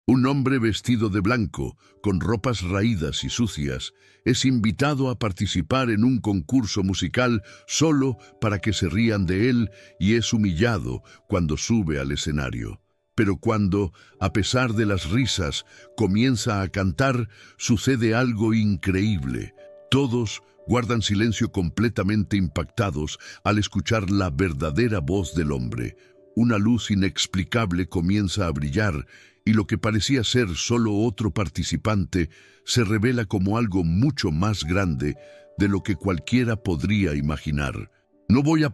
Un hombre vestido de blanco, con ropas raídas y sucias, es invitado a participar en un concurso musical solo para que se rían de él y es humillado cuando sube al escenario. Pero cuando, a pesar de las risas, comienza a cantar, sucede algo increíble. Todos guardan silencio completamente impactados al escuchar la verdadera voz del hombre. Una luz inexplicable comienza a brillar y lo que parecía ser solo otro participante se revela como algo mucho más grande de lo que cualquiera podría imaginar. No voy a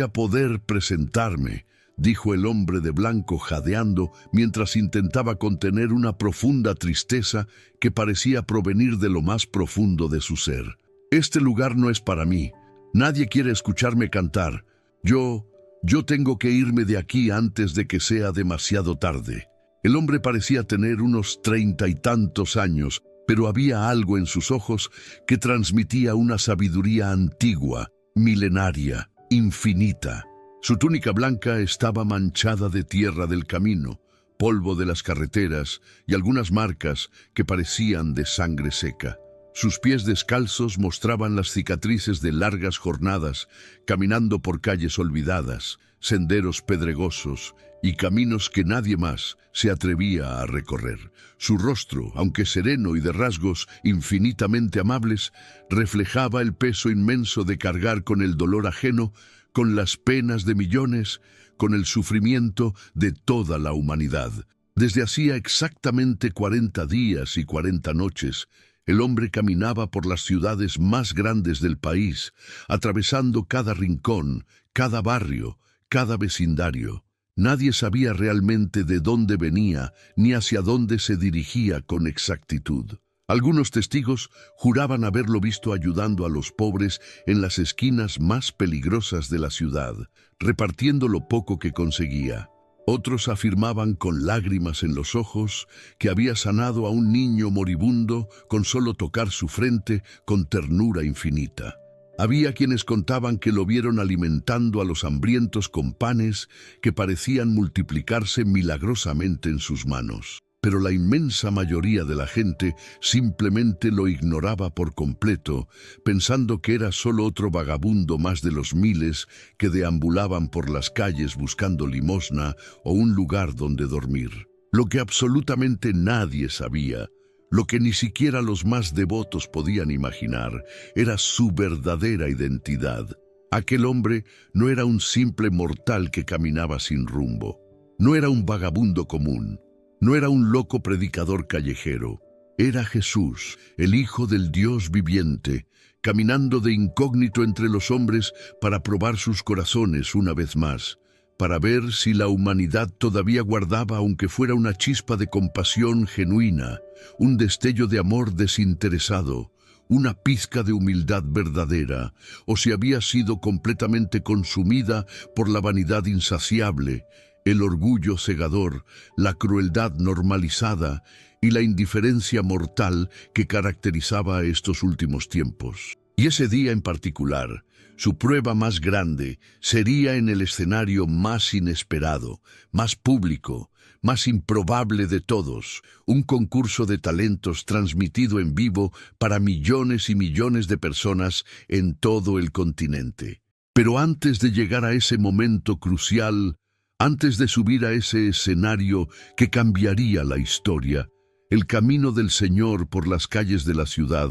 poder presentarme, dijo el hombre de blanco jadeando mientras intentaba contener una profunda tristeza que parecía provenir de lo más profundo de su ser. Este lugar no es para mí. Nadie quiere escucharme cantar. Yo tengo que irme de aquí antes de que sea demasiado tarde. El hombre parecía tener unos 30 y tantos años, pero había algo en sus ojos que transmitía una sabiduría antigua, milenaria, infinita. Su túnica blanca estaba manchada de tierra del camino, polvo de las carreteras y algunas marcas que parecían de sangre seca. Sus pies descalzos mostraban las cicatrices de largas jornadas, caminando por calles olvidadas, senderos pedregosos y caminos que nadie más se atrevía a recorrer. Su rostro, aunque sereno y de rasgos infinitamente amables, reflejaba el peso inmenso de cargar con el dolor ajeno, con las penas de millones, con el sufrimiento de toda la humanidad. Desde hacía exactamente 40 días y 40 noches, el hombre caminaba por las ciudades más grandes del país, atravesando cada rincón, cada barrio, cada vecindario. Nadie sabía realmente de dónde venía ni hacia dónde se dirigía con exactitud. Algunos testigos juraban haberlo visto ayudando a los pobres en las esquinas más peligrosas de la ciudad, repartiendo lo poco que conseguía. Otros afirmaban con lágrimas en los ojos que había sanado a un niño moribundo con solo tocar su frente con ternura infinita. Había quienes contaban que lo vieron alimentando a los hambrientos con panes que parecían multiplicarse milagrosamente en sus manos. Pero la inmensa mayoría de la gente simplemente lo ignoraba por completo, pensando que era solo otro vagabundo más de los miles que deambulaban por las calles buscando limosna o un lugar donde dormir. Lo que absolutamente nadie sabía, lo que ni siquiera los más devotos podían imaginar, era su verdadera identidad. Aquel hombre no era un simple mortal que caminaba sin rumbo. No era un vagabundo común. No era un loco predicador callejero. Era Jesús, el Hijo del Dios viviente, caminando de incógnito entre los hombres para probar sus corazones una vez más, para ver si la humanidad todavía guardaba, aunque fuera una chispa de compasión genuina, un destello de amor desinteresado, una pizca de humildad verdadera, o si había sido completamente consumida por la vanidad insaciable, el orgullo cegador, la crueldad normalizada y la indiferencia mortal que caracterizaba a estos últimos tiempos. Y ese día en particular, su prueba más grande sería en el escenario más inesperado, más público, más improbable de todos, un concurso de talentos transmitido en vivo para millones y millones de personas en todo el continente. Pero antes de llegar a ese momento crucial, antes de subir a ese escenario que cambiaría la historia, el camino del Señor por las calles de la ciudad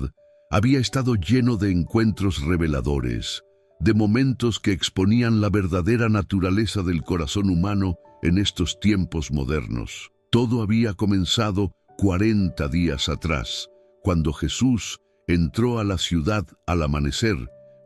había estado lleno de encuentros reveladores, de momentos que exponían la verdadera naturaleza del corazón humano en estos tiempos modernos. Todo había comenzado 40 días atrás, cuando Jesús entró a la ciudad al amanecer,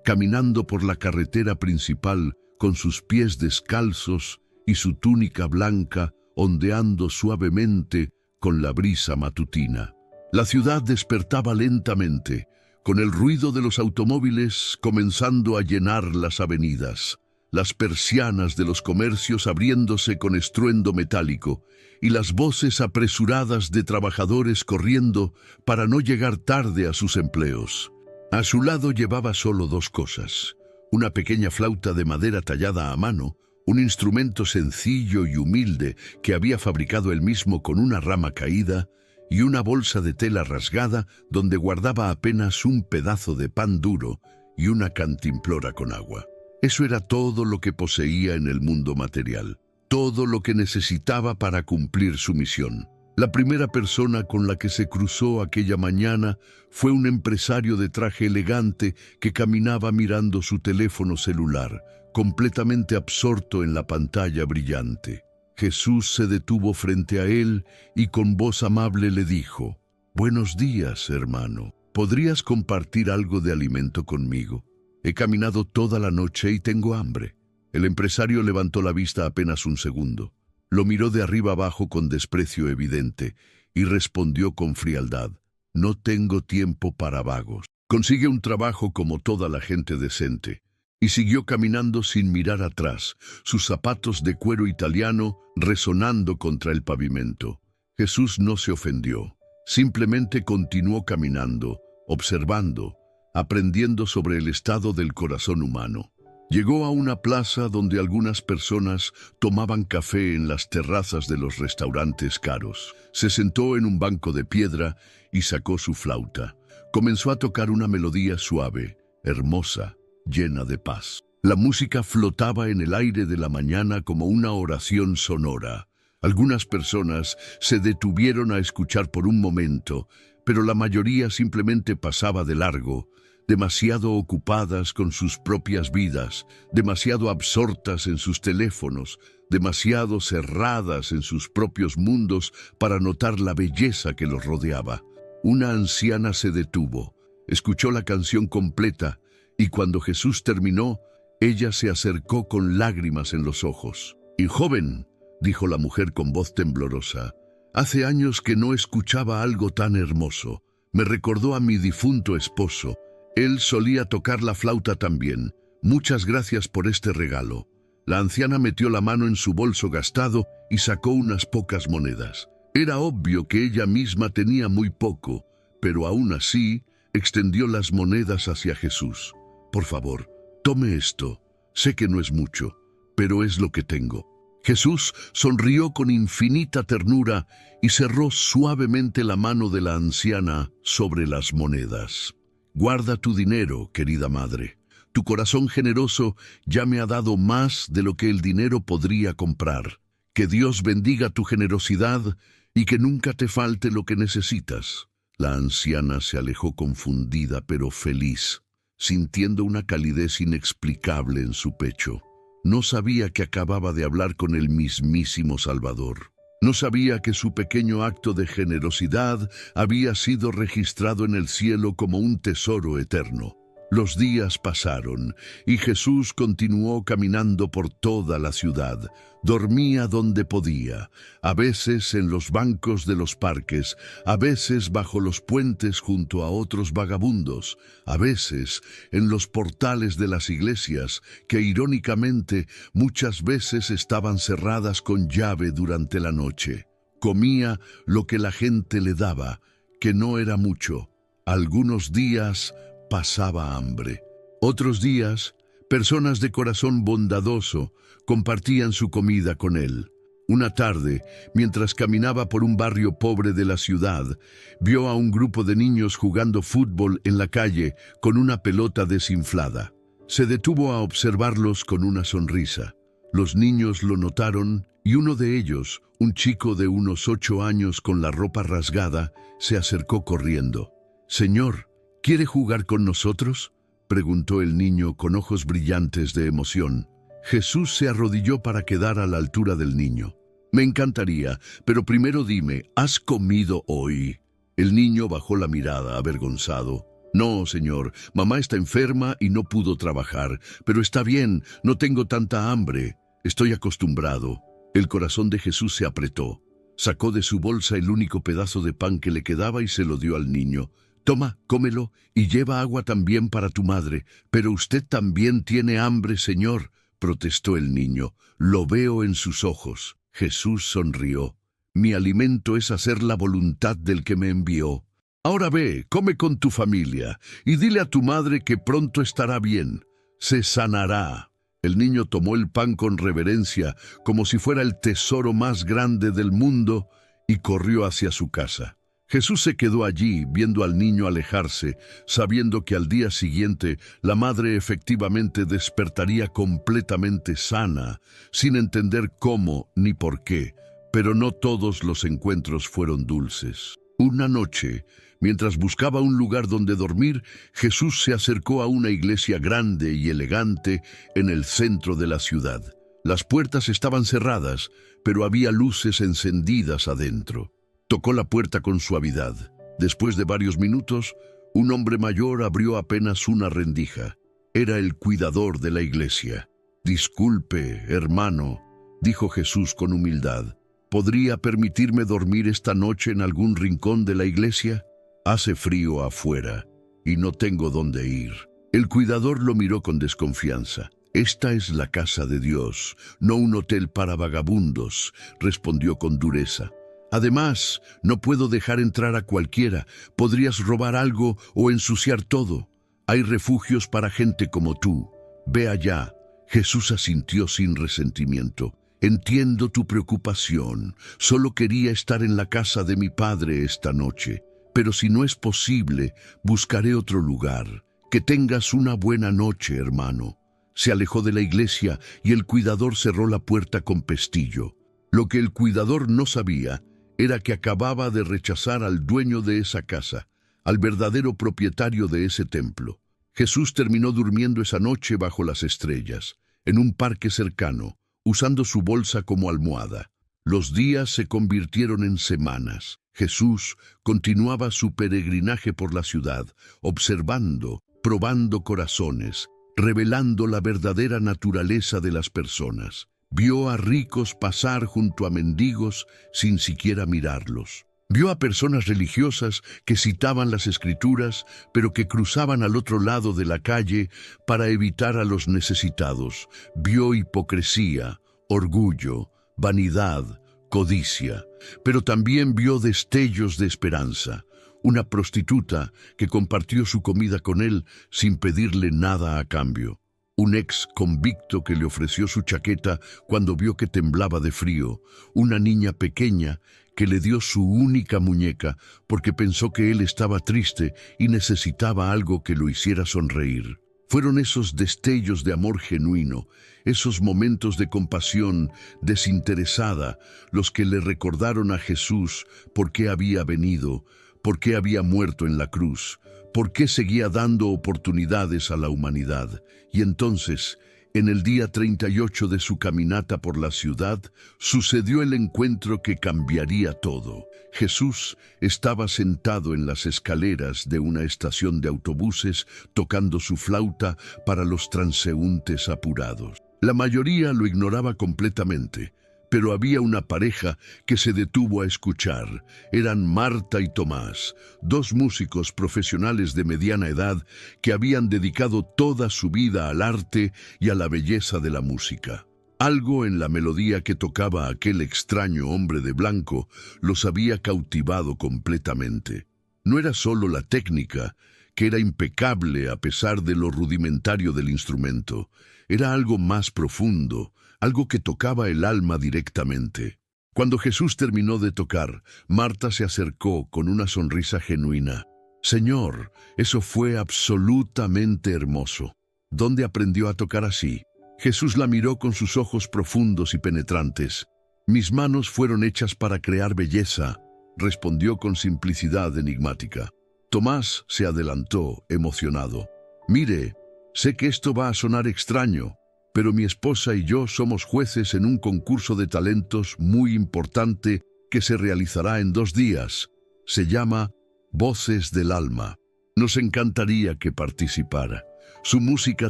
caminando por la carretera principal con sus pies descalzos y su túnica blanca ondeando suavemente con la brisa matutina. La ciudad despertaba lentamente, con el ruido de los automóviles comenzando a llenar las avenidas, las persianas de los comercios abriéndose con estruendo metálico y las voces apresuradas de trabajadores corriendo para no llegar tarde a sus empleos. A su lado llevaba solo dos cosas: una pequeña flauta de madera tallada a mano, un instrumento sencillo y humilde que había fabricado él mismo con una rama caída y una bolsa de tela rasgada donde guardaba apenas un pedazo de pan duro y una cantimplora con agua. Eso era todo lo que poseía en el mundo material, todo lo que necesitaba para cumplir su misión. La primera persona con la que se cruzó aquella mañana fue un empresario de traje elegante que caminaba mirando su teléfono celular, completamente absorto en la pantalla brillante. Jesús se detuvo frente a él y con voz amable le dijo: «Buenos días, hermano. ¿Podrías compartir algo de alimento conmigo? He caminado toda la noche y tengo hambre». El empresario levantó la vista apenas un segundo. Lo miró de arriba abajo con desprecio evidente y respondió con frialdad: «No tengo tiempo para vagos. Consigue un trabajo como toda la gente decente». Y siguió caminando sin mirar atrás, sus zapatos de cuero italiano resonando contra el pavimento. Jesús no se ofendió, simplemente continuó caminando, observando, aprendiendo sobre el estado del corazón humano. Llegó a una plaza donde algunas personas tomaban café en las terrazas de los restaurantes caros. Se sentó en un banco de piedra y sacó su flauta. Comenzó a tocar una melodía suave, hermosa, llena de paz. La música flotaba en el aire de la mañana como una oración sonora. Algunas personas se detuvieron a escuchar por un momento, pero la mayoría simplemente pasaba de largo, demasiado ocupadas con sus propias vidas, demasiado absortas en sus teléfonos, demasiado cerradas en sus propios mundos para notar la belleza que los rodeaba. Una anciana se detuvo, escuchó la canción completa, y cuando Jesús terminó, ella se acercó con lágrimas en los ojos. «Y joven», dijo la mujer con voz temblorosa, «hace años que no escuchaba algo tan hermoso. Me recordó a mi difunto esposo. Él solía tocar la flauta también. Muchas gracias por este regalo». La anciana metió la mano en su bolso gastado y sacó unas pocas monedas. Era obvio que ella misma tenía muy poco, pero aún así extendió las monedas hacia Jesús. «Por favor, tome esto. Sé que no es mucho, pero es lo que tengo». Jesús sonrió con infinita ternura y cerró suavemente la mano de la anciana sobre las monedas. «Guarda tu dinero, querida madre. Tu corazón generoso ya me ha dado más de lo que el dinero podría comprar. Que Dios bendiga tu generosidad y que nunca te falte lo que necesitas». La anciana se alejó confundida pero feliz, sintiendo una calidez inexplicable en su pecho. No sabía que acababa de hablar con el mismísimo Salvador. No sabía que su pequeño acto de generosidad había sido registrado en el cielo como un tesoro eterno. Los días pasaron y Jesús continuó caminando por toda la ciudad. Dormía donde podía, a veces en los bancos de los parques, a veces bajo los puentes junto a otros vagabundos, a veces en los portales de las iglesias, que irónicamente muchas veces estaban cerradas con llave durante la noche. Comía lo que la gente le daba, que no era mucho. Algunos días pasaba hambre. Otros días, personas de corazón bondadoso compartían su comida con él. Una tarde, mientras caminaba por un barrio pobre de la ciudad, vio a un grupo de niños jugando fútbol en la calle con una pelota desinflada. Se detuvo a observarlos con una sonrisa. Los niños lo notaron y uno de ellos, un chico de unos 8 años con la ropa rasgada, se acercó corriendo. «Señor, ¿quiere jugar con nosotros?», preguntó el niño con ojos brillantes de emoción. Jesús se arrodilló para quedar a la altura del niño. «Me encantaría, pero primero dime, ¿has comido hoy?». El niño bajó la mirada, avergonzado. «No, señor, mamá está enferma y no pudo trabajar, pero está bien, no tengo tanta hambre. Estoy acostumbrado». El corazón de Jesús se apretó. Sacó de su bolsa el único pedazo de pan que le quedaba y se lo dio al niño. «Toma, cómelo y lleva agua también para tu madre». «Pero usted también tiene hambre, señor», protestó el niño. «Lo veo en sus ojos». Jesús sonrió. «Mi alimento es hacer la voluntad del que me envió. Ahora ve, come con tu familia y dile a tu madre que pronto estará bien. Se sanará». El niño tomó el pan con reverencia, como si fuera el tesoro más grande del mundo, y corrió hacia su casa. Jesús se quedó allí, viendo al niño alejarse, sabiendo que al día siguiente la madre efectivamente despertaría completamente sana, sin entender cómo ni por qué. Pero no todos los encuentros fueron dulces. Una noche, mientras buscaba un lugar donde dormir, Jesús se acercó a una iglesia grande y elegante en el centro de la ciudad. Las puertas estaban cerradas, pero había luces encendidas adentro. Tocó la puerta con suavidad. Después de varios minutos, un hombre mayor abrió apenas una rendija. Era el cuidador de la iglesia. «Disculpe, hermano», dijo Jesús con humildad. «¿Podría permitirme dormir esta noche en algún rincón de la iglesia? Hace frío afuera y no tengo dónde ir». El cuidador lo miró con desconfianza. «Esta es la casa de Dios, no un hotel para vagabundos», respondió con dureza. «Además, no puedo dejar entrar a cualquiera. Podrías robar algo o ensuciar todo. Hay refugios para gente como tú. Ve allá». Jesús asintió sin resentimiento. «Entiendo tu preocupación. Solo quería estar en la casa de mi padre esta noche. Pero si no es posible, buscaré otro lugar. Que tengas una buena noche, hermano». Se alejó de la iglesia y el cuidador cerró la puerta con pestillo. Lo que el cuidador no sabía era que acababa de rechazar al dueño de esa casa, al verdadero propietario de ese templo. Jesús terminó durmiendo esa noche bajo las estrellas, en un parque cercano, usando su bolsa como almohada. Los días se convirtieron en semanas. Jesús continuaba su peregrinaje por la ciudad, observando, probando corazones, revelando la verdadera naturaleza de las personas. Vio a ricos pasar junto a mendigos sin siquiera mirarlos. Vio a personas religiosas que citaban las Escrituras, pero que cruzaban al otro lado de la calle para evitar a los necesitados. Vio hipocresía, orgullo, vanidad, codicia, pero también vio destellos de esperanza. Una prostituta que compartió su comida con él sin pedirle nada a cambio. Un ex convicto que le ofreció su chaqueta cuando vio que temblaba de frío. Una niña pequeña que le dio su única muñeca porque pensó que él estaba triste y necesitaba algo que lo hiciera sonreír. Fueron esos destellos de amor genuino, esos momentos de compasión desinteresada, los que le recordaron a Jesús por qué había venido, por qué había muerto en la cruz, por qué seguía dando oportunidades a la humanidad. Y entonces, en el día 38 de su caminata por la ciudad, sucedió el encuentro que cambiaría todo. Jesús estaba sentado en las escaleras de una estación de autobuses, tocando su flauta para los transeúntes apurados. La mayoría lo ignoraba completamente, pero había una pareja que se detuvo a escuchar. Eran Marta y Tomás, dos músicos profesionales de mediana edad que habían dedicado toda su vida al arte y a la belleza de la música. Algo en la melodía que tocaba aquel extraño hombre de blanco los había cautivado completamente. No era solo la técnica, que era impecable a pesar de lo rudimentario del instrumento. Era algo más profundo, algo que tocaba el alma directamente. Cuando Jesús terminó de tocar, Marta se acercó con una sonrisa genuina. «Señor, eso fue absolutamente hermoso. ¿Dónde aprendió a tocar así?» Jesús la miró con sus ojos profundos y penetrantes. «Mis manos fueron hechas para crear belleza», respondió con simplicidad enigmática. Tomás se adelantó, emocionado. «Mire, sé que esto va a sonar extraño, pero mi esposa y yo somos jueces en un concurso de talentos muy importante que se realizará en 2 días. Se llama Voces del Alma. Nos encantaría que participara. Su música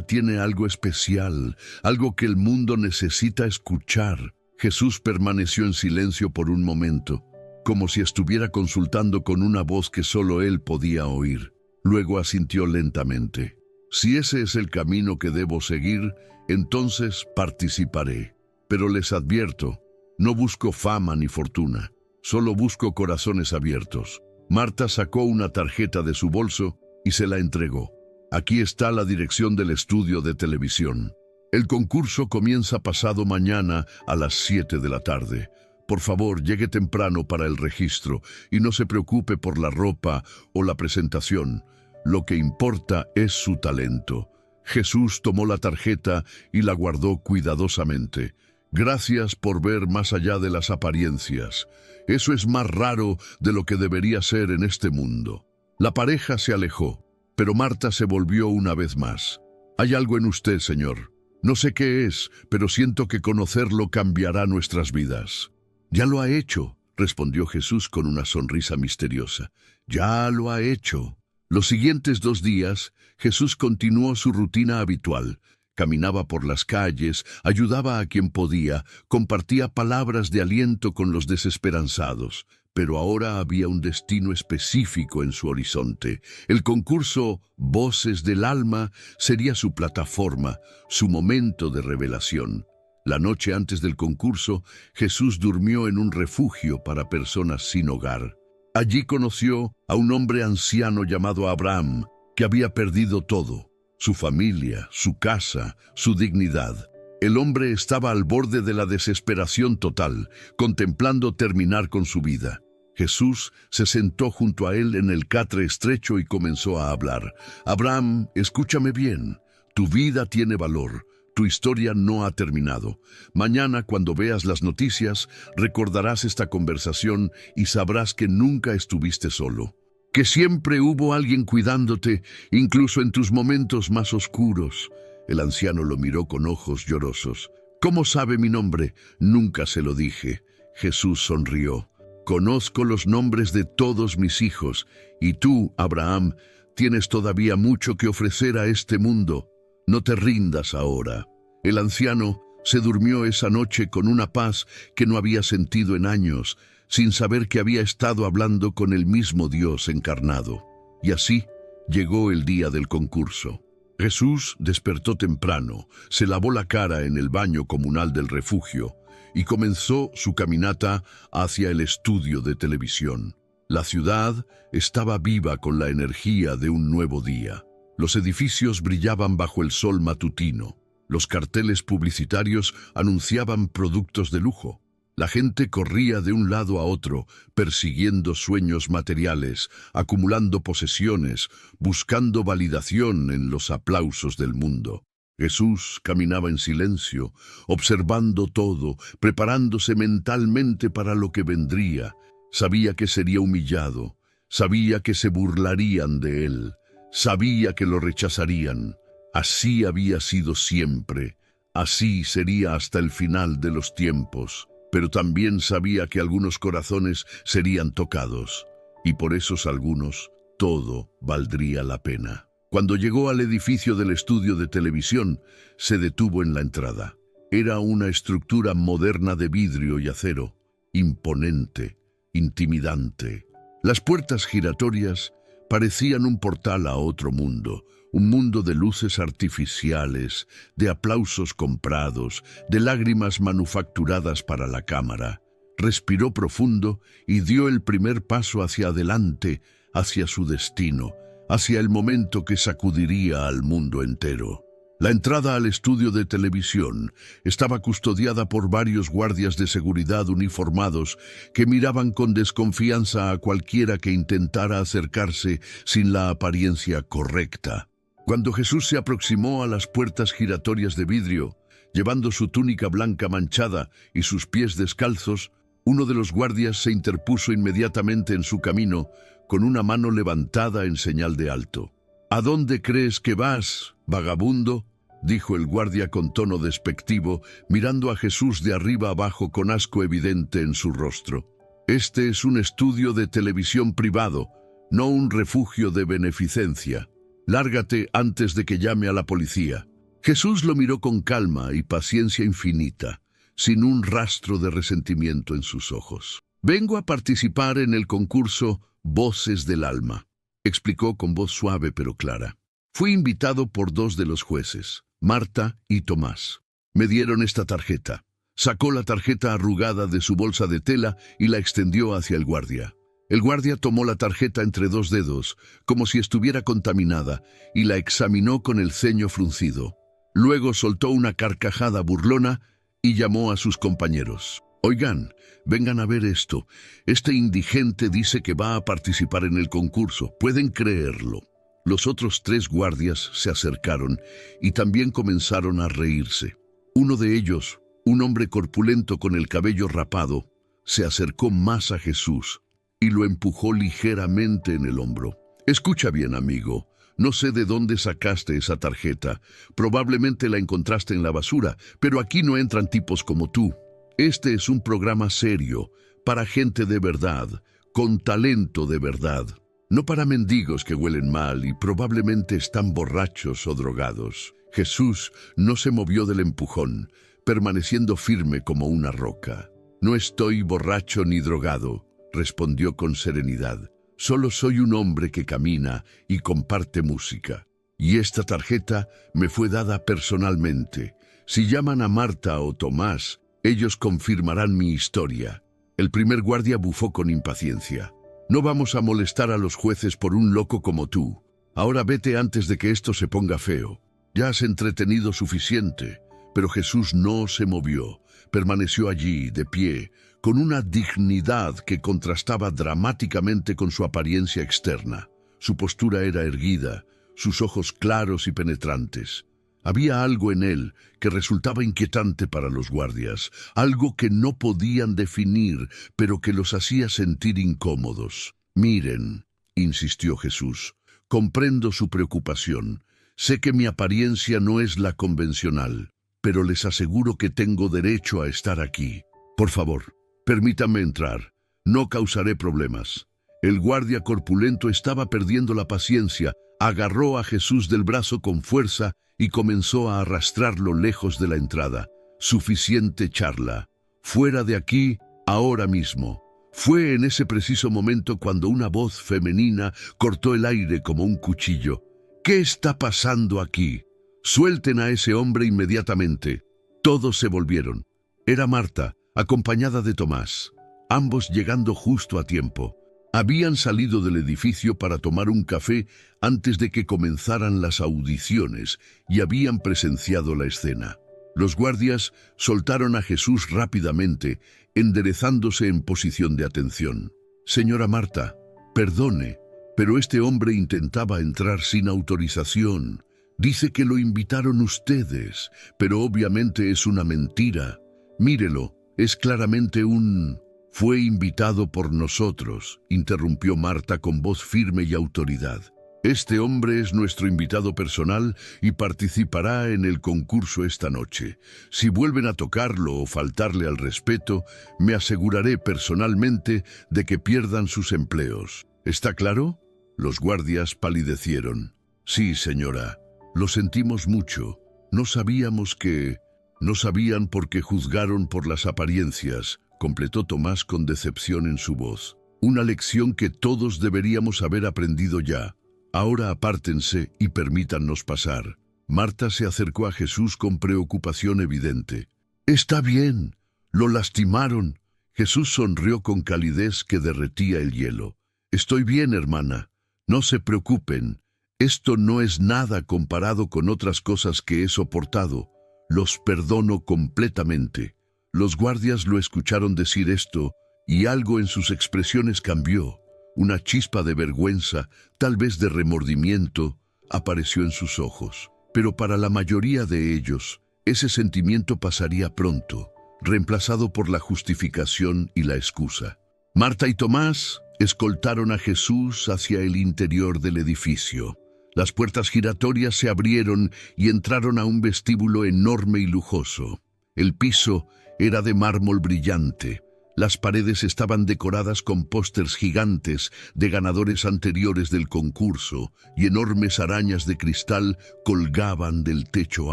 tiene algo especial, algo que el mundo necesita escuchar». Jesús permaneció en silencio por un momento, como si estuviera consultando con una voz que solo él podía oír. Luego asintió lentamente. «Si ese es el camino que debo seguir, entonces participaré. Pero les advierto, no busco fama ni fortuna, solo busco corazones abiertos». Marta sacó una tarjeta de su bolso y se la entregó. «Aquí está la dirección del estudio de televisión. El concurso comienza pasado mañana a las 7 de la tarde. Por favor, llegue temprano para el registro y no se preocupe por la ropa o la presentación. Lo que importa es su talento. Jesús tomó la tarjeta y la guardó cuidadosamente. Gracias por ver más allá de las apariencias. Eso es más raro de lo que debería ser en este mundo. La pareja se alejó, pero Marta se volvió una vez más. Hay algo en usted, Señor. No sé qué es, pero siento que conocerlo cambiará nuestras vidas. Ya lo ha hecho, respondió Jesús con una sonrisa misteriosa. Ya lo ha hecho. Los siguientes 2 días, Jesús continuó su rutina habitual. Caminaba por las calles, ayudaba a quien podía, compartía palabras de aliento con los desesperanzados. Pero ahora había un destino específico en su horizonte. El concurso Voces del Alma sería su plataforma, su momento de revelación. La noche antes del concurso, Jesús durmió en un refugio para personas sin hogar. Allí conoció a un hombre anciano llamado Abraham, que había perdido todo: su familia, su casa, su dignidad. El hombre estaba al borde de la desesperación total, contemplando terminar con su vida. Jesús se sentó junto a él en el catre estrecho y comenzó a hablar. Abraham, escúchame bien. Tu vida tiene valor. Tu historia no ha terminado. Mañana, cuando veas las noticias, recordarás esta conversación y sabrás que nunca estuviste solo. Que siempre hubo alguien cuidándote, incluso en tus momentos más oscuros. El anciano lo miró con ojos llorosos. ¿Cómo sabe mi nombre? Nunca se lo dije. Jesús sonrió. Conozco los nombres de todos mis hijos, y tú, Abraham, tienes todavía mucho que ofrecer a este mundo. No te rindas ahora. El anciano se durmió esa noche con una paz que no había sentido en años, sin saber que había estado hablando con el mismo Dios encarnado. Y así llegó el día del concurso. Jesús despertó temprano, se lavó la cara en el baño comunal del refugio y comenzó su caminata hacia el estudio de televisión. La ciudad estaba viva con la energía de un nuevo día. Los edificios brillaban bajo el sol matutino. Los carteles publicitarios anunciaban productos de lujo. La gente corría de un lado a otro, persiguiendo sueños materiales, acumulando posesiones, buscando validación en los aplausos del mundo. Jesús caminaba en silencio, observando todo, preparándose mentalmente para lo que vendría. Sabía que sería humillado, sabía que se burlarían de él, sabía que lo rechazarían. Así había sido siempre, así sería hasta el final de los tiempos. Pero también sabía que algunos corazones serían tocados, y por esos algunos todo valdría la pena. Cuando llegó al edificio del estudio de televisión, se detuvo en la entrada. Era una estructura moderna de vidrio y acero, imponente, intimidante. Las puertas giratorias parecían un portal a otro mundo, un mundo de luces artificiales, de aplausos comprados, de lágrimas manufacturadas para la cámara. Respiró profundo y dio el primer paso hacia adelante, hacia su destino, hacia el momento que sacudiría al mundo entero. La entrada al estudio de televisión estaba custodiada por varios guardias de seguridad uniformados que miraban con desconfianza a cualquiera que intentara acercarse sin la apariencia correcta. Cuando Jesús se aproximó a las puertas giratorias de vidrio, llevando su túnica blanca manchada y sus pies descalzos, uno de los guardias se interpuso inmediatamente en su camino, con una mano levantada en señal de alto. «¿A dónde crees que vas, vagabundo?», dijo el guardia con tono despectivo, mirando a Jesús de arriba abajo con asco evidente en su rostro. «Este es un estudio de televisión privado, no un refugio de beneficencia. Lárgate antes de que llame a la policía». Jesús lo miró con calma y paciencia infinita, sin un rastro de resentimiento en sus ojos. «Vengo a participar en el concurso Voces del Alma», explicó con voz suave pero clara. «Fui invitado por 2 de los jueces, Marta y Tomás. Me dieron esta tarjeta». Sacó la tarjeta arrugada de su bolsa de tela y la extendió hacia el guardia. El guardia tomó la tarjeta entre 2 dedos, como si estuviera contaminada, y la examinó con el ceño fruncido. Luego soltó una carcajada burlona y llamó a sus compañeros. «Oigan, vengan a ver esto. Este indigente dice que va a participar en el concurso. ¿Pueden creerlo?». Los otros 3 guardias se acercaron y también comenzaron a reírse. Uno de ellos, un hombre corpulento con el cabello rapado, se acercó más a Jesús y lo empujó ligeramente en el hombro. «Escucha bien, amigo. No sé de dónde sacaste esa tarjeta. Probablemente la encontraste en la basura, pero aquí no entran tipos como tú. Este es un programa serio, para gente de verdad, con talento de verdad. No para mendigos que huelen mal y probablemente están borrachos o drogados». Jesús no se movió del empujón, permaneciendo firme como una roca. «No estoy borracho ni drogado», respondió con serenidad. «Solo soy un hombre que camina y comparte música. Y esta tarjeta me fue dada personalmente. Si llaman a Marta o Tomás, ellos confirmarán mi historia». El primer guardia bufó con impaciencia. «No vamos a molestar a los jueces por un loco como tú. Ahora vete antes de que esto se ponga feo. Ya has entretenido suficiente». Pero Jesús no se movió. Permaneció allí, de pie, con una dignidad que contrastaba dramáticamente con su apariencia externa. Su postura era erguida, sus ojos claros y penetrantes. Había algo en él que resultaba inquietante para los guardias, algo que no podían definir, pero que los hacía sentir incómodos. «Miren», insistió Jesús, «comprendo su preocupación. Sé que mi apariencia no es la convencional, pero les aseguro que tengo derecho a estar aquí. Por favor, permítanme entrar. No causaré problemas». El guardia corpulento estaba perdiendo la paciencia, agarró a Jesús del brazo con fuerza y comenzó a arrastrarlo lejos de la entrada. «Suficiente charla. Fuera de aquí, ahora mismo». Fue en ese preciso momento cuando una voz femenina cortó el aire como un cuchillo. «¿Qué está pasando aquí? Suelten a ese hombre inmediatamente». Todos se volvieron. Era Marta, acompañada de Tomás, ambos llegando justo a tiempo. Habían salido del edificio para tomar un café antes de que comenzaran las audiciones y habían presenciado la escena. Los guardias soltaron a Jesús rápidamente, enderezándose en posición de atención. «Señora Marta, perdone, pero este hombre intentaba entrar sin autorización. Dice que lo invitaron ustedes, pero obviamente es una mentira. Mírelo, es claramente un...». «Fue invitado por nosotros», interrumpió Marta con voz firme y autoridad. «Este hombre es nuestro invitado personal y participará en el concurso esta noche. Si vuelven a tocarlo o faltarle al respeto, me aseguraré personalmente de que pierdan sus empleos. ¿Está claro?». Los guardias palidecieron. «Sí, señora. Lo sentimos mucho. No sabíamos que...». «No sabían porque juzgaron por las apariencias», completó Tomás con decepción en su voz. «Una lección que todos deberíamos haber aprendido ya. Ahora apártense y permítannos pasar». Marta se acercó a Jesús con preocupación evidente. «Está bien, lo lastimaron». Jesús sonrió con calidez que derretía el hielo. «Estoy bien, hermana. No se preocupen. Esto no es nada comparado con otras cosas que he soportado. Los perdono completamente». Los guardias lo escucharon decir esto y algo en sus expresiones cambió. Una chispa de vergüenza, tal vez de remordimiento, apareció en sus ojos. Pero para la mayoría de ellos, ese sentimiento pasaría pronto, reemplazado por la justificación y la excusa. Marta y Tomás escoltaron a Jesús hacia el interior del edificio. Las puertas giratorias se abrieron y entraron a un vestíbulo enorme y lujoso. El piso era de mármol brillante. Las paredes estaban decoradas con pósters gigantes de ganadores anteriores del concurso y enormes arañas de cristal colgaban del techo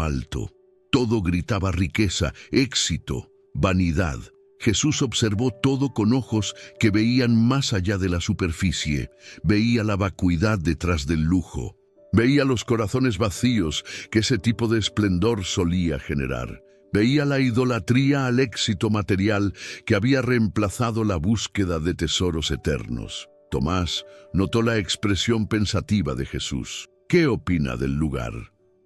alto. Todo gritaba riqueza, éxito, vanidad. Jesús observó todo con ojos que veían más allá de la superficie. Veía la vacuidad detrás del lujo. Veía los corazones vacíos que ese tipo de esplendor solía generar. Veía la idolatría al éxito material que había reemplazado la búsqueda de tesoros eternos. Tomás notó la expresión pensativa de Jesús. «¿Qué opina del lugar?».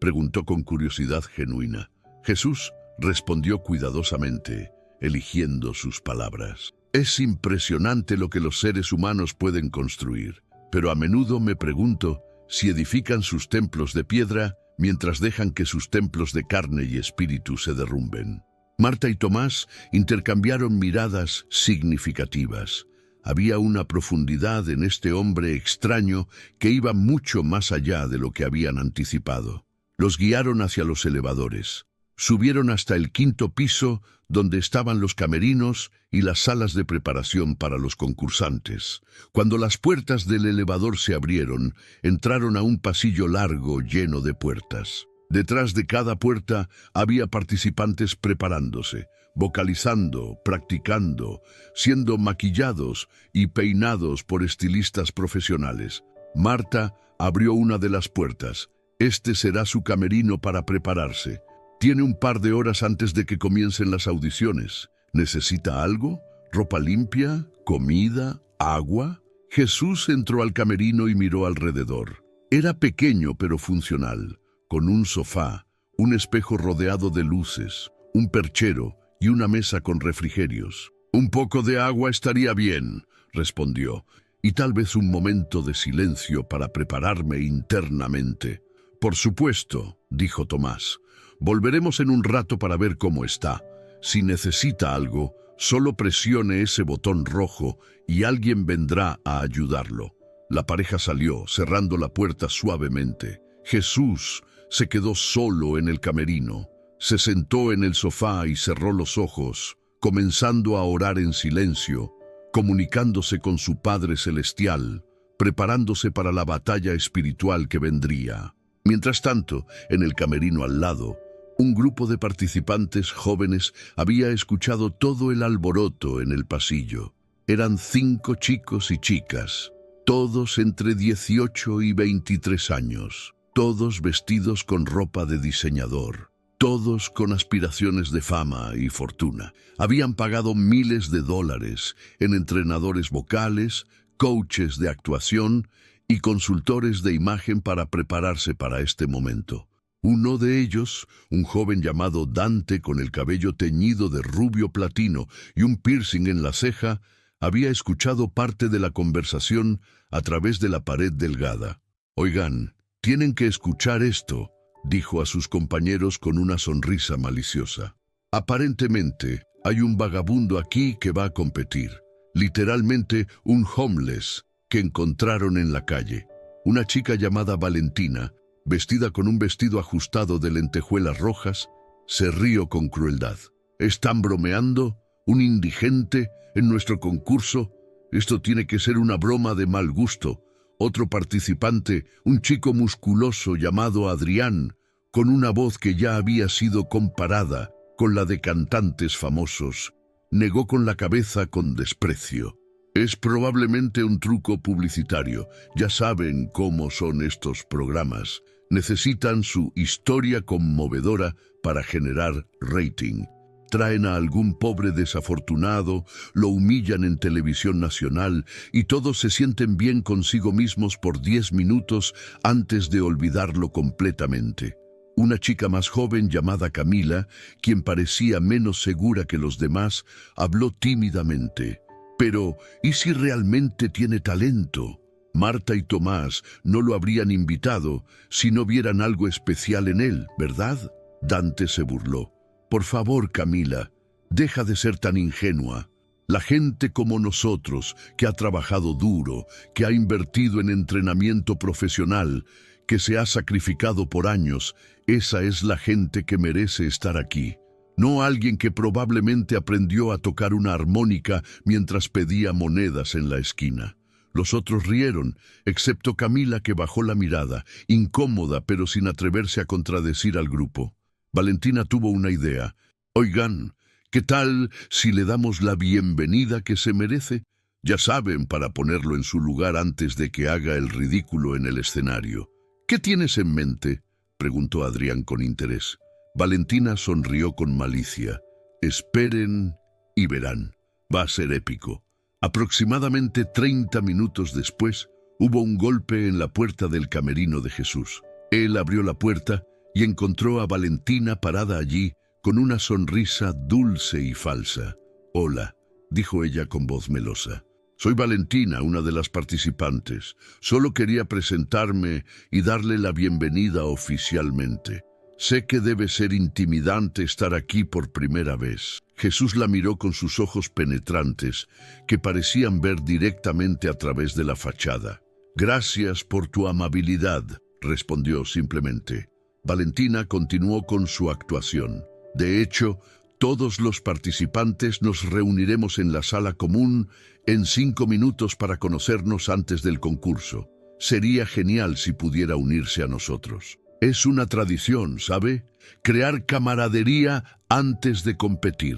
preguntó con curiosidad genuina. Jesús respondió cuidadosamente, eligiendo sus palabras. Es impresionante lo que los seres humanos pueden construir, pero a menudo me pregunto si edifican sus templos de piedra mientras dejan que sus templos de carne y espíritu se derrumben. Marta y Tomás intercambiaron miradas significativas. Había una profundidad en este hombre extraño que iba mucho más allá de lo que habían anticipado. Los guiaron hacia los elevadores. Subieron hasta el 5º piso, donde estaban los camerinos y las salas de preparación para los concursantes. Cuando las puertas del elevador se abrieron, entraron a un pasillo largo lleno de puertas. Detrás de cada puerta había participantes preparándose, vocalizando, practicando, siendo maquillados y peinados por estilistas profesionales. Marta abrió una de las puertas. Este será su camerino para prepararse. Tiene un par de horas antes de que comiencen las audiciones. ¿Necesita algo? ¿Ropa limpia? ¿Comida? ¿Agua? Jesús entró al camerino y miró alrededor. Era pequeño pero funcional, con un sofá, un espejo rodeado de luces, un perchero y una mesa con refrigerios. «Un poco de agua estaría bien», respondió, «y tal vez un momento de silencio para prepararme internamente». «Por supuesto», dijo Tomás. «Volveremos en un rato para ver cómo está. Si necesita algo, solo presione ese botón rojo y alguien vendrá a ayudarlo». La pareja salió, cerrando la puerta suavemente. Jesús se quedó solo en el camerino. Se sentó en el sofá y cerró los ojos, comenzando a orar en silencio, comunicándose con su Padre Celestial, preparándose para la batalla espiritual que vendría. Mientras tanto, en el camerino al lado, un grupo de participantes jóvenes había escuchado todo el alboroto en el pasillo. Eran 5 chicos y chicas, todos entre 18 y 23 años, todos vestidos con ropa de diseñador. Todos con aspiraciones de fama y fortuna. Habían pagado miles de dólares en entrenadores vocales, coaches de actuación y consultores de imagen para prepararse para este momento. Uno de ellos, un joven llamado Dante con el cabello teñido de rubio platino y un piercing en la ceja, había escuchado parte de la conversación a través de la pared delgada. «Oigan, tienen que escuchar esto», dijo a sus compañeros con una sonrisa maliciosa. «Aparentemente, hay un vagabundo aquí que va a competir. Literalmente, un homeless que encontraron en la calle. Una chica llamada Valentina, vestida con un vestido ajustado de lentejuelas rojas, se rió con crueldad. ¿Están bromeando? ¿Un indigente en nuestro concurso? Esto tiene que ser una broma de mal gusto». Otro participante, un chico musculoso llamado Adrián, con una voz que ya había sido comparada con la de cantantes famosos, negó con la cabeza con desprecio. «Es probablemente un truco publicitario. Ya saben cómo son estos programas. Necesitan su historia conmovedora para generar rating. Traen a algún pobre desafortunado, lo humillan en televisión nacional y todos se sienten bien consigo mismos por 10 minutos antes de olvidarlo completamente». Una chica más joven llamada Camila, quien parecía menos segura que los demás, habló tímidamente. «Pero, ¿y si realmente tiene talento? Marta y Tomás no lo habrían invitado si no vieran algo especial en él, ¿verdad?». Dante se burló. «Por favor, Camila, deja de ser tan ingenua. La gente como nosotros, que ha trabajado duro, que ha invertido en entrenamiento profesional, que se ha sacrificado por años, esa es la gente que merece estar aquí. No alguien que probablemente aprendió a tocar una armónica mientras pedía monedas en la esquina». Los otros rieron, excepto Camila, que bajó la mirada, incómoda pero sin atreverse a contradecir al grupo. Valentina tuvo una idea. «Oigan, ¿qué tal si le damos la bienvenida que se merece? Ya saben, para ponerlo en su lugar antes de que haga el ridículo en el escenario». «¿Qué tienes en mente?», preguntó Adrián con interés. Valentina sonrió con malicia. «Esperen y verán. Va a ser épico». Aproximadamente 30 minutos después, hubo un golpe en la puerta del camerino de Jesús. Él abrió la puerta y encontró a Valentina parada allí con una sonrisa dulce y falsa. «Hola», dijo ella con voz melosa. «Soy Valentina, una de las participantes. Solo quería presentarme y darle la bienvenida oficialmente. Sé que debe ser intimidante estar aquí por primera vez». Jesús la miró con sus ojos penetrantes, que parecían ver directamente a través de la fachada. «Gracias por tu amabilidad», respondió simplemente. Valentina continuó con su actuación. «De hecho, todos los participantes nos reuniremos en la sala común en 5 minutos para conocernos antes del concurso. Sería genial si pudiera unirse a nosotros. Es una tradición, ¿sabe? Crear camaradería antes de competir».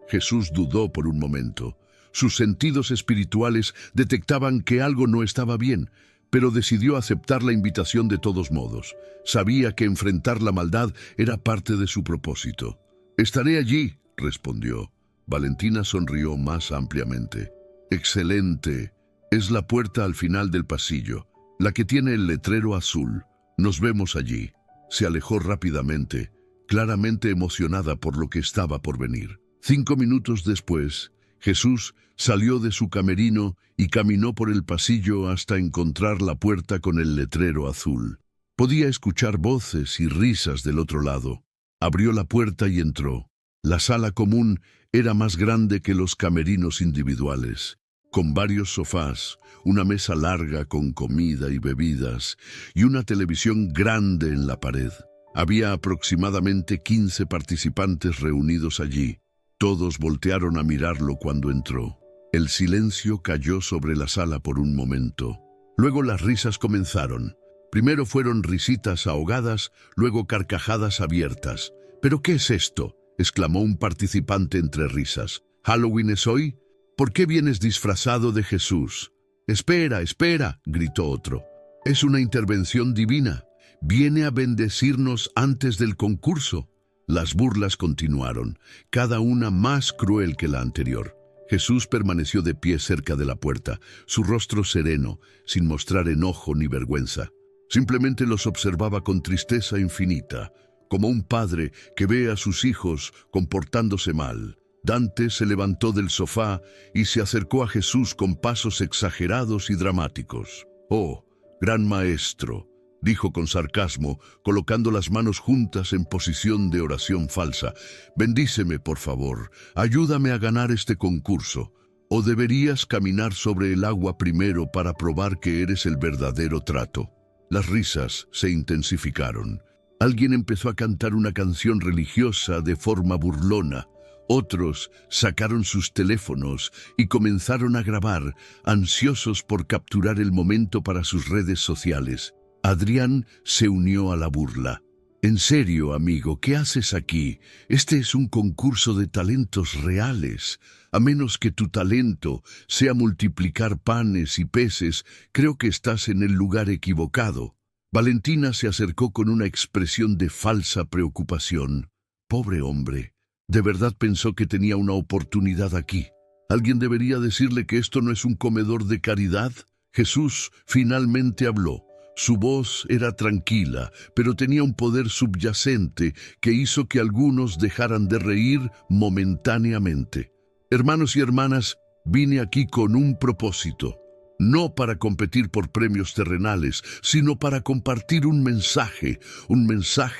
Jesús dudó por un momento. Sus sentidos espirituales detectaban que algo no estaba bien, pero decidió aceptar la invitación de todos modos. Sabía que enfrentar la maldad era parte de su propósito. «Estaré allí», respondió. Valentina sonrió más ampliamente. «Excelente. Es la puerta al final del pasillo, la que tiene el letrero azul. Nos vemos allí». Se alejó rápidamente, claramente emocionada por lo que estaba por venir. 5 minutos después, Jesús salió de su camerino y caminó por el pasillo hasta encontrar la puerta con el letrero azul. Podía escuchar voces y risas del otro lado. Abrió la puerta y entró. La sala común era más grande que los camerinos individuales, con varios sofás, una mesa larga con comida y bebidas, y una televisión grande en la pared. Había aproximadamente 15 participantes reunidos allí. Todos voltearon a mirarlo cuando entró. El silencio cayó sobre la sala por un momento. Luego las risas comenzaron. Primero fueron risitas ahogadas, luego carcajadas abiertas. «¿Pero qué es esto?», exclamó un participante entre risas. «¿Halloween es hoy? ¿Por qué vienes disfrazado de Jesús?». «Espera, espera», gritó otro. «Es una intervención divina. Viene a bendecirnos antes del concurso». Las burlas continuaron, cada una más cruel que la anterior. Jesús permaneció de pie cerca de la puerta, su rostro sereno, sin mostrar enojo ni vergüenza. Simplemente los observaba con tristeza infinita, como un padre que ve a sus hijos comportándose mal. Dante se levantó del sofá y se acercó a Jesús con pasos exagerados y dramáticos. «Oh, gran maestro», dijo con sarcasmo, colocando las manos juntas en posición de oración falsa. «Bendíceme, por favor. Ayúdame a ganar este concurso. ¿O deberías caminar sobre el agua primero para probar que eres el verdadero trato?». Las risas se intensificaron. Alguien empezó a cantar una canción religiosa de forma burlona. Otros sacaron sus teléfonos y comenzaron a grabar, ansiosos por capturar el momento para sus redes sociales. Adrián se unió a la burla. «En serio, amigo, ¿qué haces aquí? Este es un concurso de talentos reales. A menos que tu talento sea multiplicar panes y peces, creo que estás en el lugar equivocado». Valentina se acercó con una expresión de falsa preocupación. Pobre hombre, de verdad pensó que tenía una oportunidad aquí. ¿Alguien debería decirle que esto no es un comedor de caridad? Jesús finalmente habló. Su voz era tranquila, pero tenía un poder subyacente que hizo que algunos dejaran de reír momentáneamente. «Hermanos y hermanas, vine aquí con un propósito. No para competir por premios terrenales, sino para compartir un mensaje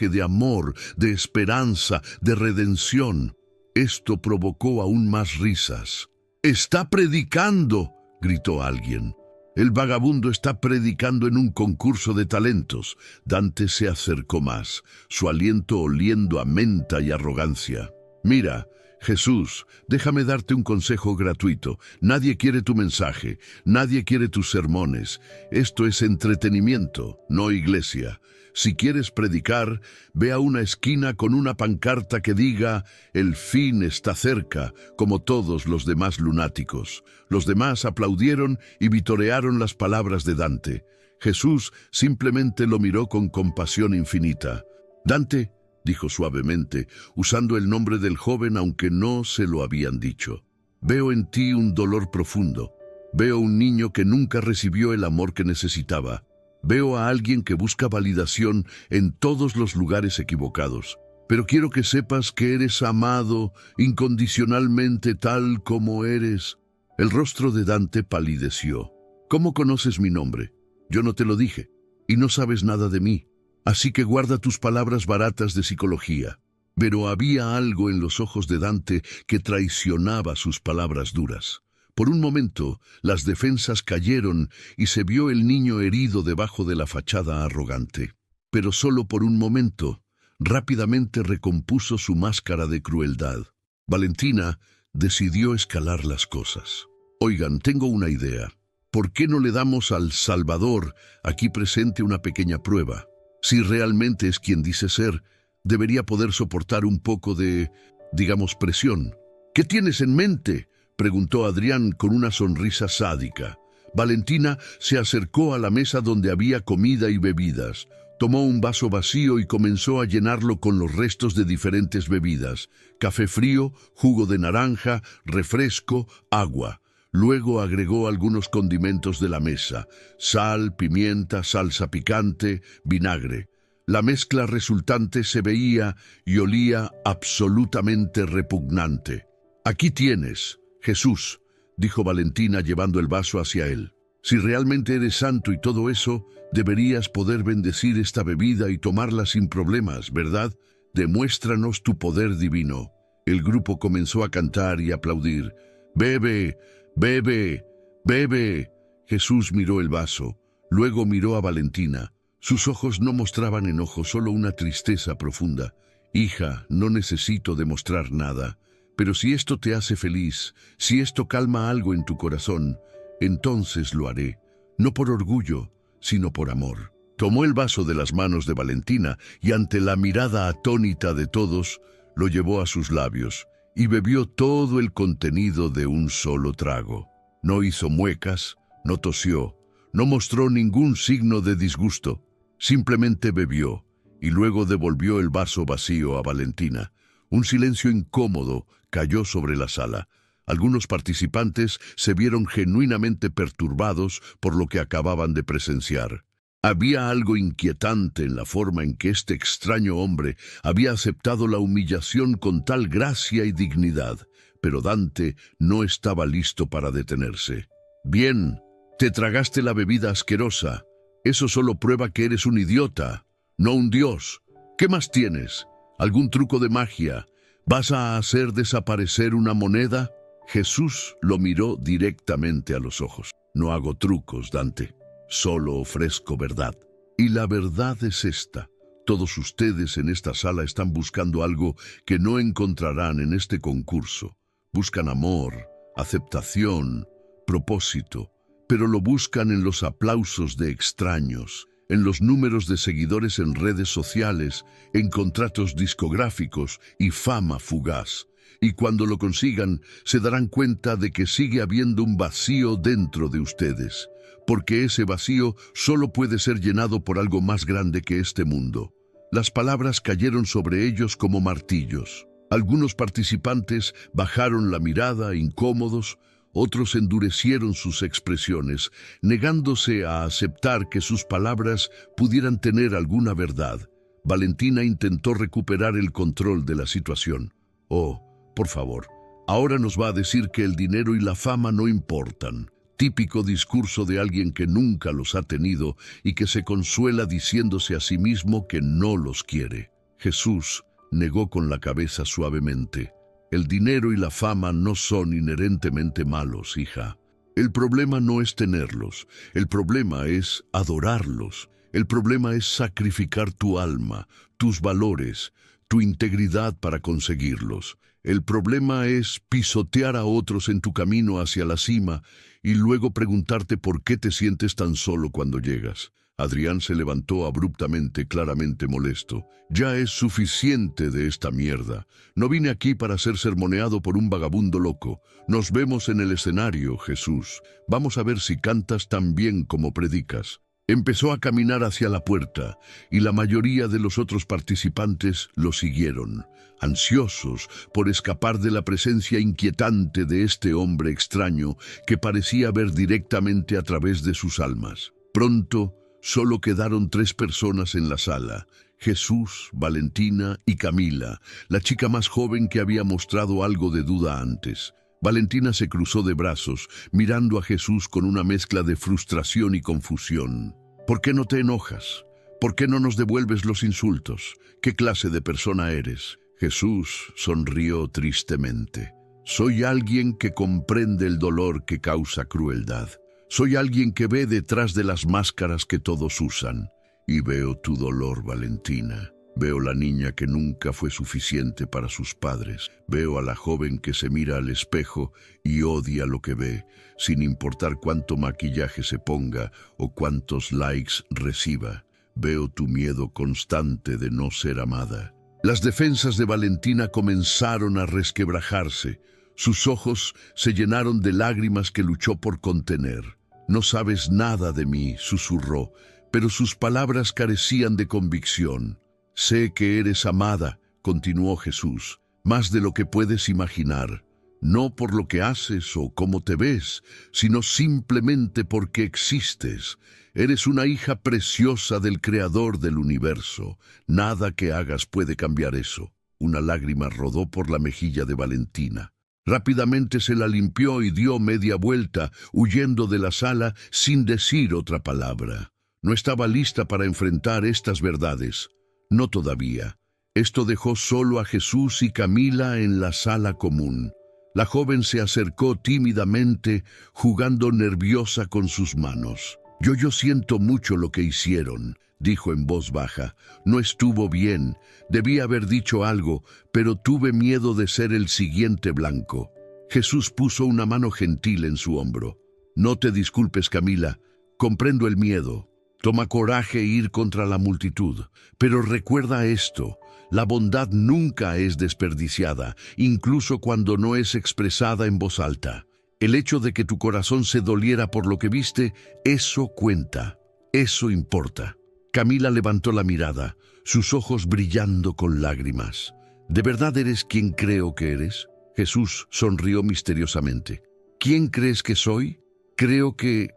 de amor, de esperanza, de redención». Esto provocó aún más risas. «¡Está predicando!», gritó alguien. «El vagabundo está predicando en un concurso de talentos». Dante se acercó más, su aliento oliendo a menta y arrogancia. «Mira, Jesús, déjame darte un consejo gratuito. Nadie quiere tu mensaje, nadie quiere tus sermones. Esto es entretenimiento, no iglesia. Si quieres predicar, ve a una esquina con una pancarta que diga «El fin está cerca», como todos los demás lunáticos. Los demás aplaudieron y vitorearon las palabras de Dante. Jesús simplemente lo miró con compasión infinita. «Dante», dijo suavemente, usando el nombre del joven aunque no se lo habían dicho, «veo en ti un dolor profundo. Veo un niño que nunca recibió el amor que necesitaba. Veo a alguien que busca validación en todos los lugares equivocados. Pero quiero que sepas que eres amado incondicionalmente tal como eres. El rostro de Dante palideció. ¿Cómo conoces mi nombre? Yo no te lo dije, y no sabes nada de mí. Así que guarda tus palabras baratas de psicología. Pero había algo en los ojos de Dante que traicionaba sus palabras duras. Por un momento, las defensas cayeron y se vio el niño herido debajo de la fachada arrogante. Pero solo por un momento. Rápidamente recompuso su máscara de crueldad. Valentina decidió escalar las cosas. Oigan, tengo una idea. ¿Por qué no le damos al Salvador aquí presente una pequeña prueba? Si realmente es quien dice ser, debería poder soportar un poco de, digamos, presión. ¿Qué tienes en mente?, preguntó Adrián con una sonrisa sádica. Valentina se acercó a la mesa donde había comida y bebidas. Tomó un vaso vacío y comenzó a llenarlo con los restos de diferentes bebidas: café frío, jugo de naranja, refresco, agua. Luego agregó algunos condimentos de la mesa: sal, pimienta, salsa picante, vinagre. La mezcla resultante se veía y olía absolutamente repugnante. «Aquí tienes, Jesús», dijo Valentina llevando el vaso hacia él. «Si realmente eres santo y todo eso, deberías poder bendecir esta bebida y tomarla sin problemas, ¿verdad? Demuéstranos tu poder divino». El grupo comenzó a cantar y aplaudir. «Bebe, bebe, bebe». Jesús miró el vaso, luego miró a Valentina. Sus ojos no mostraban enojo, solo una tristeza profunda. «Hija, no necesito demostrar nada, pero si esto te hace feliz, si esto calma algo en tu corazón, entonces lo haré, no por orgullo, sino por amor». Tomó el vaso de las manos de Valentina y ante la mirada atónita de todos, lo llevó a sus labios y bebió todo el contenido de un solo trago. No hizo muecas, no tosió, no mostró ningún signo de disgusto. Simplemente bebió y luego devolvió el vaso vacío a Valentina. Un silencio incómodo cayó sobre la sala. Algunos participantes se vieron genuinamente perturbados por lo que acababan de presenciar. Había algo inquietante en la forma en que este extraño hombre había aceptado la humillación con tal gracia y dignidad, pero Dante no estaba listo para detenerse. «Bien, te tragaste la bebida asquerosa. Eso solo prueba que eres un idiota, no un dios. ¿Qué más tienes? ¿Algún truco de magia? ¿Vas a hacer desaparecer una moneda?» Jesús lo miró directamente a los ojos. «No hago trucos, Dante. Solo ofrezco verdad. Y la verdad es esta. Todos ustedes en esta sala están buscando algo que no encontrarán en este concurso. Buscan amor, aceptación, propósito, pero lo buscan en los aplausos de extraños, en los números de seguidores en redes sociales, en contratos discográficos y fama fugaz. Y cuando lo consigan, se darán cuenta de que sigue habiendo un vacío dentro de ustedes, porque ese vacío solo puede ser llenado por algo más grande que este mundo». Las palabras cayeron sobre ellos como martillos. Algunos participantes bajaron la mirada, incómodos. Otros endurecieron sus expresiones, negándose a aceptar que sus palabras pudieran tener alguna verdad. Valentina intentó recuperar el control de la situación. «Oh, por favor, ahora nos va a decir que el dinero y la fama no importan». Típico discurso de alguien que nunca los ha tenido y que se consuela diciéndose a sí mismo que no los quiere. Jesús negó con la cabeza suavemente. «El dinero y la fama no son inherentemente malos, hija. El problema no es tenerlos, el problema es adorarlos. El problema es sacrificar tu alma, tus valores, tu integridad para conseguirlos. El problema es pisotear a otros en tu camino hacia la cima y luego preguntarte por qué te sientes tan solo cuando llegas». Adrián se levantó abruptamente, claramente molesto. «Ya es suficiente de esta mierda. No vine aquí para ser sermoneado por un vagabundo loco. Nos vemos en el escenario, Jesús. Vamos a ver si cantas tan bien como predicas». Empezó a caminar hacia la puerta y la mayoría de los otros participantes lo siguieron, ansiosos por escapar de la presencia inquietante de este hombre extraño que parecía ver directamente a través de sus almas. Pronto, Solo quedaron 3 personas en la sala: Jesús, Valentina y Camila, la chica más joven que había mostrado algo de duda antes. Valentina se cruzó de brazos, mirando a Jesús con una mezcla de frustración y confusión. ¿Por qué no te enojas? ¿Por qué no nos devuelves los insultos? ¿Qué clase de persona eres? Jesús sonrió tristemente. Soy alguien que comprende el dolor que causa crueldad. Soy alguien que ve detrás de las máscaras que todos usan. Y veo tu dolor, Valentina. Veo la niña que nunca fue suficiente para sus padres. Veo a la joven que se mira al espejo y odia lo que ve, sin importar cuánto maquillaje se ponga o cuántos likes reciba. Veo tu miedo constante de no ser amada. Las defensas de Valentina comenzaron a resquebrajarse. Sus ojos se llenaron de lágrimas que luchó por contener. No sabes nada de mí, susurró, pero sus palabras carecían de convicción. Sé que eres amada, continuó Jesús, más de lo que puedes imaginar. No por lo que haces o cómo te ves, sino simplemente porque existes. Eres una hija preciosa del Creador del universo. Nada que hagas puede cambiar eso. Una lágrima rodó por la mejilla de Valentina. Rápidamente se la limpió y dio media vuelta, huyendo de la sala sin decir otra palabra. No estaba lista para enfrentar estas verdades. No todavía. Esto dejó solo a Jesús y Camila en la sala común. La joven se acercó tímidamente, jugando nerviosa con sus manos. Yo siento mucho lo que hicieron, dijo en voz baja. No estuvo bien. Debí haber dicho algo, pero tuve miedo de ser el siguiente blanco. Jesús puso una mano gentil en su hombro. No te disculpes, Camila. Comprendo el miedo. Toma coraje e ir contra la multitud. Pero recuerda esto. La bondad nunca es desperdiciada, incluso cuando no es expresada en voz alta. El hecho de que tu corazón se doliera por lo que viste, eso cuenta. Eso importa. Camila levantó la mirada, sus ojos brillando con lágrimas. ¿De verdad eres quien creo que eres? Jesús sonrió misteriosamente. ¿Quién crees que soy? Creo que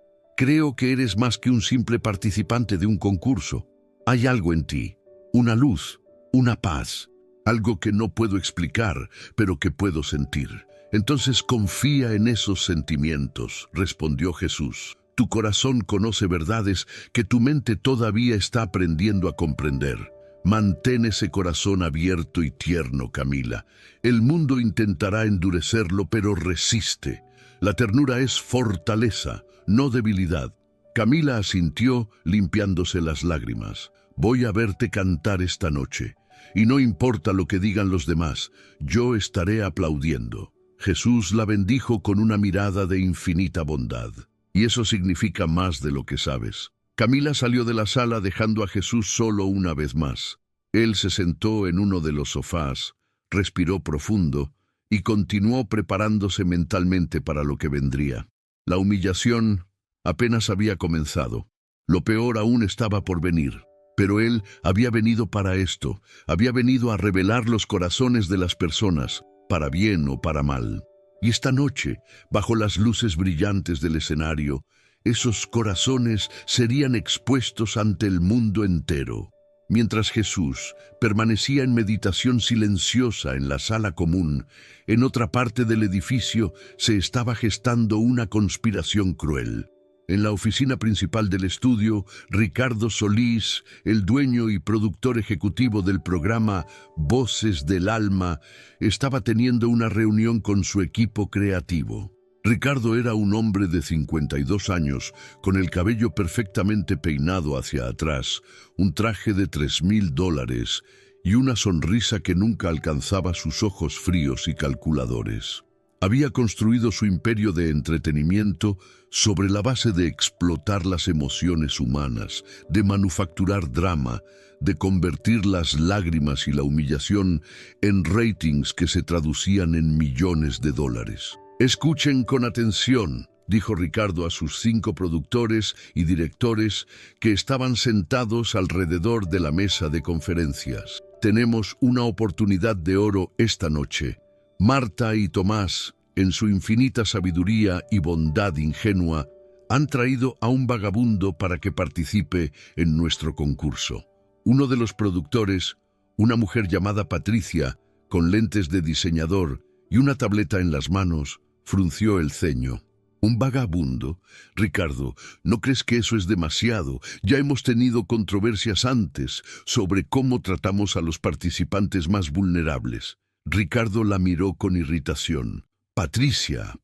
eres más que un simple participante de un concurso. Hay algo en ti, una luz, una paz, algo que no puedo explicar, pero que puedo sentir. Entonces confía en esos sentimientos, respondió Jesús. Tu corazón conoce verdades que tu mente todavía está aprendiendo a comprender. Mantén ese corazón abierto y tierno, Camila. El mundo intentará endurecerlo, pero resiste. La ternura es fortaleza, no debilidad. Camila asintió, limpiándose las lágrimas. Voy a verte cantar esta noche. Y no importa lo que digan los demás, yo estaré aplaudiendo. Jesús la bendijo con una mirada de infinita bondad. Y eso significa más de lo que sabes. Camila salió de la sala dejando a Jesús solo una vez más. Él se sentó en uno de los sofás, respiró profundo y continuó preparándose mentalmente para lo que vendría. La humillación apenas había comenzado. Lo peor aún estaba por venir. Pero él había venido para esto. Había venido a revelar los corazones de las personas, para bien o para mal. Y esta noche, bajo las luces brillantes del escenario, esos corazones serían expuestos ante el mundo entero. Mientras Jesús permanecía en meditación silenciosa en la sala común, en otra parte del edificio se estaba gestando una conspiración cruel. En la oficina principal del estudio, Ricardo Solís, el dueño y productor ejecutivo del programa Voces del Alma, estaba teniendo una reunión con su equipo creativo. Ricardo era un hombre de 52 años, con el cabello perfectamente peinado hacia atrás, un traje de $3,000 y una sonrisa que nunca alcanzaba sus ojos fríos y calculadores. Había construido su imperio de entretenimiento sobre la base de explotar las emociones humanas, de manufacturar drama, de convertir las lágrimas y la humillación en ratings que se traducían en millones de dólares. Escuchen con atención, dijo Ricardo a sus 5 productores y directores que estaban sentados alrededor de la mesa de conferencias. Tenemos una oportunidad de oro esta noche. Marta y Tomás, en su infinita sabiduría y bondad ingenua, Han traído a un vagabundo para que participe en nuestro concurso. Uno de los productores, una mujer llamada Patricia, con lentes de diseñador y una tableta en las manos, frunció el ceño. ¿Un vagabundo? Ricardo, ¿no crees que eso es demasiado? Ya hemos tenido controversias antes sobre cómo tratamos a los participantes más vulnerables. Ricardo la miró con irritación. Patricia,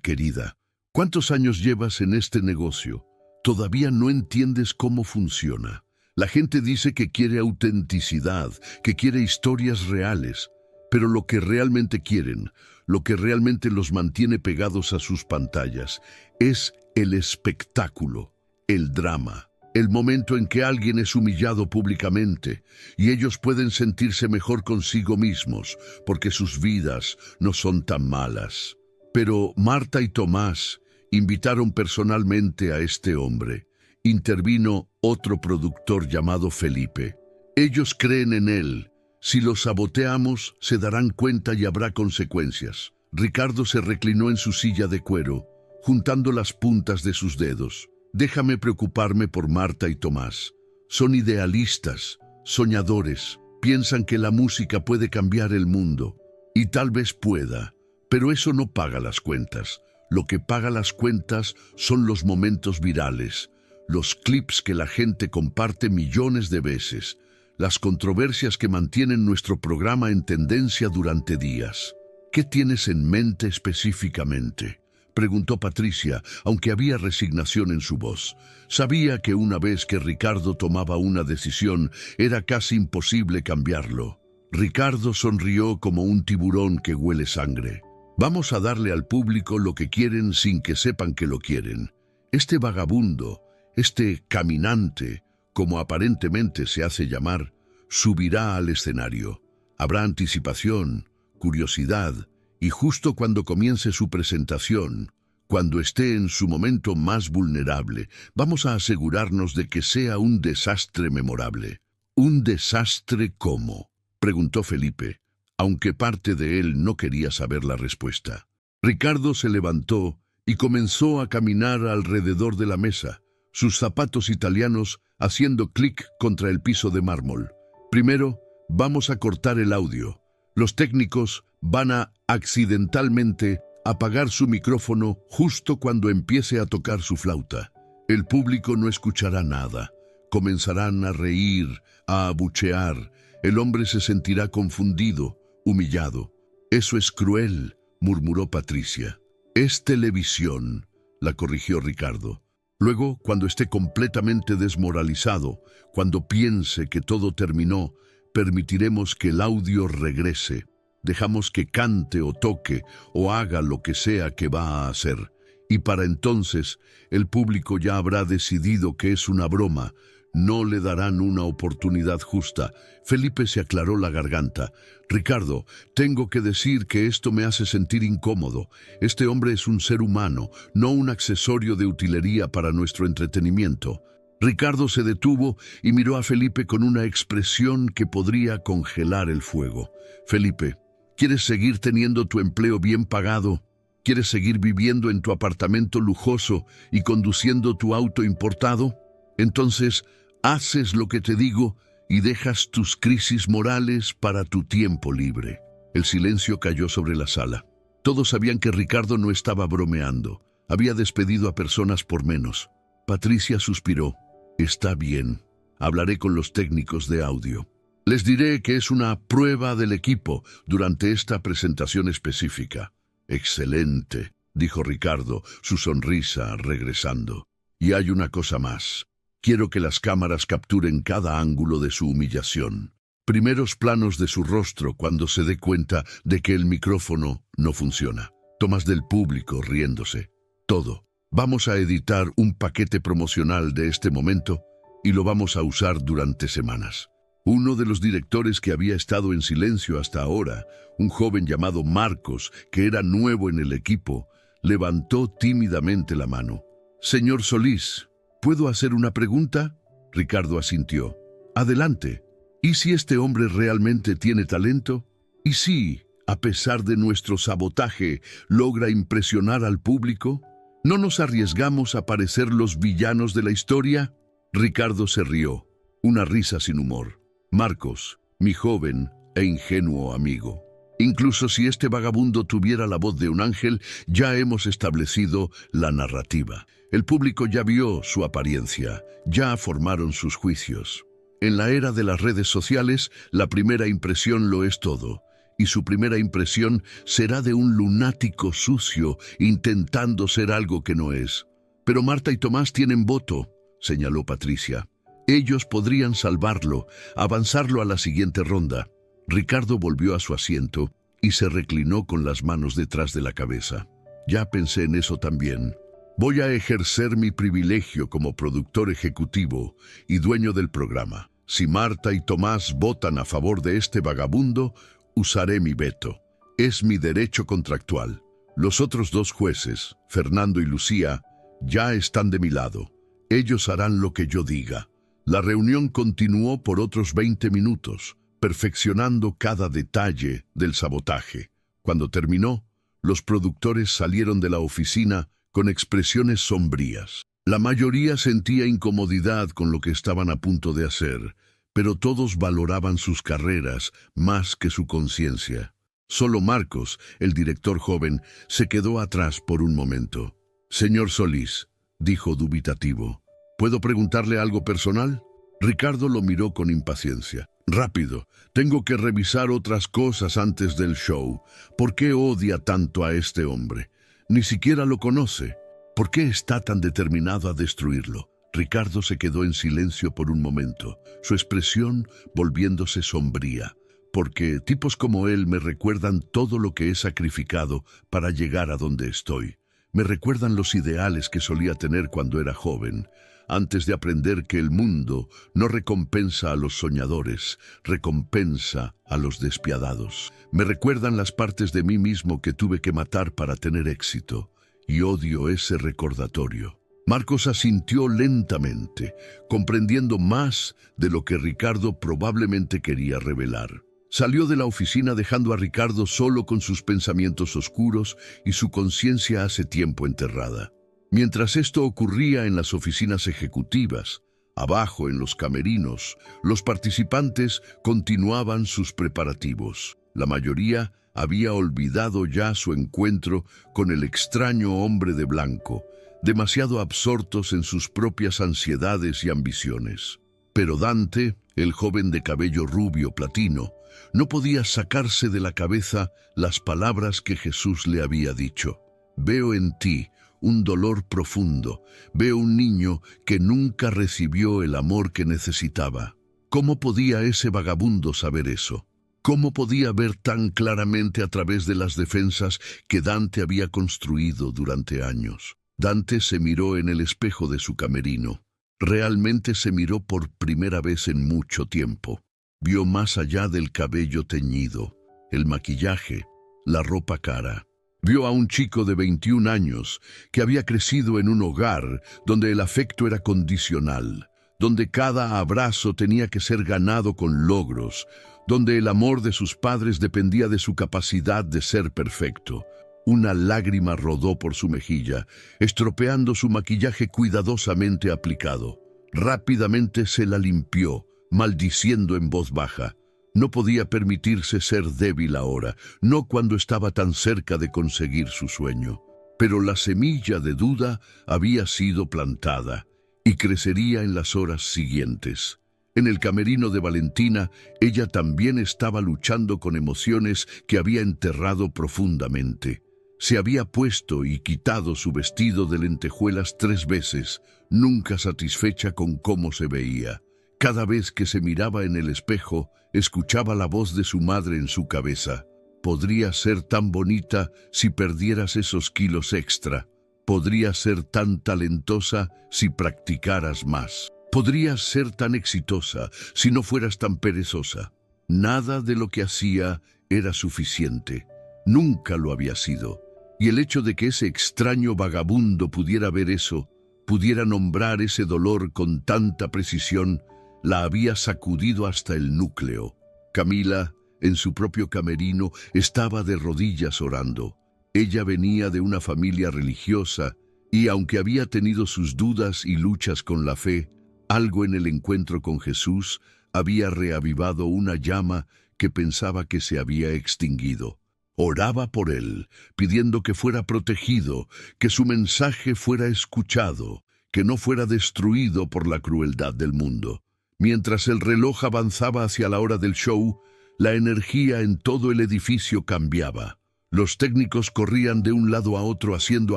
querida, ¿cuántos años llevas en este negocio? Todavía no entiendes cómo funciona. La gente dice que quiere autenticidad, que quiere historias reales, pero lo que realmente quieren, lo que realmente los mantiene pegados a sus pantallas, es el espectáculo, el drama, el momento en que alguien es humillado públicamente y ellos pueden sentirse mejor consigo mismos porque sus vidas no son tan malas. Pero Marta y Tomás invitaron personalmente a este hombre. Intervino otro productor llamado Felipe. Ellos creen en él. Si lo saboteamos, se darán cuenta y habrá consecuencias. Ricardo se reclinó en su silla de cuero, juntando las puntas de sus dedos. Déjame preocuparme por Marta y Tomás. Son idealistas, soñadores. Piensan que la música puede cambiar el mundo. Y tal vez pueda, pero eso no paga las cuentas. Lo que paga las cuentas son los momentos virales, los clips que la gente comparte millones de veces, las controversias que mantienen nuestro programa en tendencia durante días. ¿Qué tienes en mente específicamente?, preguntó Patricia, aunque había resignación en su voz. Sabía que una vez que Ricardo tomaba una decisión, era casi imposible cambiarlo. Ricardo sonrió como un tiburón que huele sangre. Vamos a darle al público lo que quieren sin que sepan que lo quieren. Este vagabundo, este caminante, como aparentemente se hace llamar, subirá al escenario. Habrá anticipación, curiosidad, y justo cuando comience su presentación, cuando esté en su momento más vulnerable, vamos a asegurarnos de que sea un desastre memorable. ¿Un desastre cómo?, preguntó Felipe, aunque parte de él no quería saber la respuesta. Ricardo se levantó y comenzó a caminar alrededor de la mesa, sus zapatos italianos haciendo clic contra el piso de mármol. Primero, vamos a cortar el audio. Los técnicos van a accidentalmente apagar su micrófono justo cuando empiece a tocar su flauta. El público no escuchará nada. Comenzarán a reír, a abuchear. El hombre se sentirá confundido, humillado. Eso es cruel, murmuró Patricia. Es televisión, la corrigió Ricardo. Luego, cuando esté completamente desmoralizado, cuando piense que todo terminó, permitiremos que el audio regrese. Dejamos que cante o toque o haga lo que sea que va a hacer. Y para entonces, el público ya habrá decidido que es una broma. No le darán una oportunidad justa. Felipe se aclaró la garganta. Ricardo, tengo que decir que esto me hace sentir incómodo. Este hombre es un ser humano, no un accesorio de utilería para nuestro entretenimiento. Ricardo se detuvo y miró a Felipe con una expresión que podría congelar el fuego. Felipe, ¿quieres seguir teniendo tu empleo bien pagado? ¿Quieres seguir viviendo en tu apartamento lujoso y conduciendo tu auto importado? Entonces, haces lo que te digo y dejas tus crisis morales para tu tiempo libre. El silencio cayó sobre la sala. Todos sabían que Ricardo no estaba bromeando. Había despedido a personas por menos. Patricia suspiró. Está bien. Hablaré con los técnicos de audio. Les diré que es una prueba del equipo durante esta presentación específica. Excelente, dijo Ricardo, su sonrisa regresando. Y hay una cosa más. Quiero que las cámaras capturen cada ángulo de su humillación. Primeros planos de su rostro cuando se dé cuenta de que el micrófono no funciona. Tomas del público riéndose. Todo. Vamos a editar un paquete promocional de este momento y lo vamos a usar durante semanas. Uno de los directores que había estado en silencio hasta ahora, un joven llamado Marcos, que era nuevo en el equipo, levantó tímidamente la mano. Señor Solís, ¿puedo hacer una pregunta? Ricardo asintió. Adelante. ¿Y si este hombre realmente tiene talento? ¿Y si, a pesar de nuestro sabotaje, logra impresionar al público? ¿No nos arriesgamos a parecer los villanos de la historia? Ricardo se rió, una risa sin humor. Marcos, mi joven e ingenuo amigo. Incluso si este vagabundo tuviera la voz de un ángel, ya hemos establecido la narrativa. El público ya vio su apariencia, ya formaron sus juicios. En la era de las redes sociales, la primera impresión lo es todo. Y su primera impresión será de un lunático sucio intentando ser algo que no es. Pero Marta y Tomás tienen voto, señaló Patricia. Ellos podrían salvarlo, avanzarlo a la siguiente ronda. Ricardo volvió a su asiento y se reclinó con las manos detrás de la cabeza. Ya pensé en eso también. Voy a ejercer mi privilegio como productor ejecutivo y dueño del programa. Si Marta y Tomás votan a favor de este vagabundo, usaré mi veto. Es mi derecho contractual. Los otros dos jueces, Fernando y Lucía, ya están de mi lado. Ellos harán lo que yo diga. La reunión continuó por otros 20 minutos, perfeccionando cada detalle del sabotaje. Cuando terminó, los productores salieron de la oficina con expresiones sombrías. La mayoría sentía incomodidad con lo que estaban a punto de hacer, pero todos valoraban sus carreras más que su conciencia. Solo Marcos, el director joven, se quedó atrás por un momento. «Señor Solís», dijo dubitativo, «¿puedo preguntarle algo personal?» Ricardo lo miró con impaciencia. «Rápido, tengo que revisar otras cosas antes del show. ¿Por qué odia tanto a este hombre? Ni siquiera lo conoce. ¿Por qué está tan determinado a destruirlo?» Ricardo se quedó en silencio por un momento, su expresión volviéndose sombría. «Porque tipos como él me recuerdan todo lo que he sacrificado para llegar a donde estoy. Me recuerdan los ideales que solía tener cuando era joven, antes de aprender que el mundo no recompensa a los soñadores, recompensa a los despiadados. Me recuerdan las partes de mí mismo que tuve que matar para tener éxito, y odio ese recordatorio». Marcos asintió lentamente, comprendiendo más de lo que Ricardo probablemente quería revelar. Salió de la oficina dejando a Ricardo solo con sus pensamientos oscuros y su conciencia hace tiempo enterrada. Mientras esto ocurría en las oficinas ejecutivas, abajo en los camerinos, los participantes continuaban sus preparativos. La mayoría había olvidado ya su encuentro con el extraño hombre de blanco, demasiado absortos en sus propias ansiedades y ambiciones. Pero Dante, el joven de cabello rubio platino, no podía sacarse de la cabeza las palabras que Jesús le había dicho. «Veo en ti un dolor profundo, veo un niño que nunca recibió el amor que necesitaba». ¿Cómo podía ese vagabundo saber eso? ¿Cómo podía ver tan claramente a través de las defensas que Dante había construido durante años? Dante se miró en el espejo de su camerino. Realmente se miró por primera vez en mucho tiempo. Vio más allá del cabello teñido, el maquillaje, la ropa cara. Vio a un chico de 21 años que había crecido en un hogar donde el afecto era condicional, donde cada abrazo tenía que ser ganado con logros, donde el amor de sus padres dependía de su capacidad de ser perfecto. Una lágrima rodó por su mejilla, estropeando su maquillaje cuidadosamente aplicado. Rápidamente se la limpió, maldiciendo en voz baja. No podía permitirse ser débil ahora, no cuando estaba tan cerca de conseguir su sueño. Pero la semilla de duda había sido plantada y crecería en las horas siguientes. En el camerino de Valentina, ella también estaba luchando con emociones que había enterrado profundamente. Se había puesto y quitado su vestido de lentejuelas 3 veces, nunca satisfecha con cómo se veía. Cada vez que se miraba en el espejo, escuchaba la voz de su madre en su cabeza. «Podría ser tan bonita si perdieras esos kilos extra. Podrías ser tan talentosa si practicaras más. Podrías ser tan exitosa si no fueras tan perezosa». Nada de lo que hacía era suficiente. Nunca lo había sido. Y el hecho de que ese extraño vagabundo pudiera ver eso, pudiera nombrar ese dolor con tanta precisión, la había sacudido hasta el núcleo. Camila, en su propio camerino, estaba de rodillas orando. Ella venía de una familia religiosa Y aunque había tenido sus dudas y luchas con la fe, algo en el encuentro con Jesús había reavivado una llama que pensaba que se había extinguido. Oraba por él, pidiendo que fuera protegido, que su mensaje fuera escuchado, que no fuera destruido por la crueldad del mundo. Mientras el reloj avanzaba hacia la hora del show, la energía en todo el edificio cambiaba. Los técnicos corrían de un lado a otro haciendo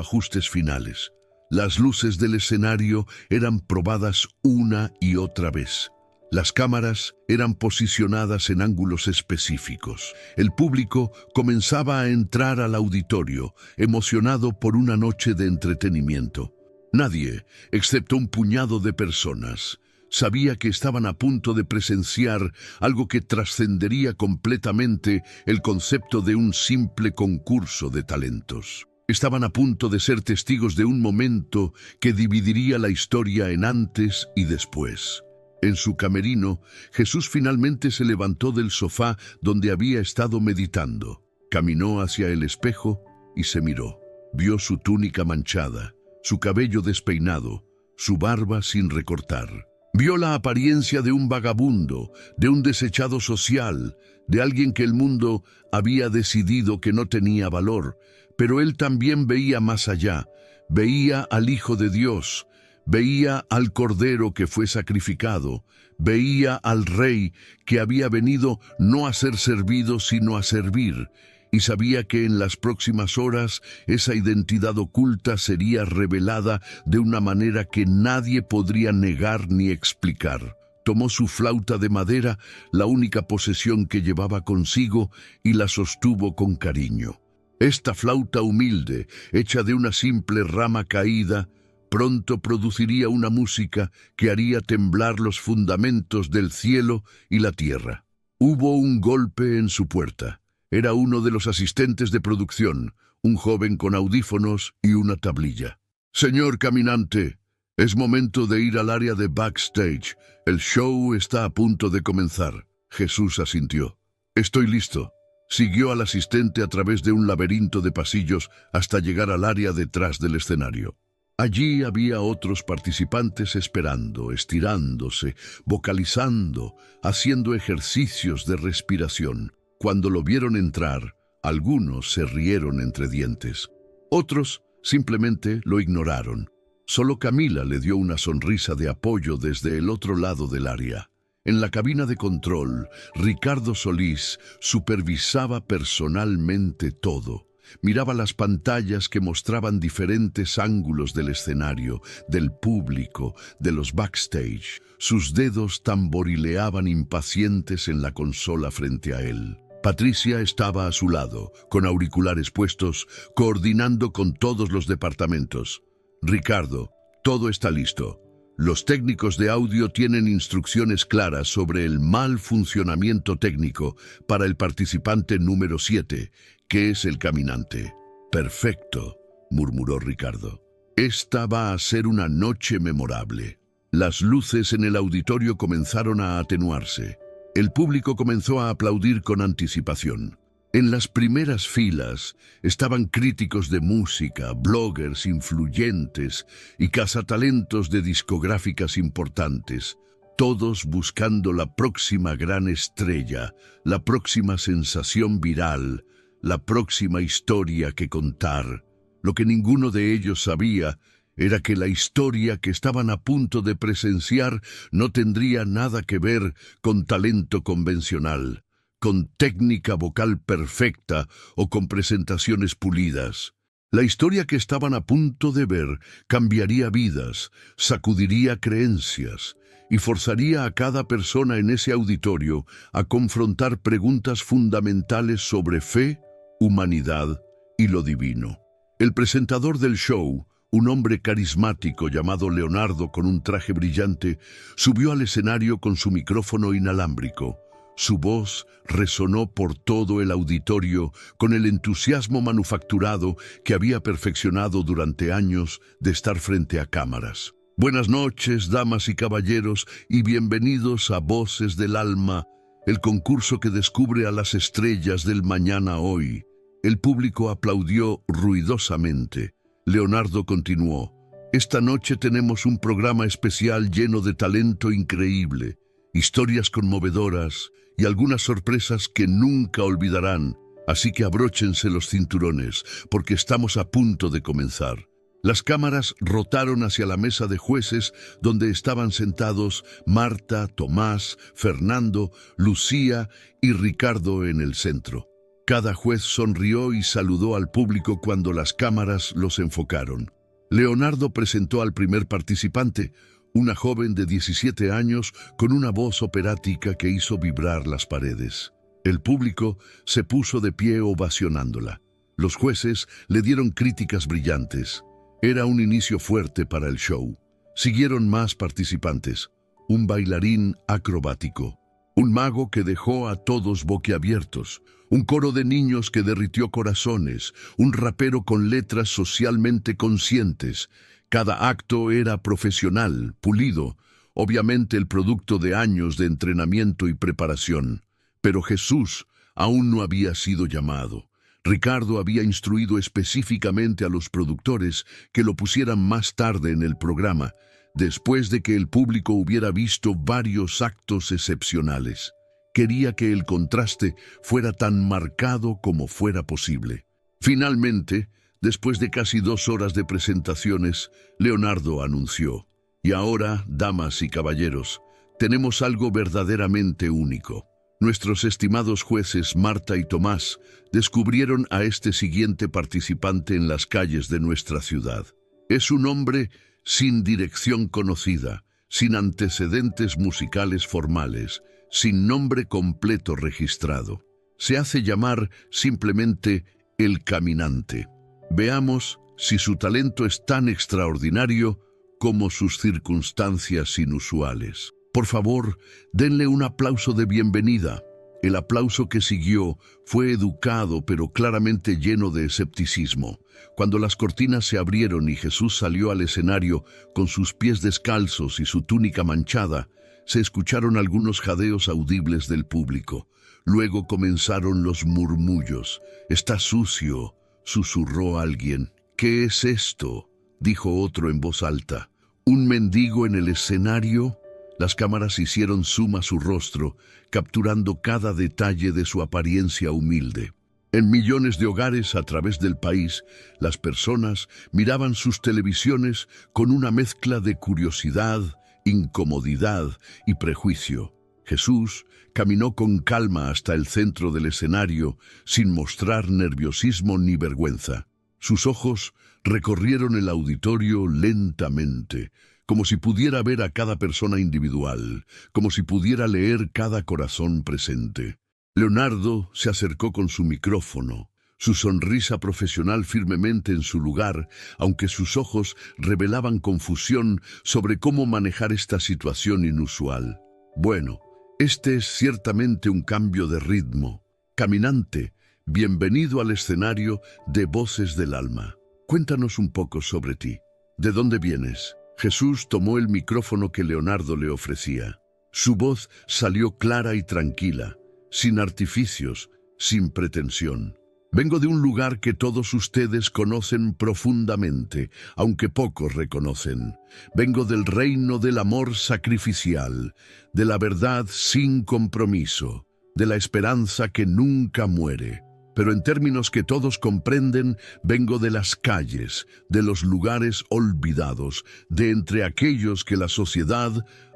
ajustes finales. Las luces del escenario eran probadas una y otra vez. Las cámaras eran posicionadas en ángulos específicos. El público comenzaba a entrar al auditorio, emocionado por una noche de entretenimiento. Nadie, excepto un puñado de personas, sabía que estaban a punto de presenciar algo que trascendería completamente el concepto de un simple concurso de talentos. Estaban a punto de ser testigos de un momento que dividiría la historia en antes y después. En su camerino, Jesús finalmente se levantó del sofá donde había estado meditando. Caminó hacia el espejo y se miró. Vio su túnica manchada, su cabello despeinado, su barba sin recortar. Vio la apariencia de un vagabundo, de un desechado social, de alguien que el mundo había decidido que no tenía valor, pero él también veía más allá, veía al Hijo de Dios, veía al Cordero que fue sacrificado, veía al Rey que había venido no a ser servido sino a servir, y sabía que en las próximas horas esa identidad oculta sería revelada de una manera que nadie podría negar ni explicar. Tomó su flauta de madera, la única posesión que llevaba consigo, y la sostuvo con cariño. Esta flauta humilde, hecha de una simple rama caída, pronto produciría una música que haría temblar los fundamentos del cielo y la tierra. Hubo un golpe en su puerta. Era uno de los asistentes de producción, un joven con audífonos y una tablilla. «Señor caminante, es momento de ir al área de backstage. El show está a punto de comenzar». Jesús asintió. «Estoy listo». Siguió al asistente a través de un laberinto de pasillos hasta llegar al área detrás del escenario. Allí había otros participantes esperando, estirándose, vocalizando, haciendo ejercicios de respiración. Cuando lo vieron entrar, algunos se rieron entre dientes. Otros simplemente lo ignoraron. Solo Camila le dio una sonrisa de apoyo desde el otro lado del área. En la cabina de control, Ricardo Solís supervisaba personalmente todo. Miraba las pantallas que mostraban diferentes ángulos del escenario, del público, de los backstage. Sus dedos tamborileaban impacientes en la consola frente a él. Patricia estaba a su lado, con auriculares puestos, coordinando con todos los departamentos. «Ricardo, todo está listo. Los técnicos de audio tienen instrucciones claras sobre el mal funcionamiento técnico para el participante número 7, que es el caminante». «Perfecto», murmuró Ricardo. «Esta va a ser una noche memorable». Las luces en el auditorio comenzaron a atenuarse. El público comenzó a aplaudir con anticipación. En las primeras filas estaban críticos de música, bloggers influyentes y cazatalentos de discográficas importantes, todos buscando la próxima gran estrella, la próxima sensación viral, la próxima historia que contar. Lo que ninguno de ellos sabía era que la historia que estaban a punto de presenciar no tendría nada que ver con talento convencional, con técnica vocal perfecta o con presentaciones pulidas. La historia que estaban a punto de ver cambiaría vidas, sacudiría creencias y forzaría a cada persona en ese auditorio a confrontar preguntas fundamentales sobre fe, humanidad y lo divino. El presentador del show, un hombre carismático llamado Leonardo con un traje brillante, subió al escenario con su micrófono inalámbrico. Su voz resonó por todo el auditorio con el entusiasmo manufacturado que había perfeccionado durante años de estar frente a cámaras. «Buenas noches, damas y caballeros, y bienvenidos a Voces del Alma, el concurso que descubre a las estrellas del mañana hoy». El público aplaudió ruidosamente. Leonardo continuó: esta noche tenemos un programa especial lleno de talento increíble, historias conmovedoras y algunas sorpresas que nunca olvidarán. Así que abróchense los cinturones, porque estamos a punto de comenzar. Las cámaras rotaron hacia la mesa de jueces donde estaban sentados Marta, Tomás, Fernando, Lucía y Ricardo en el centro. Cada juez sonrió y saludó al público cuando las cámaras los enfocaron. Leonardo presentó al primer participante, una joven de 17 años con una voz operática que hizo vibrar las paredes. El público se puso de pie ovacionándola. Los jueces le dieron críticas brillantes. Era un inicio fuerte para el show. Siguieron más participantes. Un bailarín acrobático, un mago que dejó a todos boquiabiertos, un coro de niños que derritió corazones, un rapero con letras socialmente conscientes. Cada acto era profesional, pulido, obviamente el producto de años de entrenamiento y preparación. Pero Jesús aún no había sido llamado. Ricardo había instruido específicamente a los productores que lo pusieran más tarde en el programa, después de que el público hubiera visto varios actos excepcionales. Quería que el contraste fuera tan marcado como fuera posible. Finalmente, después de casi 2 horas de presentaciones, Leonardo anunció: y ahora, damas y caballeros, tenemos algo verdaderamente único. Nuestros estimados jueces Marta y Tomás descubrieron a este siguiente participante en las calles de nuestra ciudad. Es un hombre sin dirección conocida, sin antecedentes musicales formales, sin nombre completo registrado. Se hace llamar simplemente el Caminante. Veamos si su talento es tan extraordinario como sus circunstancias inusuales. Por favor, denle un aplauso de bienvenida. El aplauso que siguió fue educado pero claramente lleno de escepticismo. Cuando las cortinas se abrieron y Jesús salió al escenario con sus pies descalzos y su túnica manchada, se escucharon algunos jadeos audibles del público. Luego comenzaron los murmullos. «Está sucio», susurró alguien. «¿Qué es esto?», dijo otro en voz alta. «¿Un mendigo en el escenario?». Las cámaras hicieron zoom a su rostro, capturando cada detalle de su apariencia humilde. En millones de hogares a través del país, las personas miraban sus televisiones con una mezcla de curiosidad, incomodidad y prejuicio. Jesús caminó con calma hasta el centro del escenario, sin mostrar nerviosismo ni vergüenza. Sus ojos recorrieron el auditorio lentamente, como si pudiera ver a cada persona individual, como si pudiera leer cada corazón presente. Leonardo se acercó con su micrófono, su sonrisa profesional firmemente en su lugar, aunque sus ojos revelaban confusión sobre cómo manejar esta situación inusual. Bueno, este es ciertamente un cambio de ritmo. Caminante, bienvenido al escenario de Voces del Alma. Cuéntanos un poco sobre ti. ¿De dónde vienes? Jesús tomó el micrófono que Leonardo le ofrecía. Su voz salió clara y tranquila, sin artificios, sin pretensión. Vengo de un lugar que todos ustedes conocen profundamente, aunque pocos reconocen. Vengo del reino del amor sacrificial, de la verdad sin compromiso, de la esperanza que nunca muere. Pero en términos que todos comprenden, vengo de las calles, de los lugares olvidados, de entre aquellos que la sociedad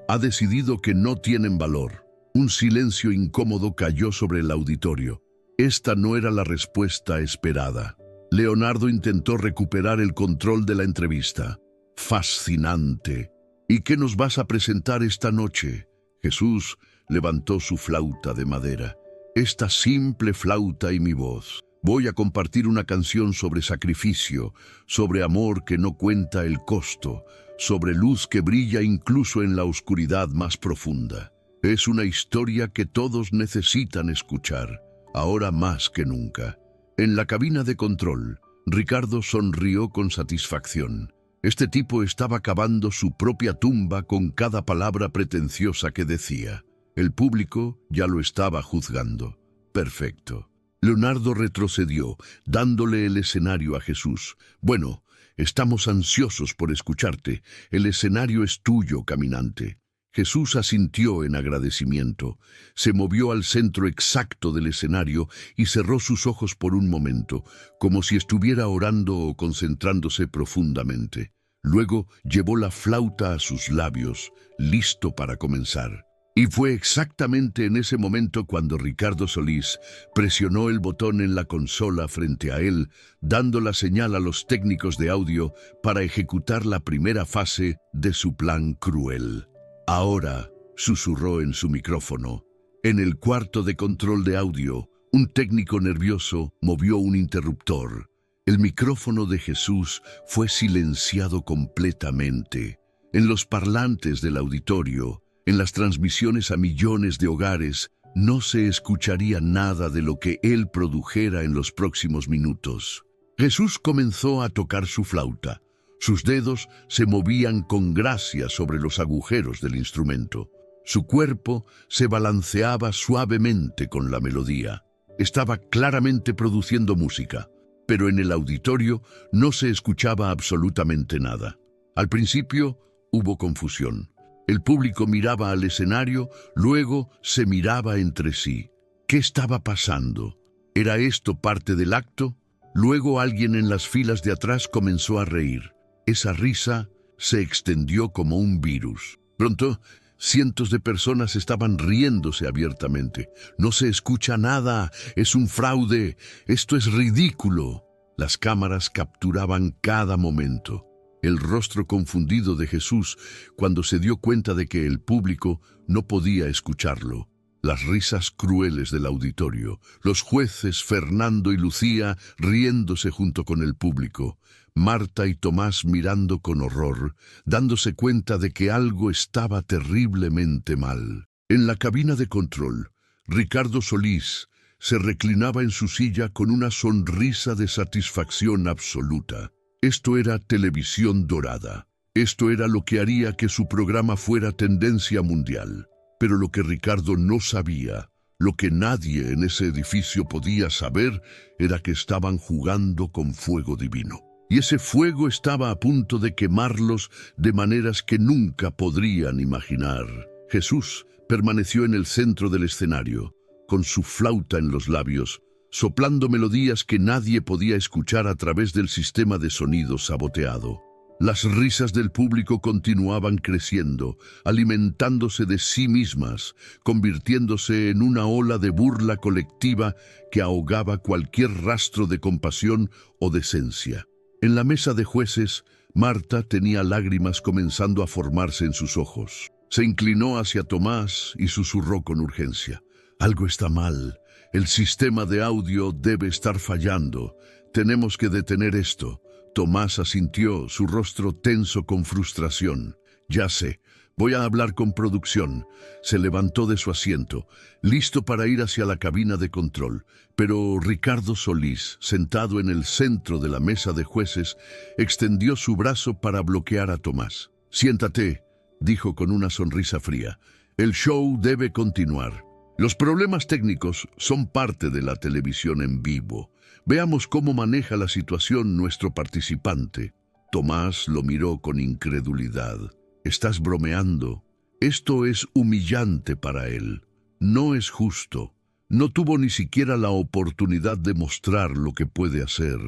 ha decidido que no tienen valor. Un silencio incómodo cayó sobre el auditorio. Esta no era la respuesta esperada. Leonardo intentó recuperar el control de la entrevista. «Fascinante. ¿Y qué nos vas a presentar esta noche?». Jesús levantó su flauta de madera. «Esta simple flauta y mi voz. Voy a compartir una canción sobre sacrificio, sobre amor que no cuenta el costo, sobre luz que brilla incluso en la oscuridad más profunda. Es una historia que todos necesitan escuchar, ahora más que nunca». En la cabina de control, Ricardo sonrió con satisfacción. Este tipo estaba cavando su propia tumba con cada palabra pretenciosa que decía. El público ya lo estaba juzgando. Perfecto. Leonardo retrocedió, dándole el escenario a Jesús. «Bueno, Estamos ansiosos por escucharte. El escenario es tuyo, caminante. Jesús asintió en agradecimiento, se movió al centro exacto del escenario y cerró sus ojos por un momento, como si estuviera orando o concentrándose profundamente. Luego llevó la flauta a sus labios, listo para comenzar. Y fue exactamente en ese momento cuando Ricardo Solís presionó el botón en la consola frente a él, dando la señal a los técnicos de audio para ejecutar la primera fase de su plan cruel. Ahora, susurró en su micrófono. En el cuarto de control de audio, un técnico nervioso movió un interruptor. El micrófono de Jesús fue silenciado completamente. En los parlantes del auditorio, en las transmisiones a millones de hogares, no se escucharía nada de lo que él produjera en los próximos minutos. Jesús comenzó a tocar su flauta. Sus dedos se movían con gracia sobre los agujeros del instrumento. Su cuerpo se balanceaba suavemente con la melodía. Estaba claramente produciendo música, pero en el auditorio no se escuchaba absolutamente nada. Al principio hubo confusión. El público miraba al escenario, luego se miraba entre sí. ¿Qué estaba pasando? ¿Era esto parte del acto? Luego alguien en las filas de atrás comenzó a reír. Esa risa se extendió como un virus. Pronto, cientos de personas estaban riéndose abiertamente. No se escucha nada, es un fraude, esto es ridículo. Las cámaras capturaban cada momento. El rostro confundido de Jesús cuando se dio cuenta de que el público no podía escucharlo. Las risas crueles del auditorio, los jueces Fernando y Lucía riéndose junto con el público, Marta y Tomás mirando con horror, dándose cuenta de que algo estaba terriblemente mal. En la cabina de control, Ricardo Solís se reclinaba en su silla con una sonrisa de satisfacción absoluta. Esto era televisión dorada. Esto era lo que haría que su programa fuera tendencia mundial. Pero lo que Ricardo no sabía, lo que nadie en ese edificio podía saber, era que estaban jugando con fuego divino. Y ese fuego estaba a punto de quemarlos de maneras que nunca podrían imaginar. Jesús permaneció en el centro del escenario, con su flauta en los labios, soplando melodías que nadie podía escuchar a través del sistema de sonido saboteado. Las risas del público continuaban creciendo, alimentándose de sí mismas, convirtiéndose en una ola de burla colectiva que ahogaba cualquier rastro de compasión o decencia. En la mesa de jueces, Marta tenía lágrimas comenzando a formarse en sus ojos. Se inclinó hacia Tomás y susurró con urgencia. Algo está mal. El sistema de audio debe estar fallando. Tenemos que detener esto. Tomás asintió, su rostro tenso con frustración. Ya sé, voy a hablar con producción. Se levantó de su asiento, listo para ir hacia la cabina de control. Pero Ricardo Solís, sentado en el centro de la mesa de jueces, extendió su brazo para bloquear a Tomás. Siéntate, dijo con una sonrisa fría. El show debe continuar. Los problemas técnicos son parte de la televisión en vivo. Veamos cómo maneja la situación nuestro participante. Tomás lo miró con incredulidad. ¿Estás bromeando? Esto es humillante para él. No es justo. No tuvo ni siquiera la oportunidad de mostrar lo que puede hacer.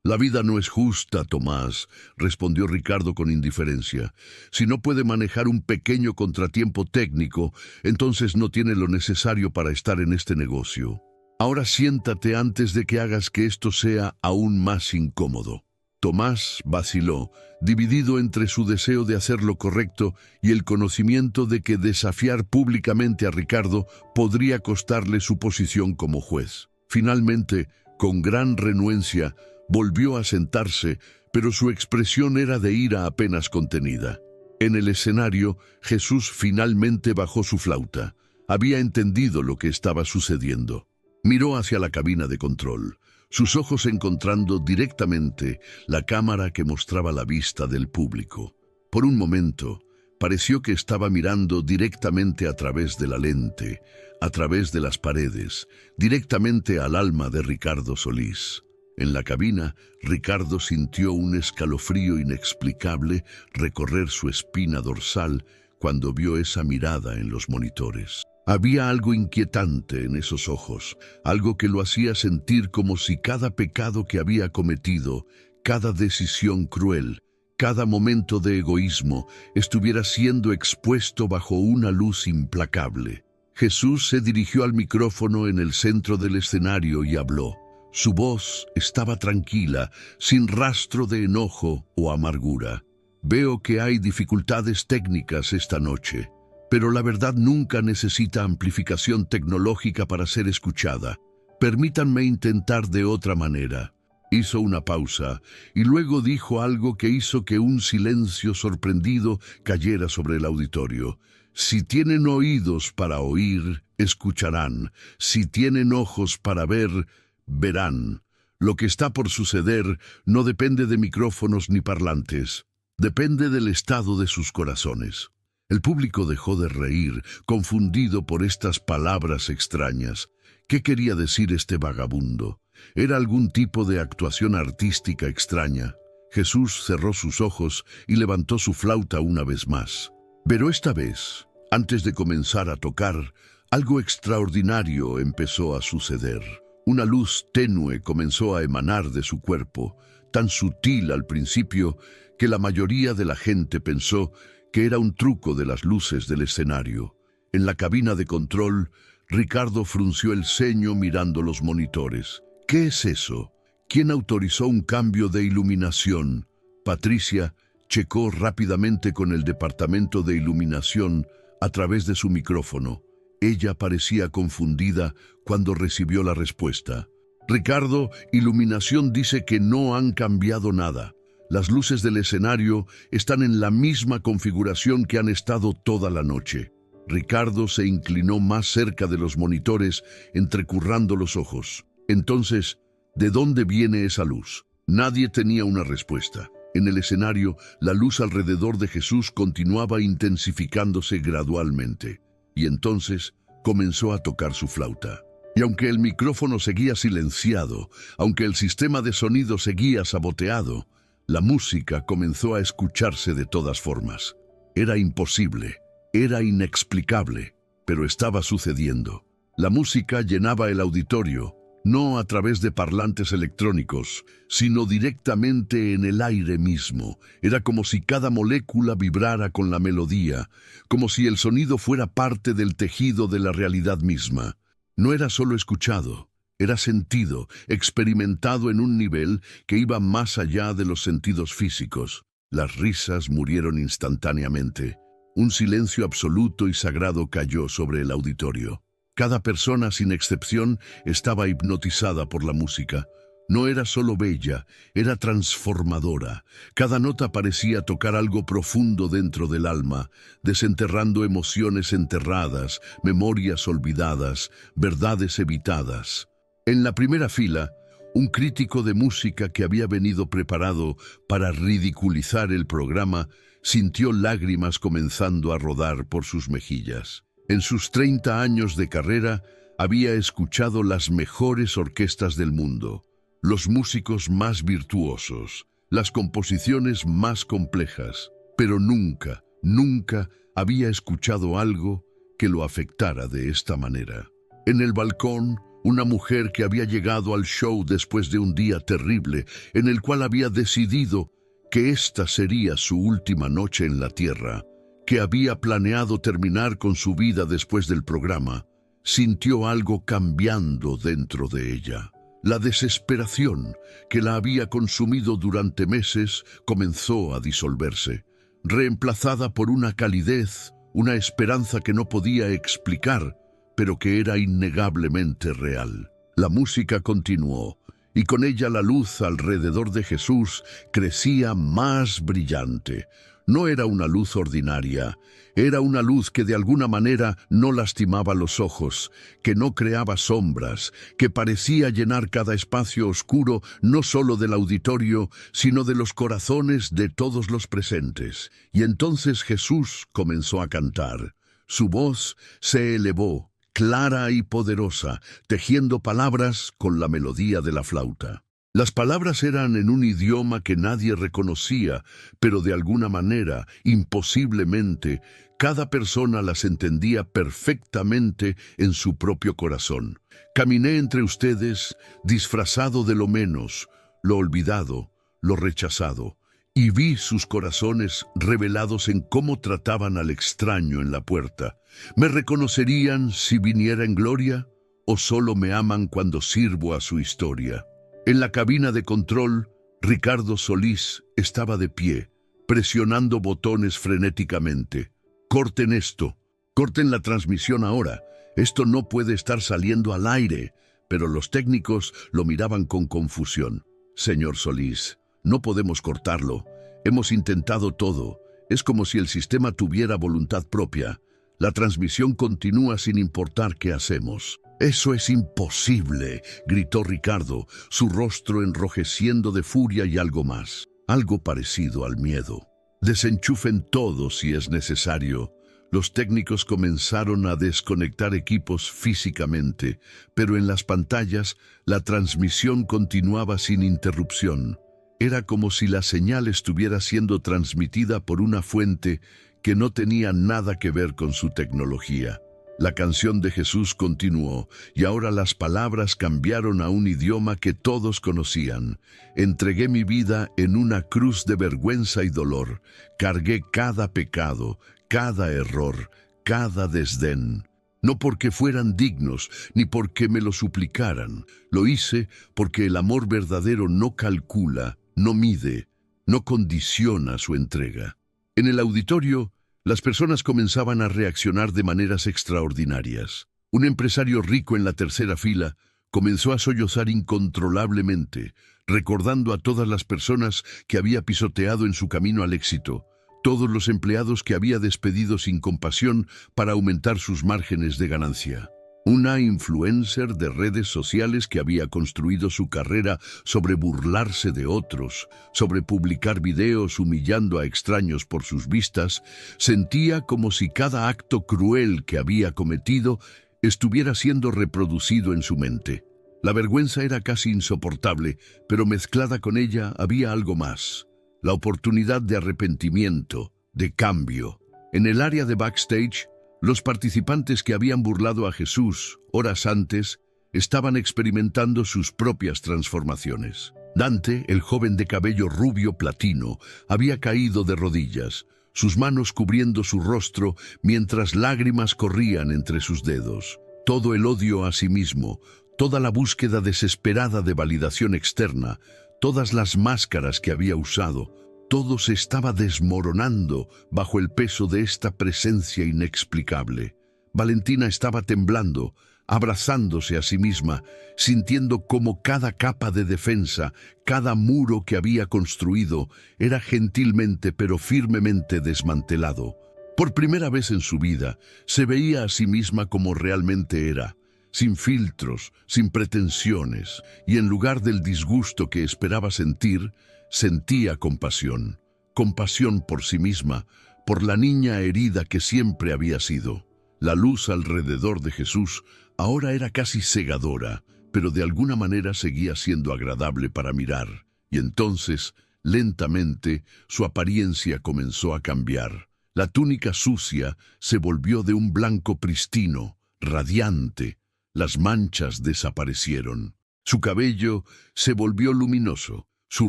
La vida no es justa, Tomás, respondió Ricardo con indiferencia. Si no puede manejar un pequeño contratiempo técnico, entonces no tiene lo necesario para estar en este negocio. Ahora siéntate antes de que hagas que esto sea aún más incómodo. Tomás vaciló, dividido entre su deseo de hacer lo correcto y el conocimiento de que desafiar públicamente a Ricardo podría costarle su posición como juez. Finalmente, con gran renuencia, volvió a sentarse, pero su expresión era de ira apenas contenida. En el escenario, Jesús finalmente bajó su flauta. Había entendido lo que estaba sucediendo. Miró hacia la cabina de control, sus ojos encontrando directamente la cámara que mostraba la vista del público. Por un momento, pareció que estaba mirando directamente a través de la lente, a través de las paredes, directamente al alma de Ricardo Solís. En la cabina, Ricardo sintió un escalofrío inexplicable recorrer su espina dorsal cuando vio esa mirada en los monitores. Había algo inquietante en esos ojos, algo que lo hacía sentir como si cada pecado que había cometido, cada decisión cruel, cada momento de egoísmo, estuviera siendo expuesto bajo una luz implacable. Jesús se dirigió al micrófono en el centro del escenario y habló. Su voz estaba tranquila, sin rastro de enojo o amargura. Veo que hay dificultades técnicas esta noche, pero la verdad nunca necesita amplificación tecnológica para ser escuchada. Permítanme intentar de otra manera. Hizo una pausa y luego dijo algo que hizo que un silencio sorprendido cayera sobre el auditorio. Si tienen oídos para oír, escucharán. Si tienen ojos para ver, verán. Lo que está por suceder no depende de micrófonos ni parlantes. Depende del estado de sus corazones. El público dejó de reír, confundido por estas palabras extrañas. ¿Qué quería decir este vagabundo? ¿Era algún tipo de actuación artística extraña? Jesús cerró sus ojos y levantó su flauta una vez más. Pero esta vez, antes de comenzar a tocar, algo extraordinario empezó a suceder. Una luz tenue comenzó a emanar de su cuerpo, tan sutil al principio que la mayoría de la gente pensó que era un truco de las luces del escenario. En la cabina de control, Ricardo frunció el ceño mirando los monitores. ¿Qué es eso? ¿Quién autorizó un cambio de iluminación? Patricia checó rápidamente con el departamento de iluminación a través de su micrófono. Ella parecía confundida cuando recibió la respuesta. Ricardo, iluminación dice que no han cambiado nada. Las luces del escenario están en la misma configuración que han estado toda la noche. Ricardo se inclinó más cerca de los monitores, entrecurrando los ojos. Entonces, ¿de dónde viene esa luz? Nadie tenía una respuesta. En el escenario, la luz alrededor de Jesús continuaba intensificándose gradualmente. Y entonces comenzó a tocar su flauta. Y aunque el micrófono seguía silenciado, aunque el sistema de sonido seguía saboteado, la música comenzó a escucharse de todas formas. Era imposible, era inexplicable, pero estaba sucediendo. La música llenaba el auditorio, no a través de parlantes electrónicos, sino directamente en el aire mismo. Era como si cada molécula vibrara con la melodía, como si el sonido fuera parte del tejido de la realidad misma. No era solo escuchado, era sentido, experimentado en un nivel que iba más allá de los sentidos físicos. Las risas murieron instantáneamente. Un silencio absoluto y sagrado cayó sobre el auditorio. Cada persona, sin excepción, estaba hipnotizada por la música. No era solo bella, era transformadora. Cada nota parecía tocar algo profundo dentro del alma, desenterrando emociones enterradas, memorias olvidadas, verdades evitadas. En la primera fila, un crítico de música que había venido preparado para ridiculizar el programa sintió lágrimas comenzando a rodar por sus mejillas. En sus 30 años de carrera, había escuchado las mejores orquestas del mundo, los músicos más virtuosos, las composiciones más complejas, pero nunca había escuchado algo que lo afectara de esta manera. En el balcón, una mujer que había llegado al show después de un día terrible, en el cual había decidido que esta sería su última noche en la tierra, que había planeado terminar con su vida después del programa, sintió algo cambiando dentro de ella. La desesperación que la había consumido durante meses comenzó a disolverse, reemplazada por una calidez, una esperanza que no podía explicar, pero que era innegablemente real. La música continuó, y con ella la luz alrededor de Jesús crecía más brillante. No era una luz ordinaria, era una luz que de alguna manera no lastimaba los ojos, que no creaba sombras, que parecía llenar cada espacio oscuro no solo del auditorio, sino de los corazones de todos los presentes. Y entonces Jesús comenzó a cantar. Su voz se elevó, clara y poderosa, tejiendo palabras con la melodía de la flauta. Las palabras eran en un idioma que nadie reconocía, pero de alguna manera, imposiblemente, cada persona las entendía perfectamente en su propio corazón. Caminé entre ustedes disfrazado de lo menos, lo olvidado, lo rechazado, y vi sus corazones revelados en cómo trataban al extraño en la puerta. ¿Me reconocerían si viniera en gloria? ¿O solo me aman cuando sirvo a su historia? En la cabina de control, Ricardo Solís estaba de pie, presionando botones frenéticamente. «Corten esto, corten la transmisión ahora. Esto no puede estar saliendo al aire». Pero los técnicos lo miraban con confusión. «Señor Solís, no podemos cortarlo. Hemos intentado todo. Es como si el sistema tuviera voluntad propia. La transmisión continúa sin importar qué hacemos». «Eso es imposible», gritó Ricardo, su rostro enrojeciendo de furia y algo más, algo parecido al miedo. «Desenchufen todo si es necesario». Los técnicos comenzaron a desconectar equipos físicamente, pero en las pantallas la transmisión continuaba sin interrupción. Era como si la señal estuviera siendo transmitida por una fuente que no tenía nada que ver con su tecnología. La canción de Jesús continuó, y ahora las palabras cambiaron a un idioma que todos conocían. «Entregué mi vida en una cruz de vergüenza y dolor. Cargué cada pecado, cada error, cada desdén. No porque fueran dignos, ni porque me lo suplicaran. Lo hice porque el amor verdadero no calcula, no mide, no condiciona su entrega». En el auditorio, las personas comenzaban a reaccionar de maneras extraordinarias. Un empresario rico en la tercera fila comenzó a sollozar incontrolablemente, recordando a todas las personas que había pisoteado en su camino al éxito, todos los empleados que había despedido sin compasión para aumentar sus márgenes de ganancia. Una influencer de redes sociales que había construido su carrera sobre burlarse de otros, sobre publicar videos humillando a extraños por sus vistas, sentía como si cada acto cruel que había cometido estuviera siendo reproducido en su mente. La vergüenza era casi insoportable, pero mezclada con ella había algo más: la oportunidad de arrepentimiento, de cambio. En el área de backstage, los participantes que habían burlado a Jesús horas antes estaban experimentando sus propias transformaciones. Dante, el joven de cabello rubio platino, había caído de rodillas, sus manos cubriendo su rostro mientras lágrimas corrían entre sus dedos. Todo el odio a sí mismo, toda la búsqueda desesperada de validación externa, todas las máscaras que había usado, todo se estaba desmoronando bajo el peso de esta presencia inexplicable. Valentina estaba temblando, abrazándose a sí misma, sintiendo cómo cada capa de defensa, cada muro que había construido, era gentilmente pero firmemente desmantelado. Por primera vez en su vida, se veía a sí misma como realmente era, sin filtros, sin pretensiones, y en lugar del disgusto que esperaba sentir, sentía compasión. Compasión por sí misma, por la niña herida que siempre había sido. La luz alrededor de Jesús ahora era casi cegadora, pero de alguna manera seguía siendo agradable para mirar. Y entonces, lentamente, su apariencia comenzó a cambiar. La túnica sucia se volvió de un blanco pristino, radiante. Las manchas desaparecieron. Su cabello se volvió luminoso. Su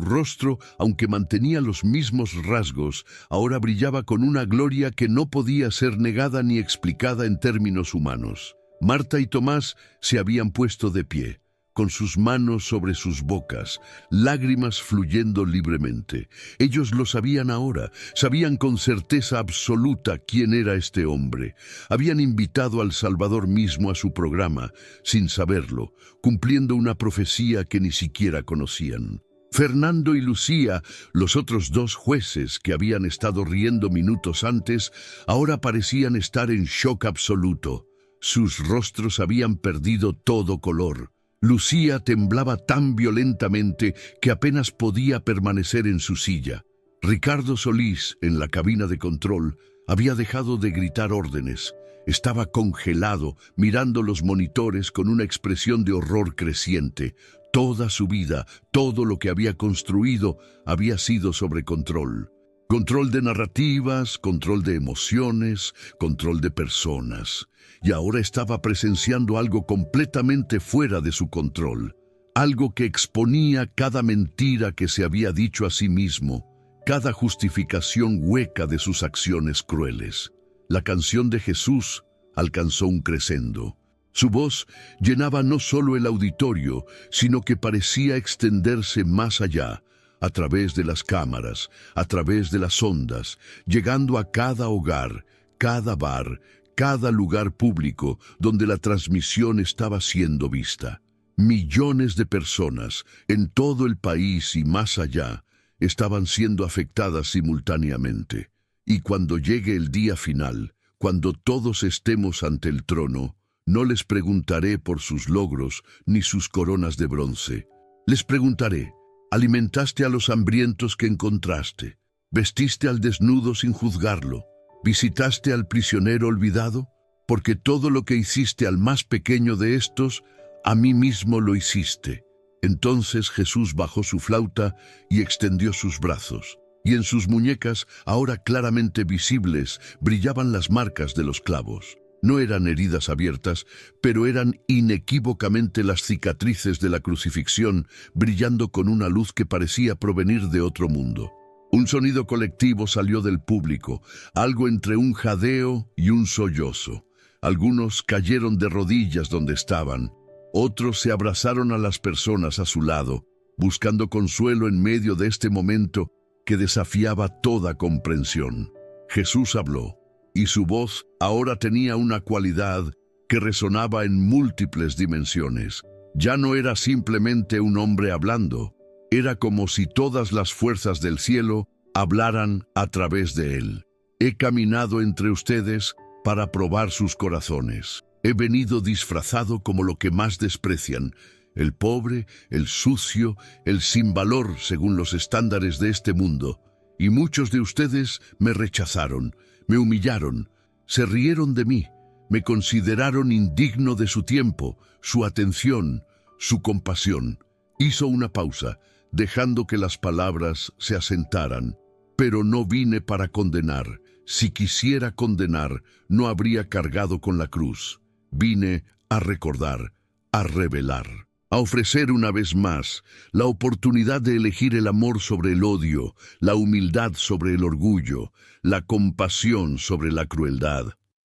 rostro, aunque mantenía los mismos rasgos, ahora brillaba con una gloria que no podía ser negada ni explicada en términos humanos. Marta y Tomás se habían puesto de pie, con sus manos sobre sus bocas, lágrimas fluyendo libremente. Ellos lo sabían ahora, sabían con certeza absoluta quién era este hombre. Habían invitado al Salvador mismo a su programa, sin saberlo, cumpliendo una profecía que ni siquiera conocían. Fernando y Lucía, los otros dos jueces que habían estado riendo minutos antes, ahora parecían estar en shock absoluto. Sus rostros habían perdido todo color. Lucía temblaba tan violentamente que apenas podía permanecer en su silla. Ricardo Solís, en la cabina de control, había dejado de gritar órdenes. Estaba congelado, mirando los monitores con una expresión de horror creciente. Toda su vida, todo lo que había construido, había sido sobre control. Control de narrativas, control de emociones, control de personas. Y ahora estaba presenciando algo completamente fuera de su control. Algo que exponía cada mentira que se había dicho a sí mismo, cada justificación hueca de sus acciones crueles. La canción de Jesús alcanzó un crescendo. Su voz llenaba no solo el auditorio, sino que parecía extenderse más allá, a través de las cámaras, a través de las ondas, llegando a cada hogar, cada bar, cada lugar público donde la transmisión estaba siendo vista. Millones de personas en todo el país y más allá estaban siendo afectadas simultáneamente. Y cuando llegue el día final, cuando todos estemos ante el trono, no les preguntaré por sus logros ni sus coronas de bronce. Les preguntaré: ¿alimentaste a los hambrientos que encontraste? ¿Vestiste al desnudo sin juzgarlo? ¿Visitaste al prisionero olvidado? Porque todo lo que hiciste al más pequeño de estos, a mí mismo lo hiciste. Entonces Jesús bajó su flauta y extendió sus brazos, y en sus muñecas, ahora claramente visibles, brillaban las marcas de los clavos. No eran heridas abiertas, pero eran inequívocamente las cicatrices de la crucifixión, brillando con una luz que parecía provenir de otro mundo. Un sonido colectivo salió del público, algo entre un jadeo y un sollozo. Algunos cayeron de rodillas donde estaban. Otros se abrazaron a las personas a su lado, buscando consuelo en medio de este momento que desafiaba toda comprensión. Jesús habló, y su voz ahora tenía una cualidad que resonaba en múltiples dimensiones. Ya no era simplemente un hombre hablando, era como si todas las fuerzas del cielo hablaran a través de él. He caminado entre ustedes para probar sus corazones. He venido disfrazado como lo que más desprecian, el pobre, el sucio, el sin valor según los estándares de este mundo. Y muchos de ustedes me rechazaron, me humillaron, se rieron de mí, me consideraron indigno de su tiempo, su atención, su compasión. Hizo una pausa, dejando que las palabras se asentaran. Pero no vine para condenar. Si quisiera condenar, no habría cargado con la cruz. Vine a recordar, a revelar, a ofrecer una vez más la oportunidad de elegir el amor sobre el odio, la humildad sobre el orgullo, la compasión sobre la crueldad.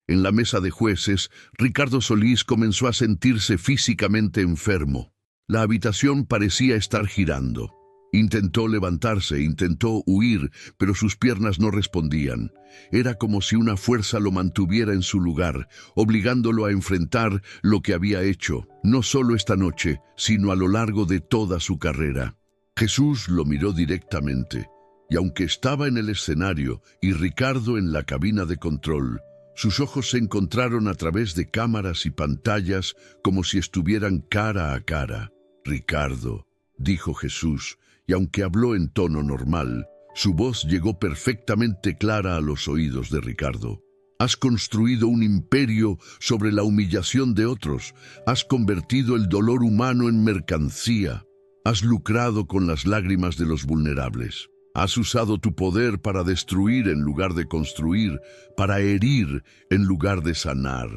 En la mesa de jueces, Ricardo Solís comenzó a sentirse físicamente enfermo. La habitación parecía estar girando. Intentó levantarse, intentó huir, pero sus piernas no respondían. Era como si una fuerza lo mantuviera en su lugar, obligándolo a enfrentar lo que había hecho, no solo esta noche, sino a lo largo de toda su carrera. Jesús lo miró directamente, y aunque estaba en el escenario y Ricardo en la cabina de control, sus ojos se encontraron a través de cámaras y pantallas como si estuvieran cara a cara. «Ricardo», dijo Jesús, y aunque habló en tono normal, su voz llegó perfectamente clara a los oídos de Ricardo. Has construido un imperio sobre la humillación de otros, has convertido el dolor humano en mercancía, has lucrado con las lágrimas de los vulnerables, has usado tu poder para destruir en lugar de construir, para herir en lugar de sanar.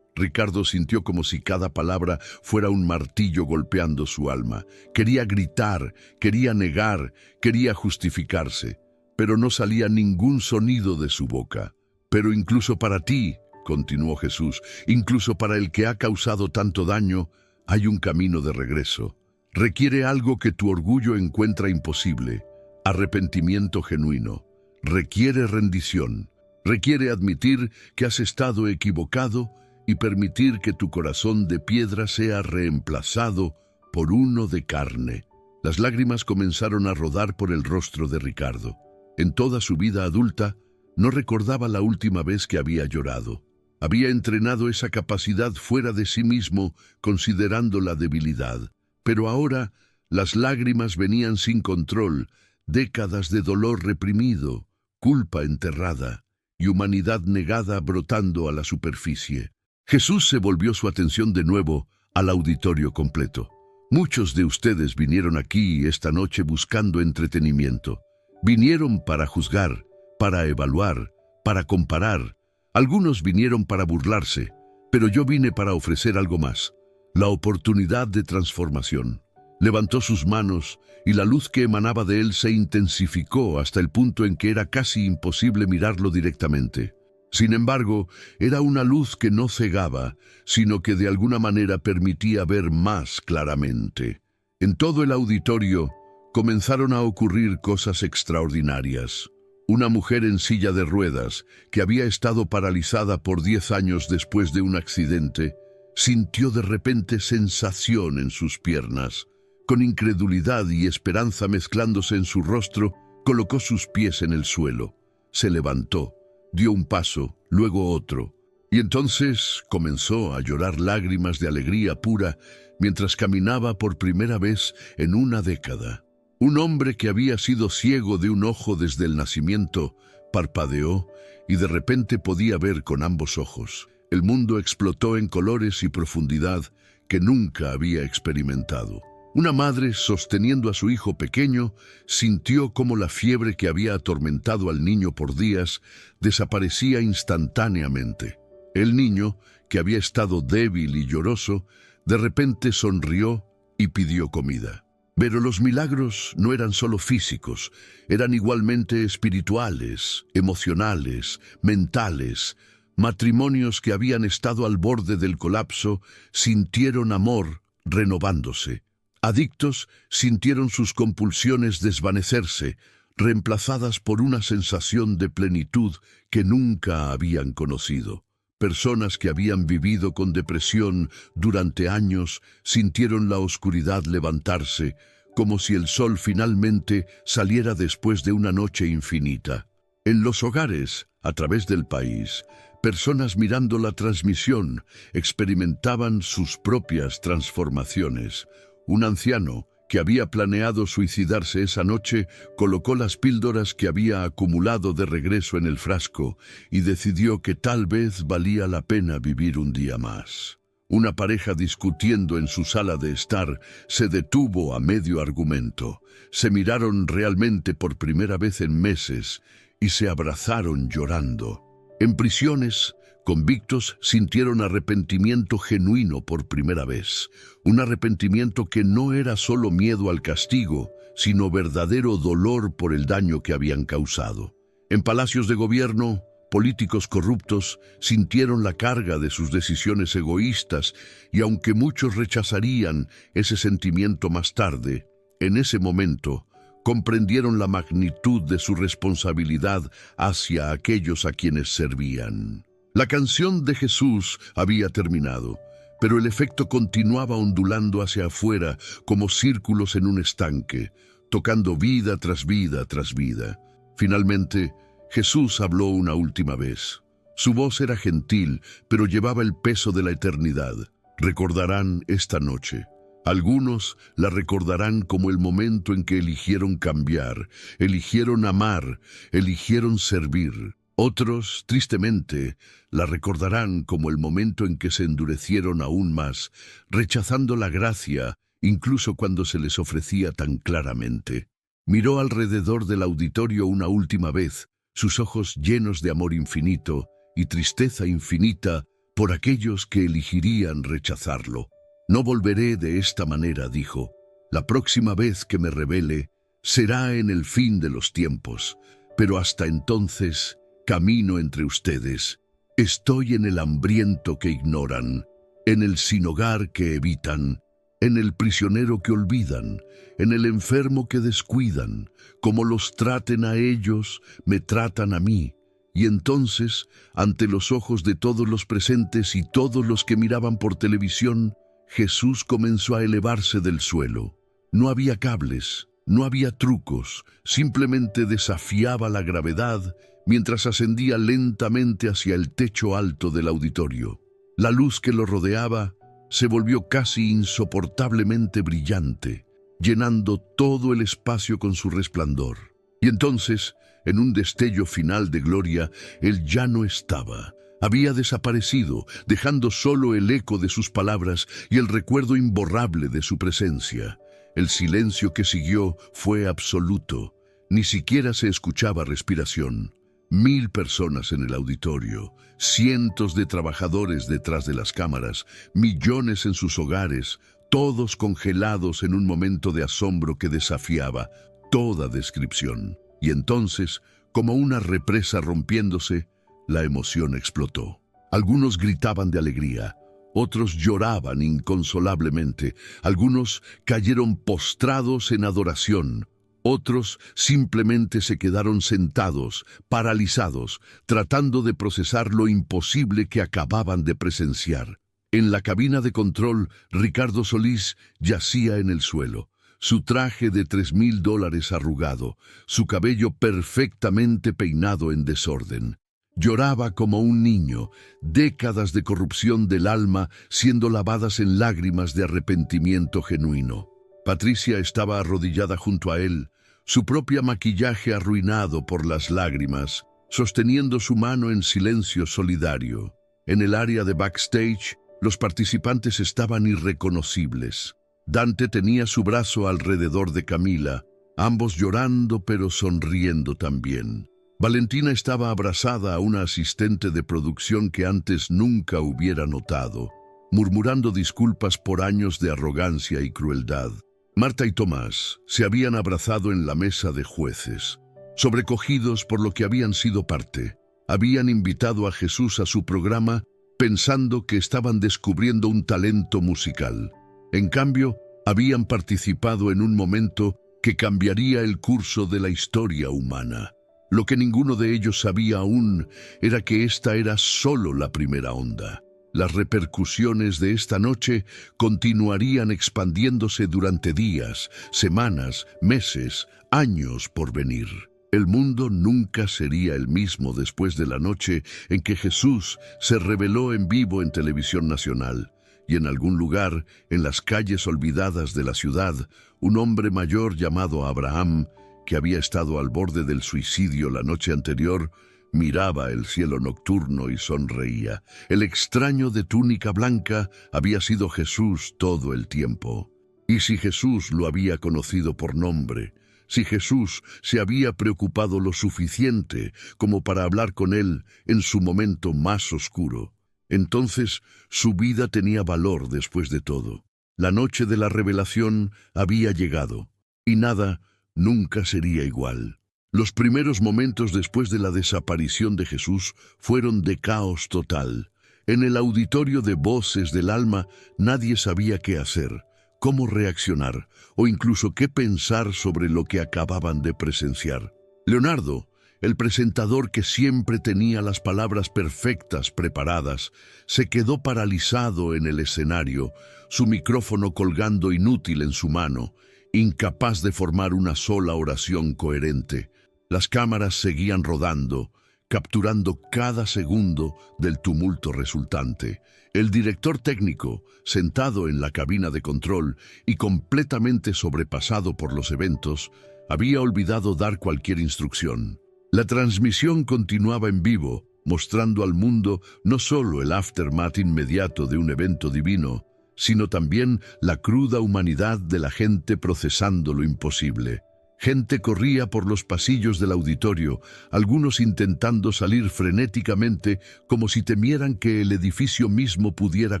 Ricardo sintió como si cada palabra fuera un martillo golpeando su alma. Quería gritar, quería negar, quería justificarse, pero no salía ningún sonido de su boca. Pero incluso para ti, continuó Jesús, incluso para el que ha causado tanto daño, hay un camino de regreso. Requiere algo que tu orgullo encuentra imposible: arrepentimiento genuino. Requiere rendición. Requiere admitir que has estado equivocado y permitir que tu corazón de piedra sea reemplazado por uno de carne. Las lágrimas comenzaron a rodar por el rostro de Ricardo. En toda su vida adulta, no recordaba la última vez que había llorado. Había entrenado esa capacidad fuera de sí mismo, considerando la debilidad. Pero ahora, las lágrimas venían sin control, décadas de dolor reprimido, culpa enterrada y humanidad negada brotando a la superficie. Jesús se volvió su atención de nuevo al auditorio completo. Muchos de ustedes vinieron aquí esta noche buscando entretenimiento. Vinieron para juzgar, para evaluar, para comparar. Algunos vinieron para burlarse, pero yo vine para ofrecer algo más, la oportunidad de transformación. Levantó sus manos y la luz que emanaba de él se intensificó hasta el punto en que era casi imposible mirarlo directamente. Sin embargo, era una luz que no cegaba, sino que de alguna manera permitía ver más claramente. En todo el auditorio comenzaron a ocurrir cosas extraordinarias. Una mujer en silla de ruedas, que había estado paralizada por 10 años después de un accidente, sintió de repente sensación en sus piernas. Con incredulidad y esperanza mezclándose en su rostro, colocó sus pies en el suelo. Se levantó, dio un paso, luego otro, y entonces comenzó a llorar lágrimas de alegría pura mientras caminaba por primera vez en una década. Un hombre que había sido ciego de un ojo desde el nacimiento parpadeó y de repente podía ver con ambos ojos. El mundo explotó en colores y profundidad que nunca había experimentado. Una madre, sosteniendo a su hijo pequeño, sintió cómo la fiebre que había atormentado al niño por días desaparecía instantáneamente. El niño, que había estado débil y lloroso, de repente sonrió y pidió comida. Pero los milagros no eran solo físicos, eran igualmente espirituales, emocionales, mentales. Matrimonios que habían estado al borde del colapso sintieron amor renovándose. Adictos sintieron sus compulsiones desvanecerse, reemplazadas por una sensación de plenitud que nunca habían conocido. Personas que habían vivido con depresión durante años sintieron la oscuridad levantarse, como si el sol finalmente saliera después de una noche infinita. En los hogares, a través del país, personas mirando la transmisión experimentaban sus propias transformaciones. Un anciano, que había planeado suicidarse esa noche, colocó las píldoras que había acumulado de regreso en el frasco y decidió que tal vez valía la pena vivir un día más. Una pareja discutiendo en su sala de estar se detuvo a medio argumento. Se miraron realmente por primera vez en meses y se abrazaron llorando. En prisiones, convictos sintieron arrepentimiento genuino por primera vez, un arrepentimiento que no era solo miedo al castigo, sino verdadero dolor por el daño que habían causado. En palacios de gobierno, políticos corruptos sintieron la carga de sus decisiones egoístas y aunque muchos rechazarían ese sentimiento más tarde, en ese momento comprendieron la magnitud de su responsabilidad hacia aquellos a quienes servían. La canción de Jesús había terminado, pero el efecto continuaba ondulando hacia afuera como círculos en un estanque, tocando vida tras vida tras vida. Finalmente, Jesús habló una última vez. Su voz era gentil, pero llevaba el peso de la eternidad. Recordarán esta noche. Algunos la recordarán como el momento en que eligieron cambiar, eligieron amar, eligieron servir. Otros, tristemente, la recordarán como el momento en que se endurecieron aún más, rechazando la gracia, incluso cuando se les ofrecía tan claramente. Miró alrededor del auditorio una última vez, sus ojos llenos de amor infinito y tristeza infinita por aquellos que elegirían rechazarlo. No volveré de esta manera, dijo. La próxima vez que me revele será en el fin de los tiempos, pero hasta entonces camino entre ustedes. Estoy en el hambriento que ignoran, en el sin hogar que evitan, en el prisionero que olvidan, en el enfermo que descuidan. Como los traten a ellos, me tratan a mí. Y entonces, ante los ojos de todos los presentes y todos los que miraban por televisión, Jesús comenzó a elevarse del suelo. No había cables, no había trucos, simplemente desafiaba la gravedad mientras ascendía lentamente hacia el techo alto del auditorio. La luz que lo rodeaba se volvió casi insoportablemente brillante, llenando todo el espacio con su resplandor. Y entonces, en un destello final de gloria, él ya no estaba. Había desaparecido, dejando solo el eco de sus palabras y el recuerdo imborrable de su presencia. El silencio que siguió fue absoluto. Ni siquiera se escuchaba respiración. 1000 personas en el auditorio, cientos de trabajadores detrás de las cámaras, millones en sus hogares, todos congelados en un momento de asombro que desafiaba toda descripción. Y entonces, como una represa rompiéndose, la emoción explotó. Algunos gritaban de alegría, otros lloraban inconsolablemente, algunos cayeron postrados en adoración, otros simplemente se quedaron sentados, paralizados, tratando de procesar lo imposible que acababan de presenciar. En la cabina de control, Ricardo Solís yacía en el suelo, su traje de $3.000 arrugado, su cabello perfectamente peinado en desorden. Lloraba como un niño, décadas de corrupción del alma siendo lavadas en lágrimas de arrepentimiento genuino. Patricia estaba arrodillada junto a él, su propio maquillaje arruinado por las lágrimas, sosteniendo su mano en silencio solidario. En el área de backstage, los participantes estaban irreconocibles. Dante tenía su brazo alrededor de Camila, ambos llorando pero sonriendo también. Valentina estaba abrazada a una asistente de producción que antes nunca hubiera notado, murmurando disculpas por años de arrogancia y crueldad. Marta y Tomás se habían abrazado en la mesa de jueces, sobrecogidos por lo que habían sido parte. Habían invitado a Jesús a su programa pensando que estaban descubriendo un talento musical. En cambio, habían participado en un momento que cambiaría el curso de la historia humana. Lo que ninguno de ellos sabía aún era que esta era solo la primera onda. Las repercusiones de esta noche continuarían expandiéndose durante días, semanas, meses, años por venir. El mundo nunca sería el mismo después de la noche en que Jesús se reveló en vivo en televisión nacional. Y en algún lugar, en las calles olvidadas de la ciudad, un hombre mayor llamado Abraham, que había estado al borde del suicidio la noche anterior, miraba el cielo nocturno y sonreía. El extraño de túnica blanca había sido Jesús todo el tiempo. Y si Jesús lo había conocido por nombre, si Jesús se había preocupado lo suficiente como para hablar con él en su momento más oscuro, entonces su vida tenía valor después de todo. La noche de la revelación había llegado, y nada nunca sería igual. Los primeros momentos después de la desaparición de Jesús fueron de caos total. En el auditorio de Voces del Alma nadie sabía qué hacer, cómo reaccionar o incluso qué pensar sobre lo que acababan de presenciar. Leonardo, el presentador que siempre tenía las palabras perfectas preparadas, se quedó paralizado en el escenario, su micrófono colgando inútil en su mano, incapaz de formar una sola oración coherente. Las cámaras seguían rodando, capturando cada segundo del tumulto resultante. El director técnico, sentado en la cabina de control y completamente sobrepasado por los eventos, había olvidado dar cualquier instrucción. La transmisión continuaba en vivo, mostrando al mundo no solo el aftermath inmediato de un evento divino, sino también la cruda humanidad de la gente procesando lo imposible. Gente corría por los pasillos del auditorio, algunos intentando salir frenéticamente como si temieran que el edificio mismo pudiera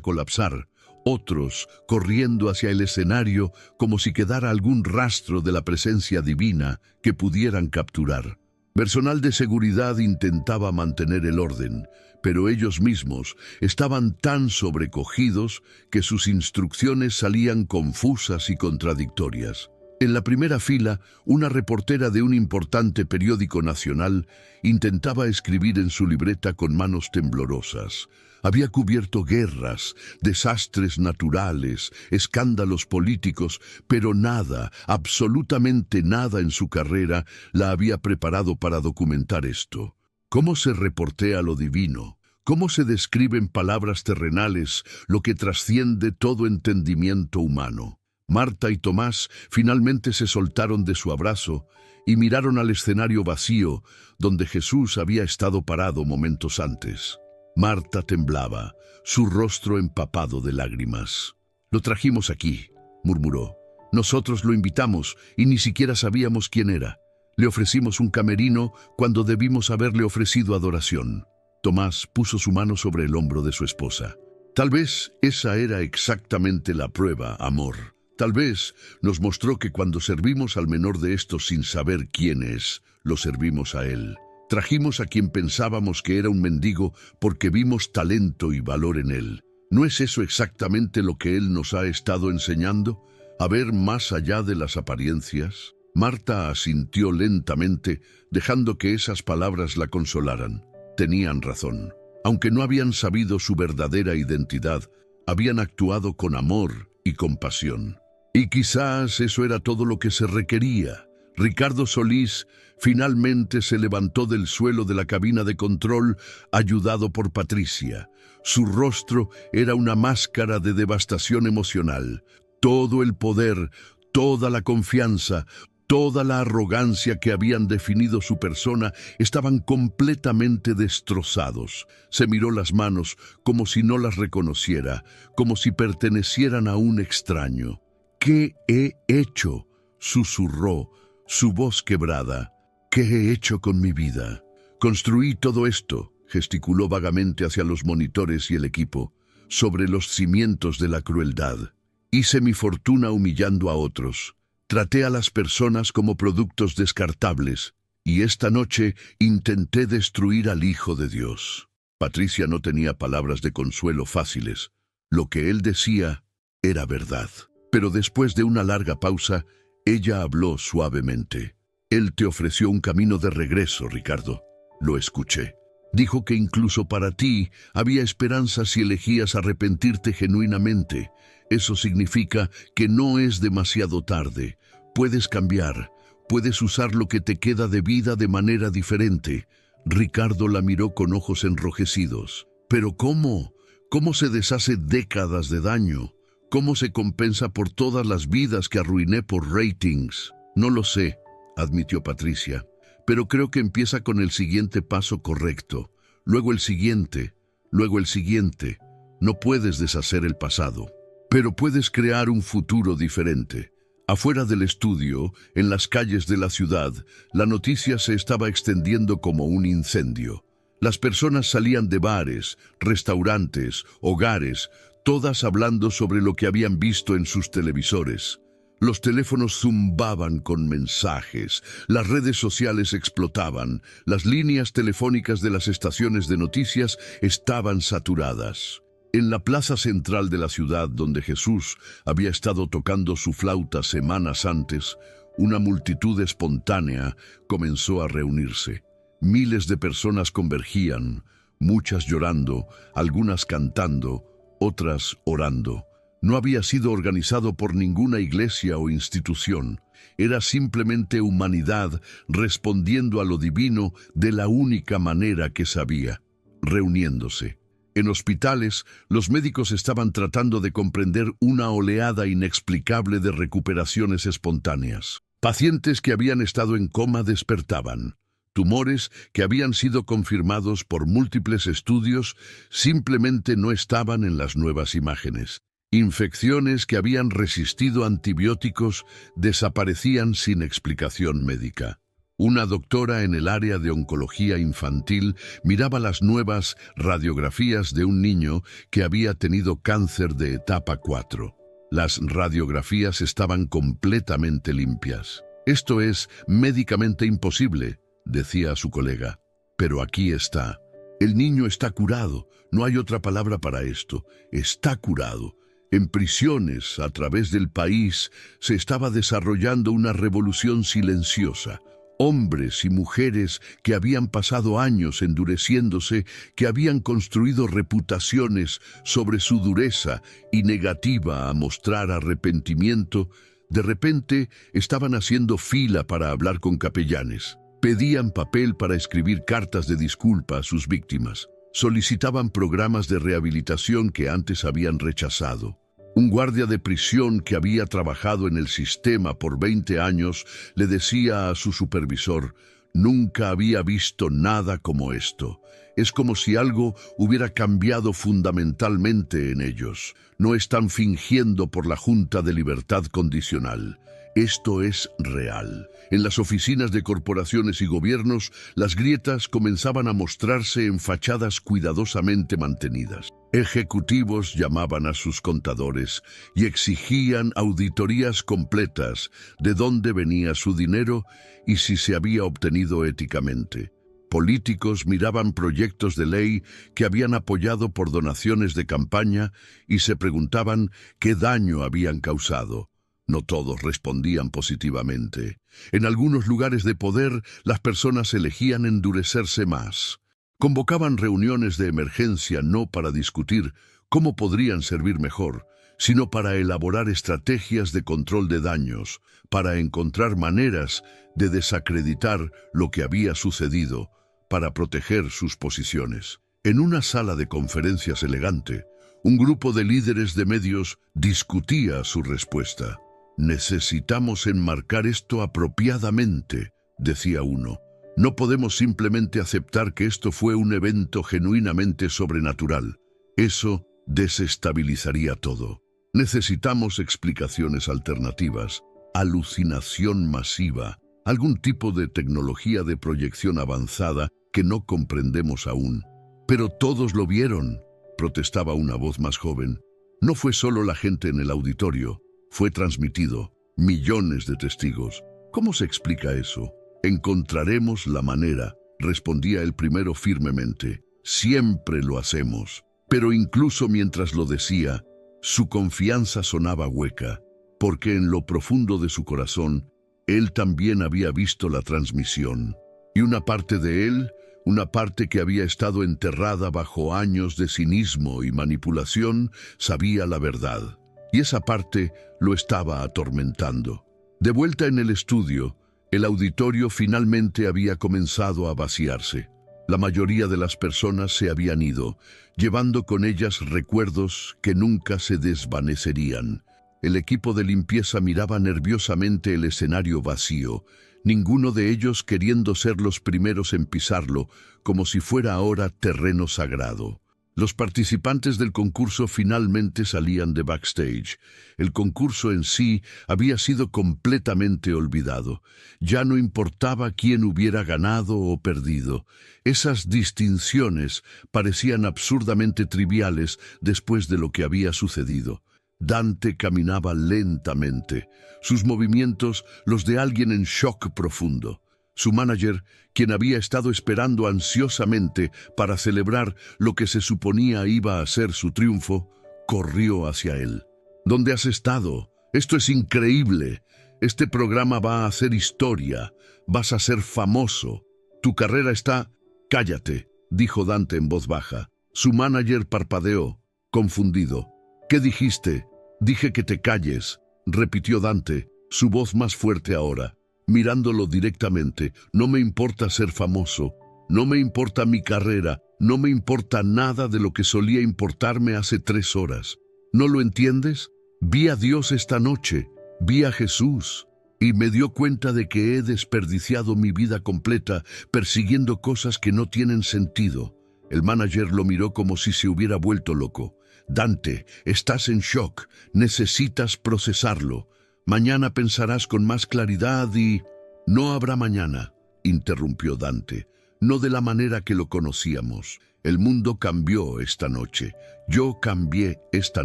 colapsar, otros corriendo hacia el escenario como si quedara algún rastro de la presencia divina que pudieran capturar. Personal de seguridad intentaba mantener el orden, pero ellos mismos estaban tan sobrecogidos que sus instrucciones salían confusas y contradictorias. En la primera fila, una reportera de un importante periódico nacional intentaba escribir en su libreta con manos temblorosas. Había cubierto guerras, desastres naturales, escándalos políticos, pero nada, absolutamente nada en su carrera la había preparado para documentar esto. ¿Cómo se reportea lo divino? ¿Cómo se describe en palabras terrenales lo que trasciende todo entendimiento humano? Marta y Tomás finalmente se soltaron de su abrazo y miraron al escenario vacío donde Jesús había estado parado momentos antes. Marta temblaba, su rostro empapado de lágrimas. «Lo trajimos aquí», murmuró. «Nosotros lo invitamos y ni siquiera sabíamos quién era. Le ofrecimos un camerino cuando debimos haberle ofrecido adoración». Tomás puso su mano sobre el hombro de su esposa. «Tal vez esa era exactamente la prueba, amor. Tal vez nos mostró que cuando servimos al menor de estos sin saber quién es, lo servimos a él. Trajimos a quien pensábamos que era un mendigo porque vimos talento y valor en él. ¿No es eso exactamente lo que él nos ha estado enseñando? ¿A ver más allá de las apariencias?» Marta asintió lentamente, dejando que esas palabras la consolaran. Tenían razón. Aunque no habían sabido su verdadera identidad, habían actuado con amor y compasión. Y quizás eso era todo lo que se requería. Ricardo Solís finalmente se levantó del suelo de la cabina de control, ayudado por Patricia. Su rostro era una máscara de devastación emocional. Todo el poder, toda la confianza, toda la arrogancia que habían definido su persona estaban completamente destrozados. Se miró las manos como si no las reconociera, como si pertenecieran a un extraño. «¿Qué he hecho?», susurró, su voz quebrada. «¿Qué he hecho con mi vida? Construí todo esto», gesticuló vagamente hacia los monitores y el equipo, «sobre los cimientos de la crueldad. Hice mi fortuna humillando a otros. Traté a las personas como productos descartables, y esta noche intenté destruir al Hijo de Dios». Patricia no tenía palabras de consuelo fáciles. Lo que él decía era verdad. Pero después de una larga pausa, ella habló suavemente. «Él te ofreció un camino de regreso, Ricardo». Lo escuché. «Dijo que incluso para ti había esperanza si elegías arrepentirte genuinamente. Eso significa que no es demasiado tarde. Puedes cambiar. Puedes usar lo que te queda de vida de manera diferente». Ricardo la miró con ojos enrojecidos. «¿Pero cómo? ¿Cómo se deshace décadas de daño? ¿Cómo se compensa por todas las vidas que arruiné por ratings?» «No lo sé», admitió Patricia, «pero creo que empieza con el siguiente paso correcto. Luego el siguiente, luego el siguiente. No puedes deshacer el pasado, pero puedes crear un futuro diferente». Afuera del estudio, en las calles de la ciudad, la noticia se estaba extendiendo como un incendio. Las personas salían de bares, restaurantes, hogares, todas hablando sobre lo que habían visto en sus televisores. Los teléfonos zumbaban con mensajes, las redes sociales explotaban, las líneas telefónicas de las estaciones de noticias estaban saturadas. En la plaza central de la ciudad, donde Jesús había estado tocando su flauta semanas antes, una multitud espontánea comenzó a reunirse. Miles de personas convergían, muchas llorando, algunas cantando, otras orando. No había sido organizado por ninguna iglesia o institución. Era simplemente humanidad respondiendo a lo divino de la única manera que sabía, reuniéndose. En hospitales, los médicos estaban tratando de comprender una oleada inexplicable de recuperaciones espontáneas. Pacientes que habían estado en coma despertaban. Tumores que habían sido confirmados por múltiples estudios simplemente no estaban en las nuevas imágenes. Infecciones que habían resistido antibióticos desaparecían sin explicación médica. Una doctora en el área de oncología infantil miraba las nuevas radiografías de un niño que había tenido cáncer de etapa 4. Las radiografías estaban completamente limpias. «Esto es médicamente imposible», decía a su colega. «Pero aquí está. El niño está curado. No hay otra palabra para esto. Está curado». En prisiones, a través del país, se estaba desarrollando una revolución silenciosa. Hombres y mujeres que habían pasado años endureciéndose, que habían construido reputaciones sobre su dureza y negativa a mostrar arrepentimiento, de repente estaban haciendo fila para hablar con capellanes. Pedían papel para escribir cartas de disculpa a sus víctimas. Solicitaban programas de rehabilitación que antes habían rechazado. Un guardia de prisión que había trabajado en el sistema por 20 años le decía a su supervisor: «Nunca había visto nada como esto. Es como si algo hubiera cambiado fundamentalmente en ellos. No están fingiendo por la Junta de Libertad Condicional. Esto es real. En las oficinas de corporaciones y gobiernos, las grietas comenzaban a mostrarse en fachadas cuidadosamente mantenidas. Ejecutivos llamaban a sus contadores y exigían auditorías completas de dónde venía su dinero y si se había obtenido éticamente. Políticos miraban proyectos de ley que habían apoyado por donaciones de campaña y se preguntaban qué daño habían causado. No todos respondían positivamente. En algunos lugares de poder, las personas elegían endurecerse más. Convocaban reuniones de emergencia no para discutir cómo podrían servir mejor, sino para elaborar estrategias de control de daños, para encontrar maneras de desacreditar lo que había sucedido, para proteger sus posiciones. En una sala de conferencias elegante, un grupo de líderes de medios discutía su respuesta. «Necesitamos enmarcar esto apropiadamente», decía uno. «No podemos simplemente aceptar que esto fue un evento genuinamente sobrenatural. Eso desestabilizaría todo. Necesitamos explicaciones alternativas, alucinación masiva, algún tipo de tecnología de proyección avanzada que no comprendemos aún». «Pero todos lo vieron», protestaba una voz más joven. «No fue solo la gente en el auditorio. Fue transmitido. Millones de testigos. ¿Cómo se explica eso?» «Encontraremos la manera», respondía el primero firmemente. «Siempre lo hacemos». Pero incluso mientras lo decía, su confianza sonaba hueca, porque en lo profundo de su corazón, él también había visto la transmisión. Y una parte de él, una parte que había estado enterrada bajo años de cinismo y manipulación, sabía la verdad. Y esa parte lo estaba atormentando. De vuelta en el estudio, el auditorio finalmente había comenzado a vaciarse. La mayoría de las personas se habían ido, llevando con ellas recuerdos que nunca se desvanecerían. El equipo de limpieza miraba nerviosamente el escenario vacío, ninguno de ellos queriendo ser los primeros en pisarlo, como si fuera ahora terreno sagrado. Los participantes del concurso finalmente salían de backstage. El concurso en sí había sido completamente olvidado. Ya no importaba quién hubiera ganado o perdido. Esas distinciones parecían absurdamente triviales después de lo que había sucedido. Dante caminaba lentamente, sus movimientos los de alguien en shock profundo. Su manager, quien había estado esperando ansiosamente para celebrar lo que se suponía iba a ser su triunfo, corrió hacia él. «¿Dónde has estado? Esto es increíble. Este programa va a hacer historia. Vas a ser famoso. Tu carrera está...» «Cállate», dijo Dante en voz baja. Su manager parpadeó, confundido. «¿Qué dijiste?» «Dije que te calles», repitió Dante, su voz más fuerte ahora, mirándolo directamente. «No me importa ser famoso, no me importa mi carrera, no me importa nada de lo que solía importarme hace 3 horas. ¿No lo entiendes? Vi a Dios esta noche, vi a Jesús, y me dio cuenta de que he desperdiciado mi vida completa persiguiendo cosas que no tienen sentido». El manager lo miró como si se hubiera vuelto loco. «Dante, estás en shock, necesitas procesarlo. Mañana pensarás con más claridad y...» «No habrá mañana», interrumpió Dante, «no de la manera que lo conocíamos. El mundo cambió esta noche, yo cambié esta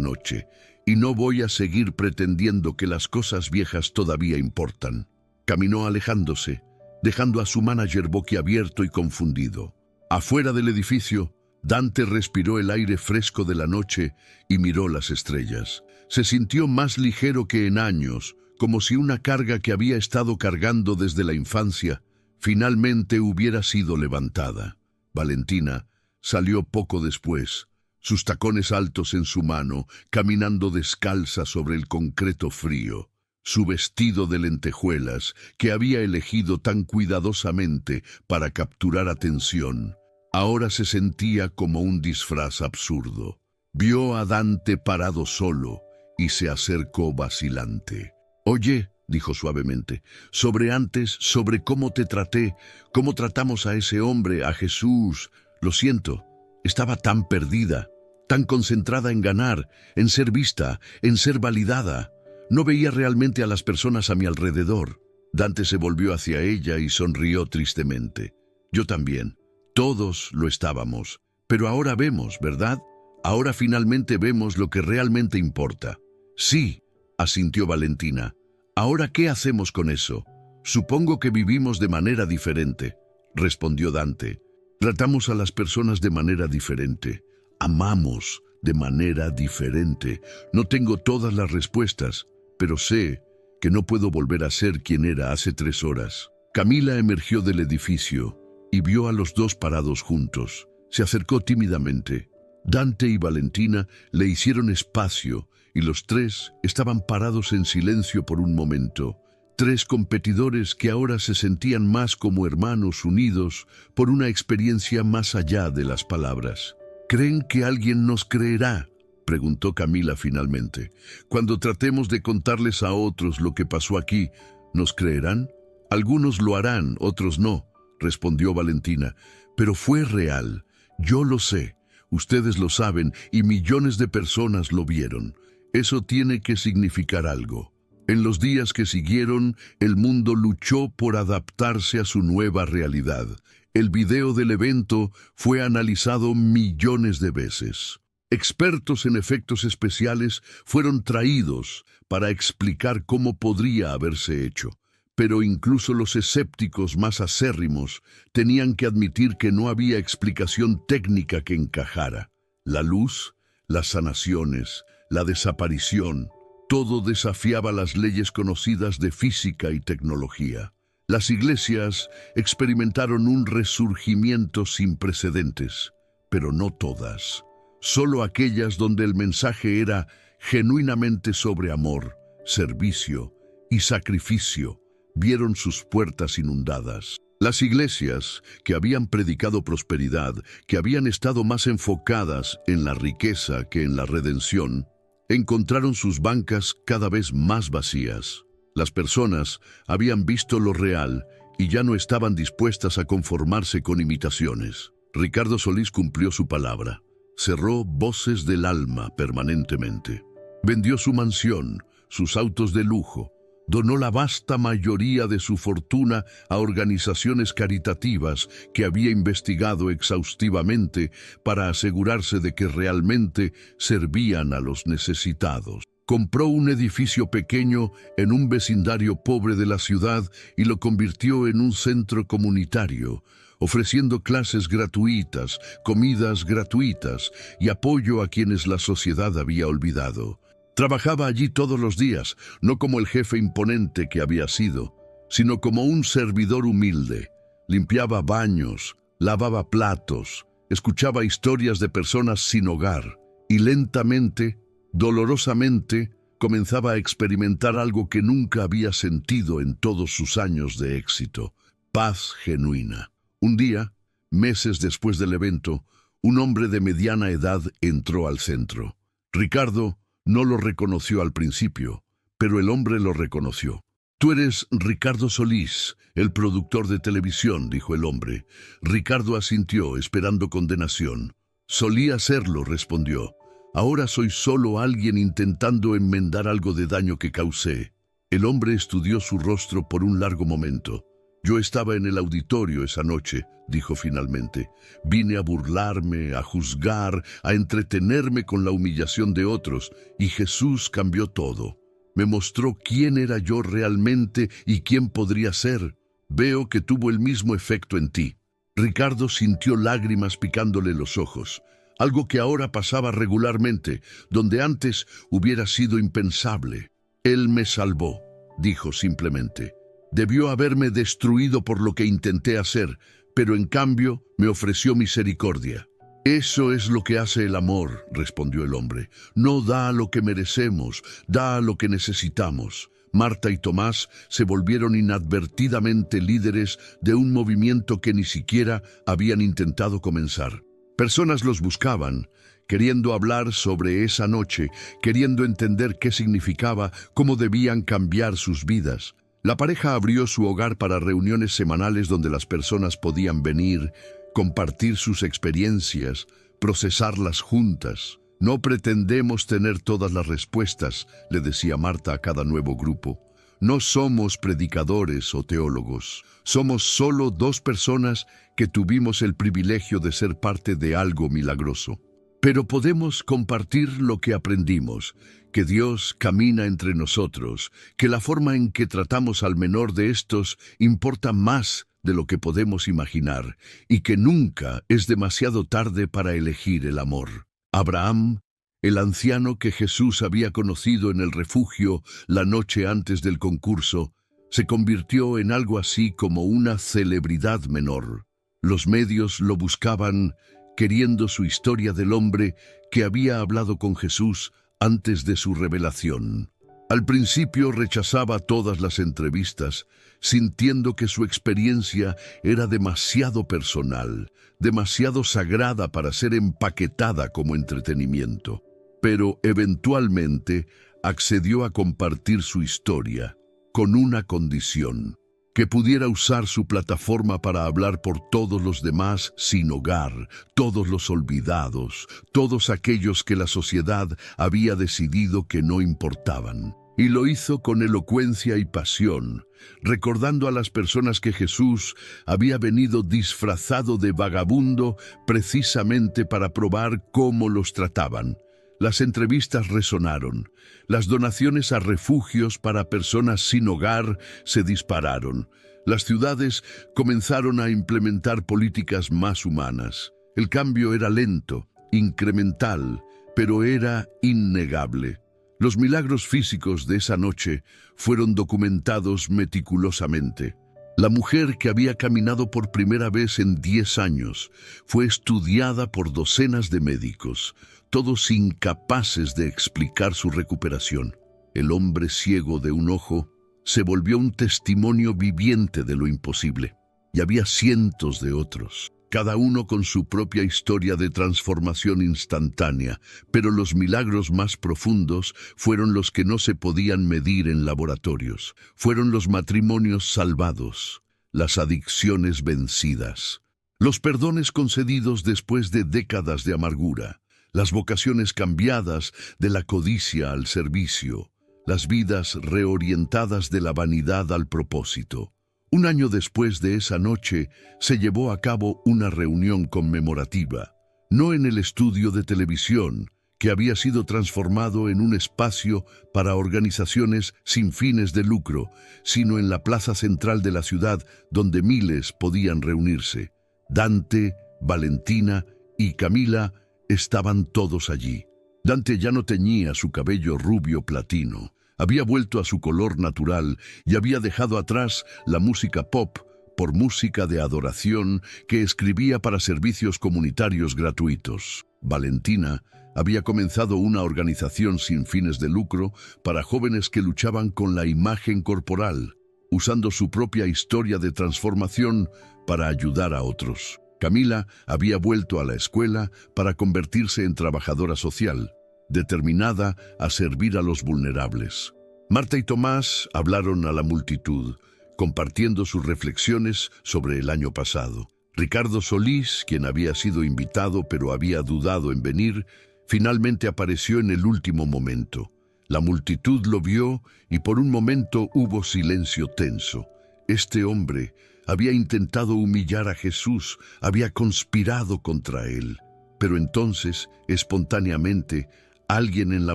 noche, y no voy a seguir pretendiendo que las cosas viejas todavía importan». Caminó alejándose, dejando a su manager boquiabierto y confundido. Afuera del edificio, Dante respiró el aire fresco de la noche y miró las estrellas. Se sintió más ligero que en años, como si una carga que había estado cargando desde la infancia finalmente hubiera sido levantada. Valentina salió poco después, sus tacones altos en su mano, caminando descalza sobre el concreto frío. Su vestido de lentejuelas, que había elegido tan cuidadosamente para capturar atención, ahora se sentía como un disfraz absurdo. Vio a Dante parado solo y se acercó vacilante. «Oye», dijo suavemente, sobre cómo te traté, cómo tratamos a ese hombre, a Jesús, Lo siento, estaba tan perdida, tan concentrada en ganar, en ser vista, en ser validada. No veía realmente a las personas a mi alrededor. Dante se volvió hacia ella y sonrió tristemente. Yo también. Todos lo estábamos. Pero ahora vemos, ¿verdad? Ahora finalmente vemos lo que realmente importa. Sí, asintió Valentina. ¿Ahora qué hacemos con eso? Supongo que vivimos de manera diferente, respondió Dante. Tratamos a las personas de manera diferente. Amamos de manera diferente. No tengo todas las respuestas, pero sé que no puedo volver a ser quien era hace 3 horas. Camila emergió del edificio y vio a los dos parados juntos. Se acercó tímidamente. Dante y Valentina le hicieron espacio y los tres estaban parados en silencio por un momento. 3 competidores que ahora se sentían más como hermanos unidos por una experiencia más allá de las palabras. ¿Creen que alguien nos creerá?, preguntó Camila finalmente. Cuando tratemos de contarles a otros lo que pasó aquí, ¿nos creerán? Algunos lo harán, otros no, respondió Valentina. Pero fue real. Yo lo sé. Ustedes lo saben y millones de personas lo vieron. Eso tiene que significar algo. En los días que siguieron, el mundo luchó por adaptarse a su nueva realidad. El video del evento fue analizado millones de veces. Expertos en efectos especiales fueron traídos para explicar cómo podría haberse hecho. Pero incluso los escépticos más acérrimos tenían que admitir que no había explicación técnica que encajara. La luz, las sanaciones, la desaparición, todo desafiaba las leyes conocidas de física y tecnología. Las iglesias experimentaron un resurgimiento sin precedentes, pero no todas. Solo aquellas donde el mensaje era genuinamente sobre amor, servicio y sacrificio vieron sus puertas inundadas. Las iglesias, que habían predicado prosperidad, que habían estado más enfocadas en la riqueza que en la redención, encontraron sus bancas cada vez más vacías. Las personas habían visto lo real y ya no estaban dispuestas a conformarse con imitaciones. Ricardo Solís cumplió su palabra. Cerró Voces del Alma permanentemente. Vendió su mansión, sus autos de lujo, donó la vasta mayoría de su fortuna a organizaciones caritativas que había investigado exhaustivamente para asegurarse de que realmente servían a los necesitados. Compró un edificio pequeño en un vecindario pobre de la ciudad y lo convirtió en un centro comunitario, ofreciendo clases gratuitas, comidas gratuitas y apoyo a quienes la sociedad había olvidado. Trabajaba allí todos los días, no como el jefe imponente que había sido, sino como un servidor humilde. Limpiaba baños, lavaba platos, escuchaba historias de personas sin hogar y lentamente, dolorosamente, comenzaba a experimentar algo que nunca había sentido en todos sus años de éxito: paz genuina. Un día, meses después del evento, un hombre de mediana edad entró al centro. Ricardo no lo reconoció al principio, pero el hombre lo reconoció. «Tú eres Ricardo Solís, el productor de televisión», dijo el hombre. Ricardo asintió, esperando condenación. «Solía serlo», respondió. «Ahora soy solo alguien intentando enmendar algo de daño que causé». El hombre estudió su rostro por un largo momento. «Yo estaba en el auditorio esa noche», dijo finalmente. «Vine a burlarme, a juzgar, a entretenerme con la humillación de otros, y Jesús cambió todo. Me mostró quién era yo realmente y quién podría ser. Veo que tuvo el mismo efecto en ti». Ricardo sintió lágrimas picándole los ojos, algo que ahora pasaba regularmente, donde antes hubiera sido impensable. «Él me salvó», dijo simplemente. «Debió haberme destruido por lo que intenté hacer, pero en cambio me ofreció misericordia». «Eso es lo que hace el amor», respondió el hombre. «No da lo que merecemos, da lo que necesitamos». Marta y Tomás se volvieron inadvertidamente líderes de un movimiento que ni siquiera habían intentado comenzar. Personas los buscaban, queriendo hablar sobre esa noche, queriendo entender qué significaba, cómo debían cambiar sus vidas. La pareja abrió su hogar para reuniones semanales donde las personas podían venir, compartir sus experiencias, procesarlas juntas. No pretendemos tener todas las respuestas, le decía Marta a cada nuevo grupo. No somos predicadores o teólogos. Somos solo dos personas que tuvimos el privilegio de ser parte de algo milagroso. Pero podemos compartir lo que aprendimos, que Dios camina entre nosotros, que la forma en que tratamos al menor de estos importa más de lo que podemos imaginar, y que nunca es demasiado tarde para elegir el amor. Abraham, el anciano que Jesús había conocido en el refugio la noche antes del concurso, se convirtió en algo así como una celebridad menor. Los medios lo buscaban, queriendo su historia del hombre que había hablado con Jesús antes de su revelación. Al principio rechazaba todas las entrevistas, sintiendo que su experiencia era demasiado personal, demasiado sagrada para ser empaquetada como entretenimiento. Pero eventualmente accedió a compartir su historia, con una condición: que pudiera usar su plataforma para hablar por todos los demás sin hogar, todos los olvidados, todos aquellos que la sociedad había decidido que no importaban. Y lo hizo con elocuencia y pasión, recordando a las personas que Jesús había venido disfrazado de vagabundo precisamente para probar cómo los trataban. Las entrevistas resonaron. Las donaciones a refugios para personas sin hogar se dispararon. Las ciudades comenzaron a implementar políticas más humanas. El cambio era lento, incremental, pero era innegable. Los milagros físicos de esa noche fueron documentados meticulosamente. La mujer que había caminado por primera vez en 10 años fue estudiada por docenas de médicos, todos incapaces de explicar su recuperación. El hombre ciego de un ojo se volvió un testimonio viviente de lo imposible. Y había cientos de otros, cada uno con su propia historia de transformación instantánea, pero los milagros más profundos fueron los que no se podían medir en laboratorios. Fueron los matrimonios salvados, las adicciones vencidas, los perdones concedidos después de décadas de amargura, las vocaciones cambiadas de la codicia al servicio, las vidas reorientadas de la vanidad al propósito. Un año después de esa noche se llevó a cabo una reunión conmemorativa, no en el estudio de televisión, que había sido transformado en un espacio para organizaciones sin fines de lucro, sino en la plaza central de la ciudad donde miles podían reunirse. Dante, Valentina y Camila estaban todos allí. Dante ya no teñía su cabello rubio platino. Había vuelto a su color natural y había dejado atrás la música pop por música de adoración que escribía para servicios comunitarios gratuitos. Valentina había comenzado una organización sin fines de lucro para jóvenes que luchaban con la imagen corporal, usando su propia historia de transformación para ayudar a otros. Camila había vuelto a la escuela para convertirse en trabajadora social, determinada a servir a los vulnerables. Marta y Tomás hablaron a la multitud, compartiendo sus reflexiones sobre el año pasado. Ricardo Solís, quien había sido invitado pero había dudado en venir, finalmente apareció en el último momento. La multitud lo vio y por un momento hubo silencio tenso. Este hombre había intentado humillar a Jesús, había conspirado contra él. Pero entonces, espontáneamente, alguien en la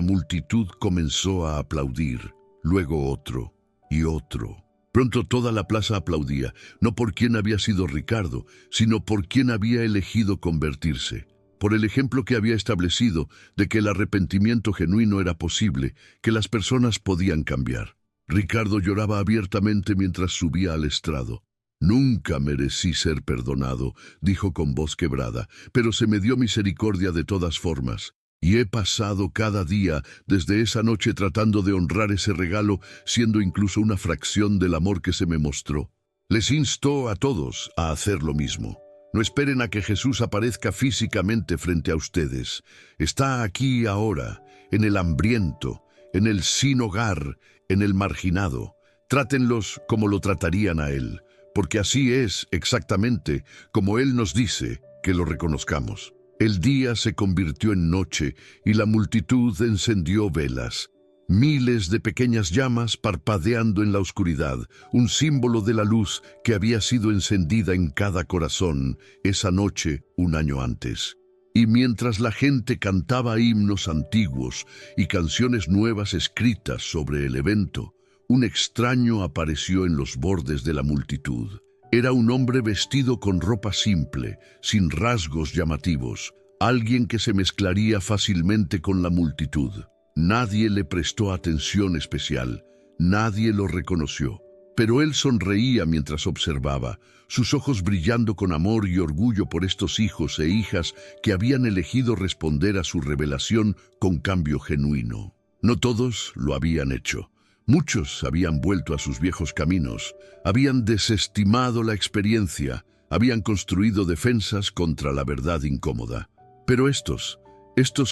multitud comenzó a aplaudir, luego otro y otro. Pronto toda la plaza aplaudía, no por quién había sido Ricardo, sino por quién había elegido convertirse, por el ejemplo que había establecido de que el arrepentimiento genuino era posible, que las personas podían cambiar. Ricardo lloraba abiertamente mientras subía al estrado. «Nunca merecí ser perdonado», dijo con voz quebrada, «pero se me dio misericordia de todas formas. Y he pasado cada día desde esa noche tratando de honrar ese regalo, siendo incluso una fracción del amor que se me mostró». Les instó a todos a hacer lo mismo. No esperen a que Jesús aparezca físicamente frente a ustedes. Está aquí ahora, en el hambriento, en el sin hogar, en el marginado. Trátenlos como lo tratarían a él, porque así es exactamente como Él nos dice que lo reconozcamos. El día se convirtió en noche y la multitud encendió velas. Miles de pequeñas llamas parpadeando en la oscuridad, un símbolo de la luz que había sido encendida en cada corazón esa noche un año antes. Y mientras la gente cantaba himnos antiguos y canciones nuevas escritas sobre el evento, un extraño apareció en los bordes de la multitud. Era un hombre vestido con ropa simple, sin rasgos llamativos, alguien que se mezclaría fácilmente con la multitud. Nadie le prestó atención especial, nadie lo reconoció, pero él sonreía mientras observaba, sus ojos brillando con amor y orgullo por estos hijos e hijas que habían elegido responder a su revelación con cambio genuino. No todos lo habían hecho. Muchos habían vuelto a sus viejos caminos, habían desestimado la experiencia, habían construido defensas contra la verdad incómoda. Pero estos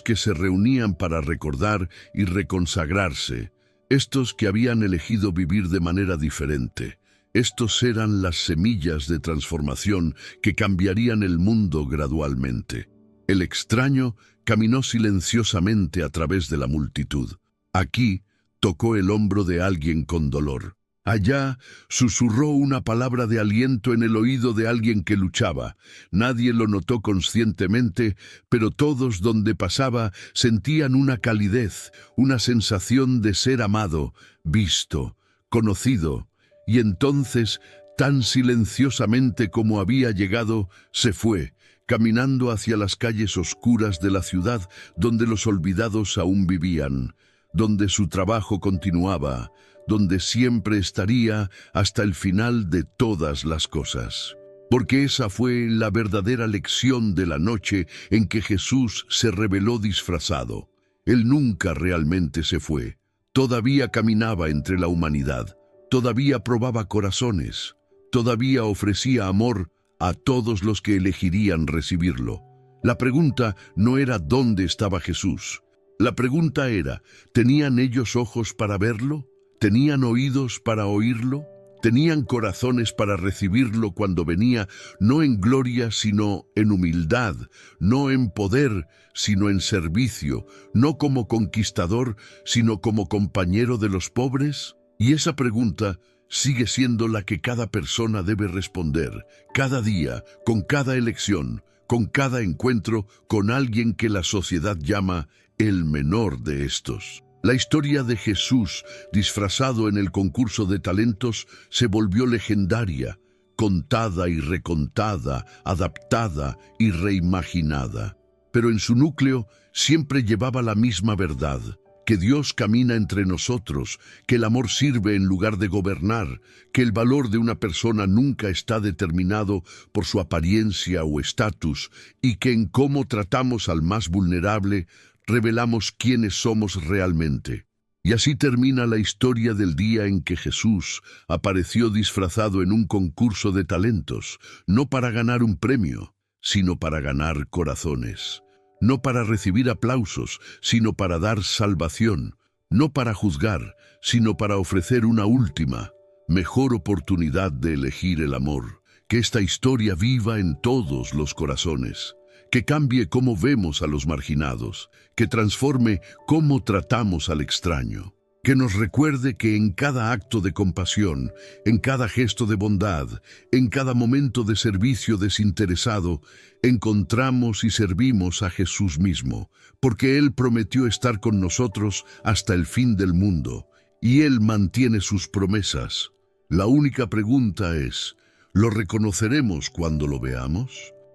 que se reunían para recordar y reconsagrarse, estos que habían elegido vivir de manera diferente, estos eran las semillas de transformación que cambiarían el mundo gradualmente. El extraño caminó silenciosamente a través de la multitud. Aquí tocó el hombro de alguien con dolor. Allá susurró una palabra de aliento en el oído de alguien que luchaba. Nadie lo notó conscientemente, pero todos donde pasaba sentían una calidez, una sensación de ser amado, visto, conocido. Y entonces, tan silenciosamente como había llegado, se fue, caminando hacia las calles oscuras de la ciudad donde los olvidados aún vivían, donde su trabajo continuaba, donde siempre estaría hasta el final de todas las cosas. Porque esa fue la verdadera lección de la noche en que Jesús se reveló disfrazado. Él nunca realmente se fue. Todavía caminaba entre la humanidad, todavía probaba corazones, todavía ofrecía amor a todos los que elegirían recibirlo. La pregunta no era dónde estaba Jesús. La pregunta era, ¿tenían ellos ojos para verlo? ¿Tenían oídos para oírlo? ¿Tenían corazones para recibirlo cuando venía, no en gloria, sino en humildad, no en poder, sino en servicio, no como conquistador, sino como compañero de los pobres? Y esa pregunta sigue siendo la que cada persona debe responder, cada día, con cada elección, con cada encuentro, con alguien que la sociedad llama el menor de estos. La historia de Jesús, disfrazado en el concurso de talentos, se volvió legendaria, contada y recontada, adaptada y reimaginada. Pero en su núcleo siempre llevaba la misma verdad, que Dios camina entre nosotros, que el amor sirve en lugar de gobernar, que el valor de una persona nunca está determinado por su apariencia o estatus, y que en cómo tratamos al más vulnerable, revelamos quiénes somos realmente. Y así termina la historia del día en que Jesús apareció disfrazado en un concurso de talentos, no para ganar un premio, sino para ganar corazones. No para recibir aplausos, sino para dar salvación. No para juzgar, sino para ofrecer una última, mejor oportunidad de elegir el amor. Que esta historia viva en todos los corazones. Que cambie cómo vemos a los marginados, que transforme cómo tratamos al extraño, que nos recuerde que en cada acto de compasión, en cada gesto de bondad, en cada momento de servicio desinteresado, encontramos y servimos a Jesús mismo, porque Él prometió estar con nosotros hasta el fin del mundo, y Él mantiene sus promesas. La única pregunta es, ¿lo reconoceremos cuando lo veamos?